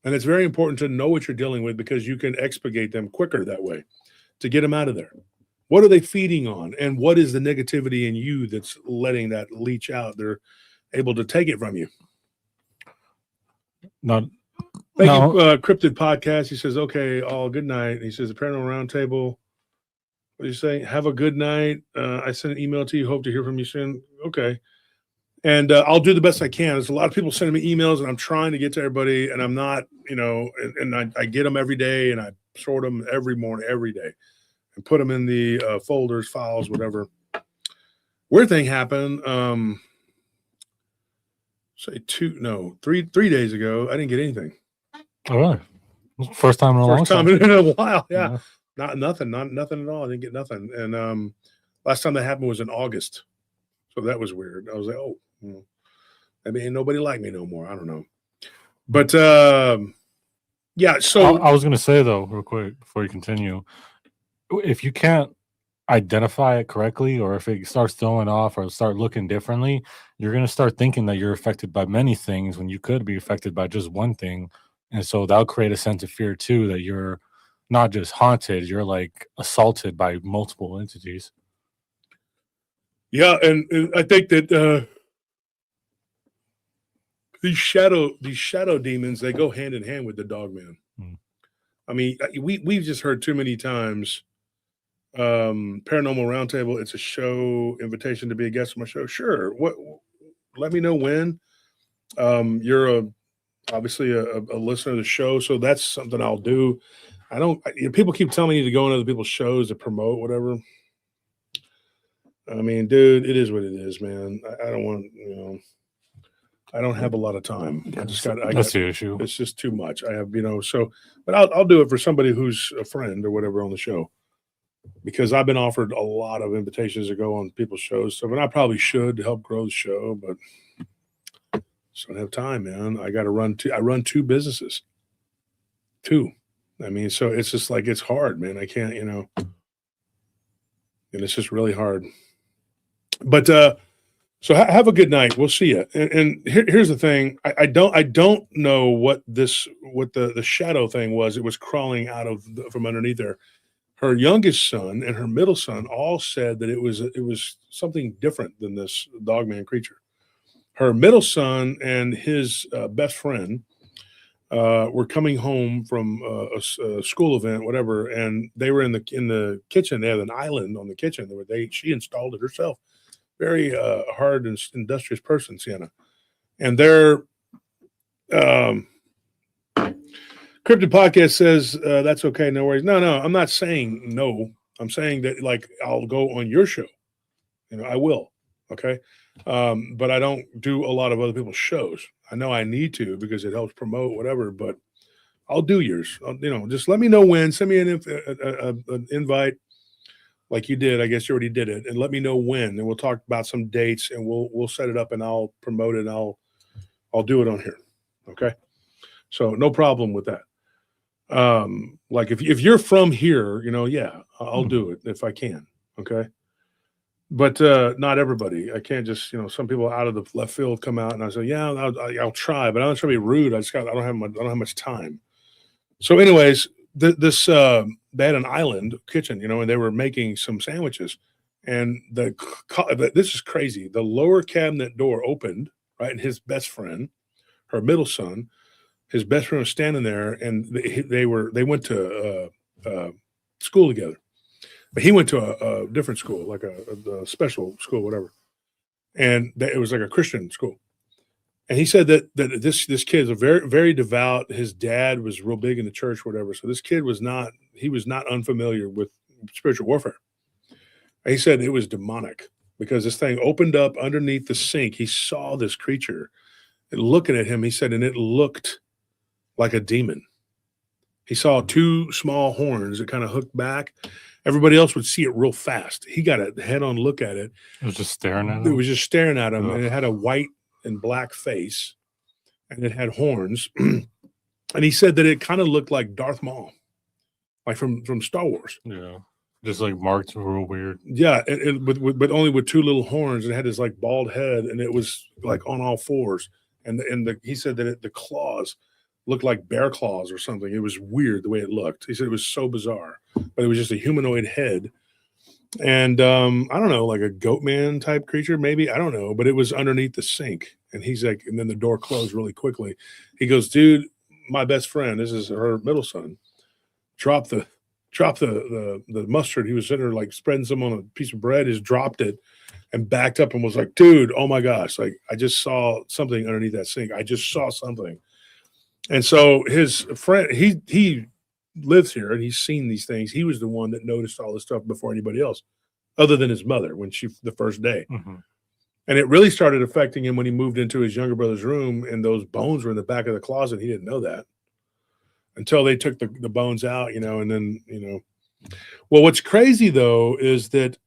And it's very important to know what you're dealing with because you can expurgate them quicker that way to get them out of there. What are they feeding on? And what is the negativity in you that's letting that leach out? They're able to take it from you. Not Thank you, Cryptid Podcast. He says, okay, all good night. He says, the Paranormal Roundtable. What do you say? Have a good night. I sent an email to you. Hope to hear from you soon. Okay. And I'll do the best I can. There's a lot of people sending me emails, and I'm trying to get to everybody, and I'm not, and I get them every day, and I sort them every morning, every day, and put them in the folders, files, whatever. Weird thing happened. 3 days ago, I didn't get anything. Oh, really? First time in a long time. In a while, yeah. Nothing at all. I didn't get nothing. And last time that happened was in August. So that was weird. I was like, oh, maybe ain't nobody like me no more. I don't know. But yeah, so I was going to say, though, real quick, before you continue, if you can't identify it correctly, or if it starts throwing off or start looking differently, you're going to start thinking that you're affected by many things when you could be affected by just one thing. And so that'll create a sense of fear, too, that you're not just haunted, you're like assaulted by multiple entities. Yeah, and I think that these shadow demons, they go hand in hand with the Dogman. I mean, we've just heard too many times, Paranormal Roundtable, it's a show, invitation to be a guest on my show. Sure. Let me know when. You're obviously a listener to the show, so that's something I'll do. People keep telling me to go on other people's shows to promote whatever. I mean, dude, it is what it is, man. I don't want, I don't have a lot of time. That's the issue. It's just too much. I have, but I'll do it for somebody who's a friend or whatever on the show, because I've been offered a lot of invitations to go on people's shows. So, but I probably should help grow the show, but just don't have time, man. I run two businesses. Two. I mean, so it's just like, it's hard, man. I can't, and it's just really hard. But so have a good night. We'll see you. And here's the thing: I don't know what the shadow thing was. It was crawling out from underneath there. Her youngest son and her middle son all said that it was something different than this Dogman creature. Her middle son and his best friend were coming home from a school event, whatever, and they were in the kitchen. They had an island on the kitchen where she installed it herself. Very hard and industrious person, Sienna. And their Cryptid Podcast says that's okay, no worries. No, I'm not saying no. I'm saying that, like, I'll go on your show. I will. Okay. But I don't do a lot of other people's shows. I know I need to because it helps promote whatever, but I'll do yours. Just let me know when. Send me an invite like you did. I guess you already did it, and let me know when, and we'll talk about some dates, and we'll set it up, and I'll promote it, and I'll do it on here. Okay. So no problem with that. Like if you're from here, yeah, I'll do it if I can. Okay. But not everybody. I can't just, some people out of the left field come out and I say, yeah, I'll try, but I'm not trying to be rude. I don't have much time. So anyways, they had an island kitchen, and they were making some sandwiches, and this is crazy. The lower cabinet door opened, right? And his best friend, her middle son, his best friend was standing there, and they went to school together. But he went to a different school, like a special school, whatever. and it was like a Christian school. And he said that this kid is a very, very devout. His dad was real big in the church, whatever. So this kid was not unfamiliar with spiritual warfare. And he said it was demonic because this thing opened up underneath the sink. He saw this creature looking at him. He said, and it looked like a demon. He saw two small horns that kind of hooked back. Everybody else would see it real fast. He got a head-on look at it. It was just staring at him. It was just staring at him, Ugh. and it had a white and black face, and it had horns. And he said that it kind of looked like Darth Maul, like from Star Wars. Yeah, just like marked real weird. Yeah, but only with two little horns. It had this like bald head, and it was like on all fours. And he said that the claws looked like bear claws or something. It was weird the way it looked. He said it was so bizarre, but it was just a humanoid head. And I don't know, like a goat man type creature, maybe. I don't know, but it was underneath the sink. And he's like, and then the door closed really quickly. He goes, dude, my best friend, this is her middle son, dropped the mustard. He was sitting there like spreading some on a piece of bread, just dropped it and backed up and was like, dude, oh my gosh, like I just saw something underneath that sink. I just saw something. And so his friend, he lives here and he's seen these things. He was the one that noticed all this stuff before anybody else, other than his mother the first day. Mm-hmm. And it really started affecting him when he moved into his younger brother's room and those bones were in the back of the closet. He didn't know that until they took the bones out, and then, well, what's crazy though, is that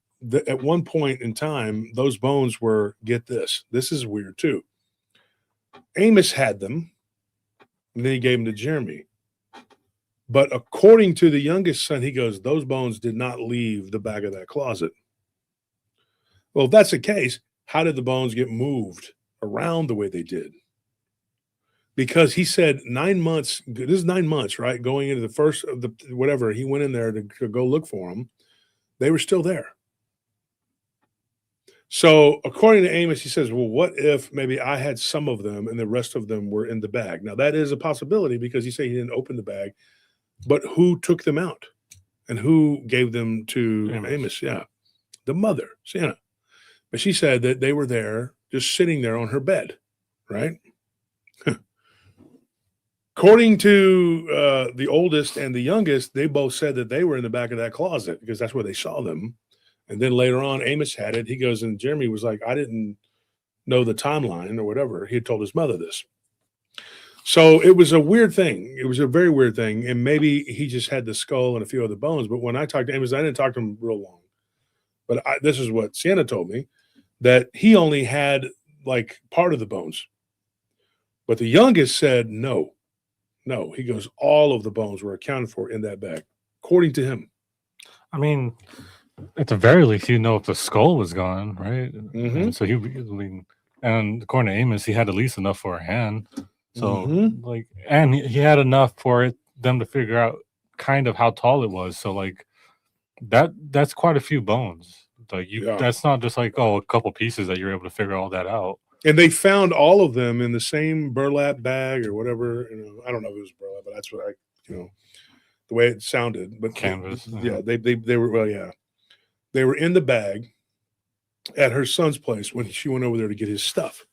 at one point in time, those bones were, get this is weird too. Amos had them and then he gave them to Jeremy. But according to the youngest son, he goes, those bones did not leave the back of that closet. Well, if that's the case, how did the bones get moved around the way they did? Because he said 9 months, this is 9 months, right? Going into the first of the, whatever, he went in there to go look for them. They were still there. So according to Amos, he says, well, what if maybe I had some of them and the rest of them were in the bag? Now that is a possibility because he said he didn't open the bag, but who took them out and who gave them to Amos? Yeah. The mother, Santa. But she said that they were there just sitting there on her bed, right? According to the oldest and the youngest, they both said that they were in the back of that closet because that's where they saw them. And then later on, Amos had it. He goes, and Jeremy was like, I didn't know the timeline or whatever. He had told his mother this. So it was a weird thing. It was a very weird thing. And maybe he just had the skull and a few other bones. But when I talked to Amos, I didn't talk to him real long. But this is what Sienna told me, that he only had like part of the bones. But the youngest said, no. He goes, all of the bones were accounted for in that bag, according to him. I mean, at the very least, you know if the skull was gone, right? Mm-hmm. And so and according to Amos, he had at least enough for a hand. So and he had enough for them to figure out kind of how tall it was. So like that's quite a few bones. Like that's not just like, a couple pieces that you're able to figure all that out. And they found all of them in the same burlap bag or whatever. I don't know if it was burlap, but that's what the way it sounded. But canvas. They were, well, yeah. They were in the bag at her son's place when she went over there to get his stuff.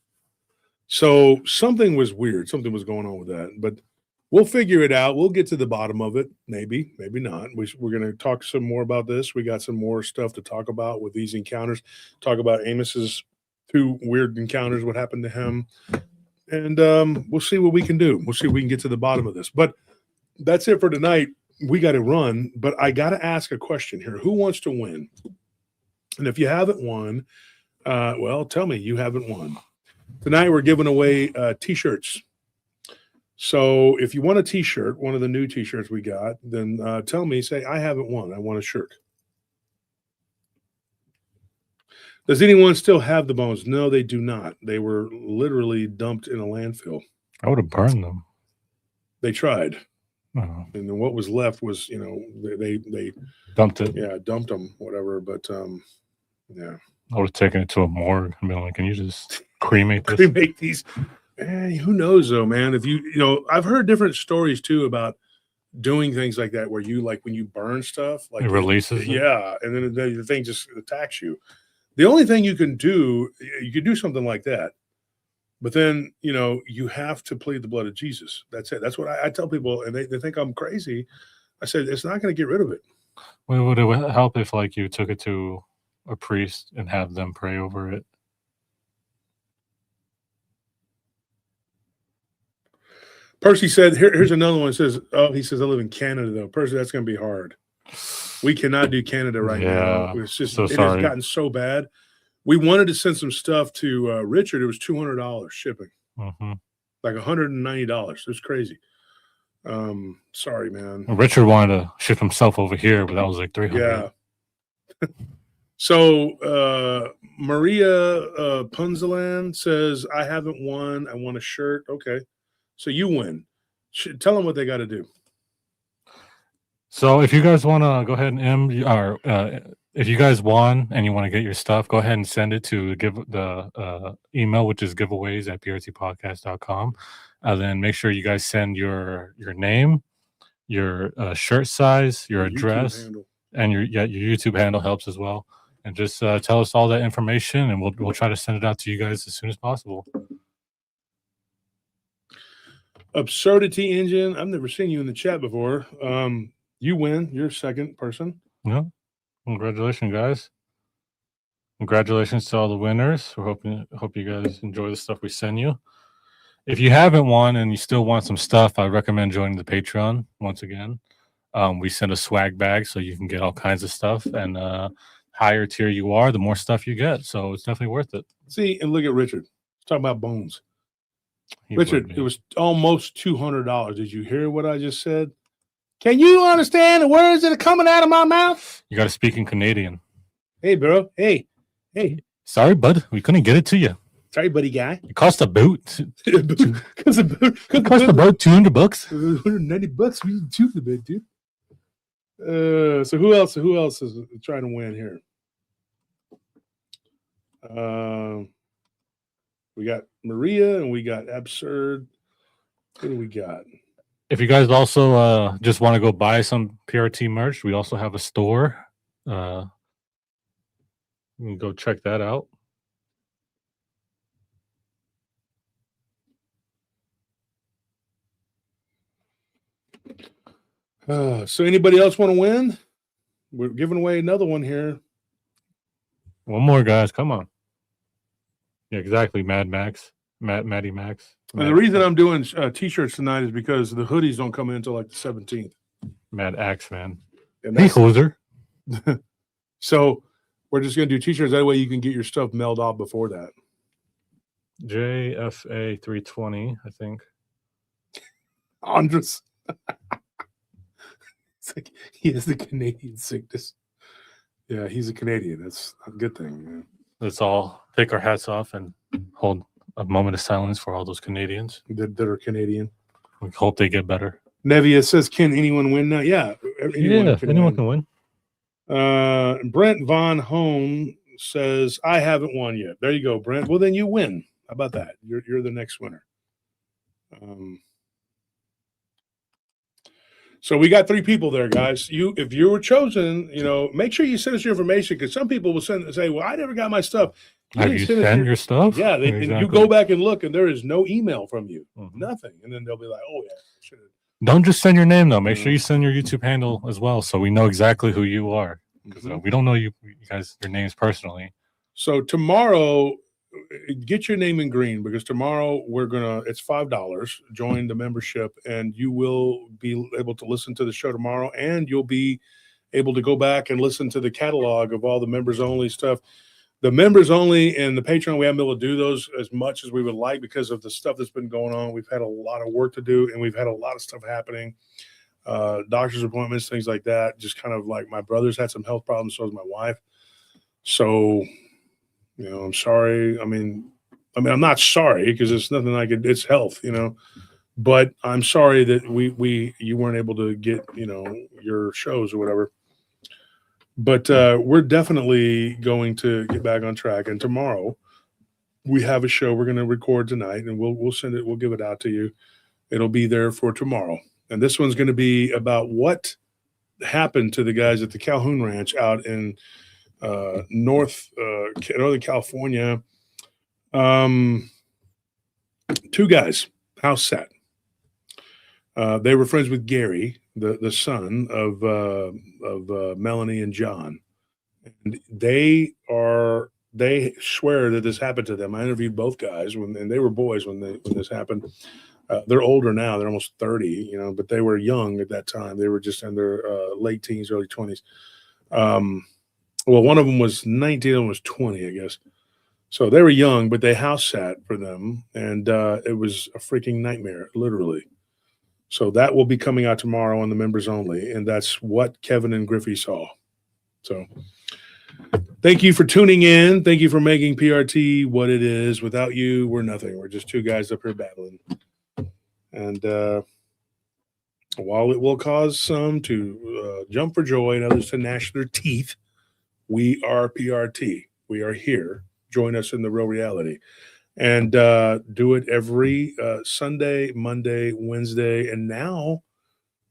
So something was weird. Something was going on with that. But we'll figure it out. We'll get to the bottom of it. Maybe not. We're going to talk some more about this. We got some more stuff to talk about with these encounters. Talk about Amos's 2 weird encounters, what happened to him. And we'll see what we can do. We'll see if we can get to the bottom of this. But that's it for tonight. We got to run, but I got to ask a question here. Who wants to win? And if you haven't won, well, tell me you haven't won. Tonight we're giving away T-shirts. So if you want a T-shirt, one of the new T-shirts we got, then tell me, say, I haven't won. I want a shirt. Does anyone still have the bones? No, they do not. They were literally dumped in a landfill. I would have burned them. They tried. Oh. And then what was left was, they dumped it. Yeah, dumped them, whatever. But yeah. I would have taken it to a morgue and been like, can you just cremate this? Cremate these. Man, who knows though, man? If I've heard different stories too about doing things like that where you, like when you burn stuff, like it releases. Yeah. And then the thing just attacks you. The only thing you can do something like that, but then, you have to plead the blood of Jesus. That's it. That's what I tell people, and they think I'm crazy. I said, it's not going to get rid of it. Well, would it help if like you took it to a priest and have them pray over it? Percy said, here's another one. He says, I live in Canada, though. Percy, that's going to be hard. We cannot do Canada right now. It's just, so it has sorry. gotten so bad. We wanted to send some stuff to Richard. It was $200 shipping, Mm-hmm. like $190. It was crazy. Sorry, man. Richard wanted to ship himself over here, but that was like $300. Yeah. So Maria Punzalan says, I haven't won. I want a shirt. Okay. So you win. Tell them what they got to do. So if you guys want to go ahead and if you guys won and you want to get your stuff, go ahead and send it to the email, which is giveaways@prtpodcast.com. And then make sure you guys send your name, your shirt size, your address, and your YouTube handle helps as well. And just tell us all that information, and we'll try to send it out to you guys as soon as possible. Absurdity Engine. I've never seen you in the chat before. You win. You're second person. Yeah. Congratulations, guys. Congratulations to all the winners. We hope you guys enjoy the stuff we send you. If you haven't won and you still want some stuff, I recommend joining the Patreon once again. We send a swag bag so you can get all kinds of stuff, and higher tier you are, the more stuff you get. So it's definitely worth it. See, and look at Richard. He's talking about bones. Richard, it was almost $200. Did you hear what I just said? Can you understand the words that are coming out of my mouth? You got to speak in Canadian. Hey, bro. Hey. Sorry, bud. We couldn't get it to you. Sorry, buddy guy. It cost a boot. It cost about $200. $190. We choose a bit, dude. So who else is trying to win here? We got Maria and we got Absurd. What do we got? If you guys also just want to go buy some PRT merch, we also have a store. You can go check that out. So anybody else want to win? We're giving away another one here. One more, guys. Come on. Yeah, exactly. Maddie Max. And the reason I'm doing t-shirts tonight is because the hoodies don't come in until like the 17th. Mad Axe, man. Hey, hoser. So we're just going to do t-shirts. That way you can get your stuff mailed out before that. JFA 320, I think. Andres. It's like he has the Canadian sickness. Yeah, he's a Canadian. That's a good thing. Man. Let's all take our hats off and hold a moment of silence for all those Canadians that are Canadian. We hope they get better. Nevia says, "Can anyone win now?" Yeah, anyone can win. Brent Von Home says, "I haven't won yet." There you go, Brent. Well, then you win. How about that? You're the next winner. So we got 3 people there, guys. If you were chosen, make sure you send us your information, because some people will say, "Well, I never got my stuff." Have you sent your stuff? Yeah, exactly. And you go back and look, and there is no email from you, nothing, and then they'll be like, "Oh yeah, should have." Don't just send your name though. Make sure you send your YouTube handle as well, so we know exactly who you are. Because we don't know you guys your names personally. So tomorrow, get your name in green, because tomorrow it's $5. Join the membership, and you will be able to listen to the show tomorrow, and you'll be able to go back and listen to the catalog of all the members only stuff. The members only and the Patreon, we haven't been able to do those as much as we would like because of the stuff that's been going on. We've had a lot of work to do, and we've had a lot of stuff happening. Doctor's appointments, things like that. Just kind of like my brother's had some health problems, so has my wife. So, I'm sorry. I mean, I'm not sorry, because it's nothing like it. It's health, but I'm sorry that you weren't able to get, your shows or whatever. But we're definitely going to get back on track. And tomorrow we have a show we're going to record tonight, and we'll send it. We'll give it out to you. It'll be there for tomorrow. And this one's going to be about what happened to the guys at the Calhoun Ranch out in Northern California. Two guys house sat. They were friends with Gary, the son of Melanie and John, and they swear that this happened to them. I interviewed both guys and they were boys when this happened. They're older now; they're almost 30, but they were young at that time. They were just in their late teens, early 20s. Well, one of them was 19, and was 20, I guess. So they were young, but they house sat for them, and it was a freaking nightmare, literally. So that will be coming out tomorrow on the members only, and that's what Kevin and Griffey saw. So thank you for tuning in. Thank you for making PRT what it is. Without you, we're nothing. We're just two guys up here battling. And while it will cause some to jump for joy and others to gnash their teeth, we are PRT. We are here. Join us in the real reality. And do it every Sunday, Monday, Wednesday. And now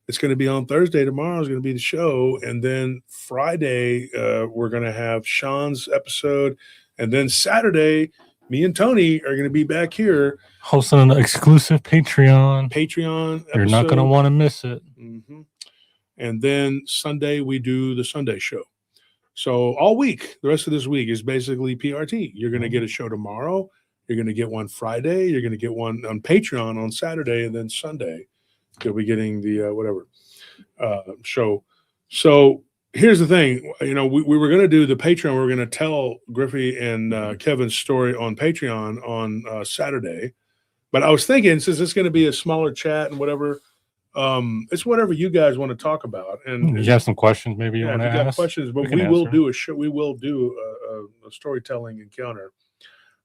it's going to be on Thursday. Tomorrow is going to be the show. And then Friday, we're going to have Sean's episode. And then Saturday, me and Tony are going to be back here. Hosting an exclusive Patreon episode. You're not going to want to miss it. Mm-hmm. And then Sunday, we do the Sunday show. So all week, the rest of this week is basically PRT. You're going to get a show tomorrow. You're going to get one Friday. You're going to get one on Patreon on Saturday. And then Sunday, you'll be getting the show. So here's the thing. We were going to do the Patreon. We were going to tell Griffey and Kevin's story on Patreon on Saturday. But I was thinking, since it's going to be a smaller chat and whatever, it's whatever you guys want to talk about. And you have some questions maybe you want to ask? Questions, but we will do a show. We will do a storytelling encounter.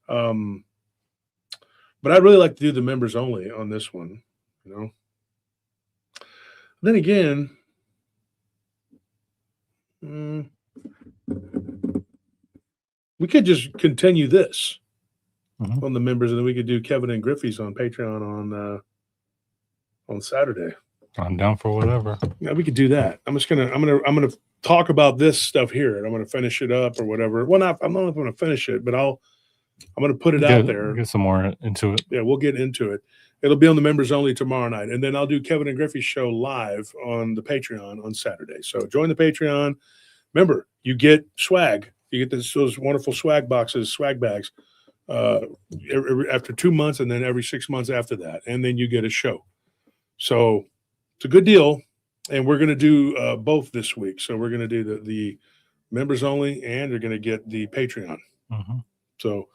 But I'd really like to do the members only on this one. Then again, we could just continue this on the members, and then we could do Kevin and Griffey's on Patreon on Saturday. I'm down for whatever. Yeah, we could do that. I'm gonna talk about this stuff here, and I'm gonna finish it up or whatever. Well, I'm not gonna finish it, but I'm gonna put it out there. Get some more into it. Yeah, we'll get into it. It'll be on the members only tomorrow night, and then I'll do Kevin and Griffey's show live on the Patreon on Saturday. So join the Patreon. Remember, you get swag. You get those wonderful swag boxes, swag bags. After 2 months, and then every 6 months after that, and then you get a show. So it's a good deal, and we're going to do both this week. So we're going to do the members only, and you're going to get the Patreon. So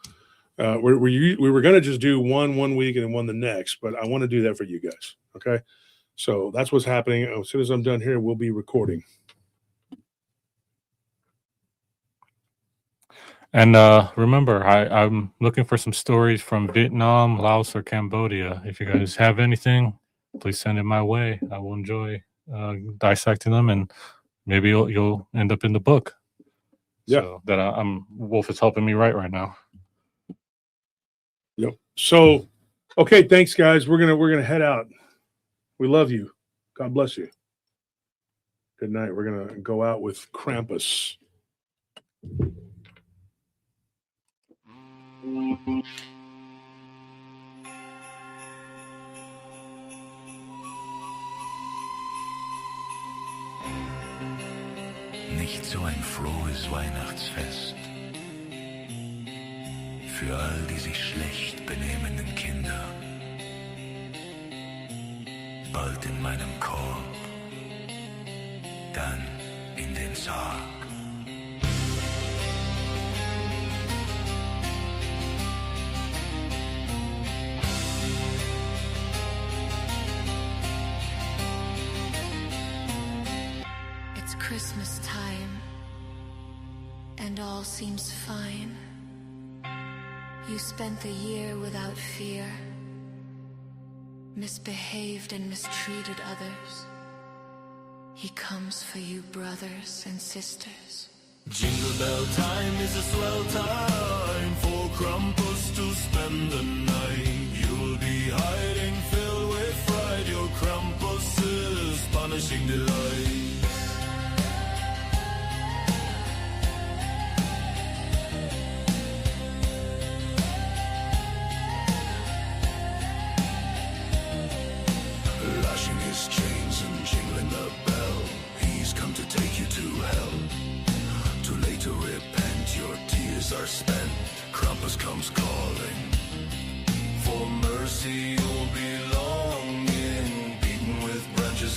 we were going to just do one week and then one the next, but I want to do that for you guys. Okay, so that's what's happening. As soon as I'm done here, we'll be recording. And remember, I'm looking for some stories from Vietnam, Laos, or Cambodia. If you guys have anything, please send it my way. I will enjoy dissecting them, and maybe you'll end up in the book. Yeah, so that Wolf is helping me write right now. Yep. So, okay, thanks, guys. We're gonna head out. We love you. God bless you. Good night. We're gonna go out with Krampus. Nicht so ein frohes Weihnachtsfest für all die sich schlecht benehmenden Kinder. Bald in meinem Korb, dann in den Sarg. Christmas time, and all seems fine. You spent the year without fear, misbehaved and mistreated others. He comes for you, brothers and sisters. Jingle bell time is a swell time for Krampus to spend the night. You'll be hiding filled with fright. Your Krampus is punishing delight.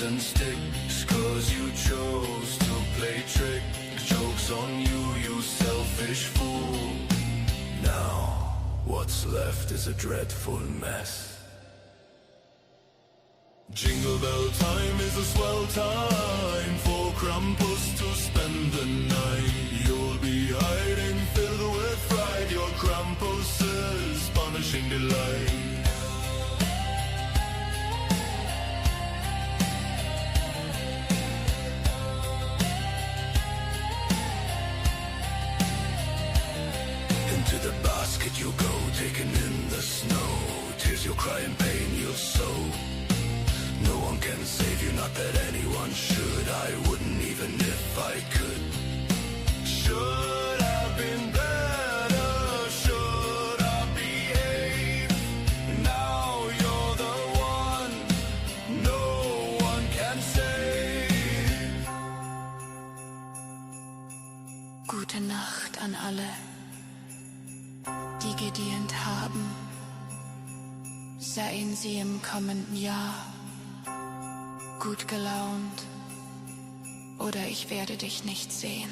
and sticks, 'cause you chose to play trick. Joke's on you, you selfish fool. Now, what's left is a dreadful mess. Jingle bell time is a swell time for Krampus to spend the night. You'll be hiding filled with fright, your Krampus's punishing delight. Into the basket you'll go, taken in the snow. Tears you'll cry and pain you'll sow. No one can save you, not that anyone should. I wouldn't even if I could. Should have been better, should I behave? Now you're the one, no one can save. Gute Nacht an alle, die gedient haben. Seien sie im kommenden Jahr gut gelaunt oder ich werde dich nicht sehen.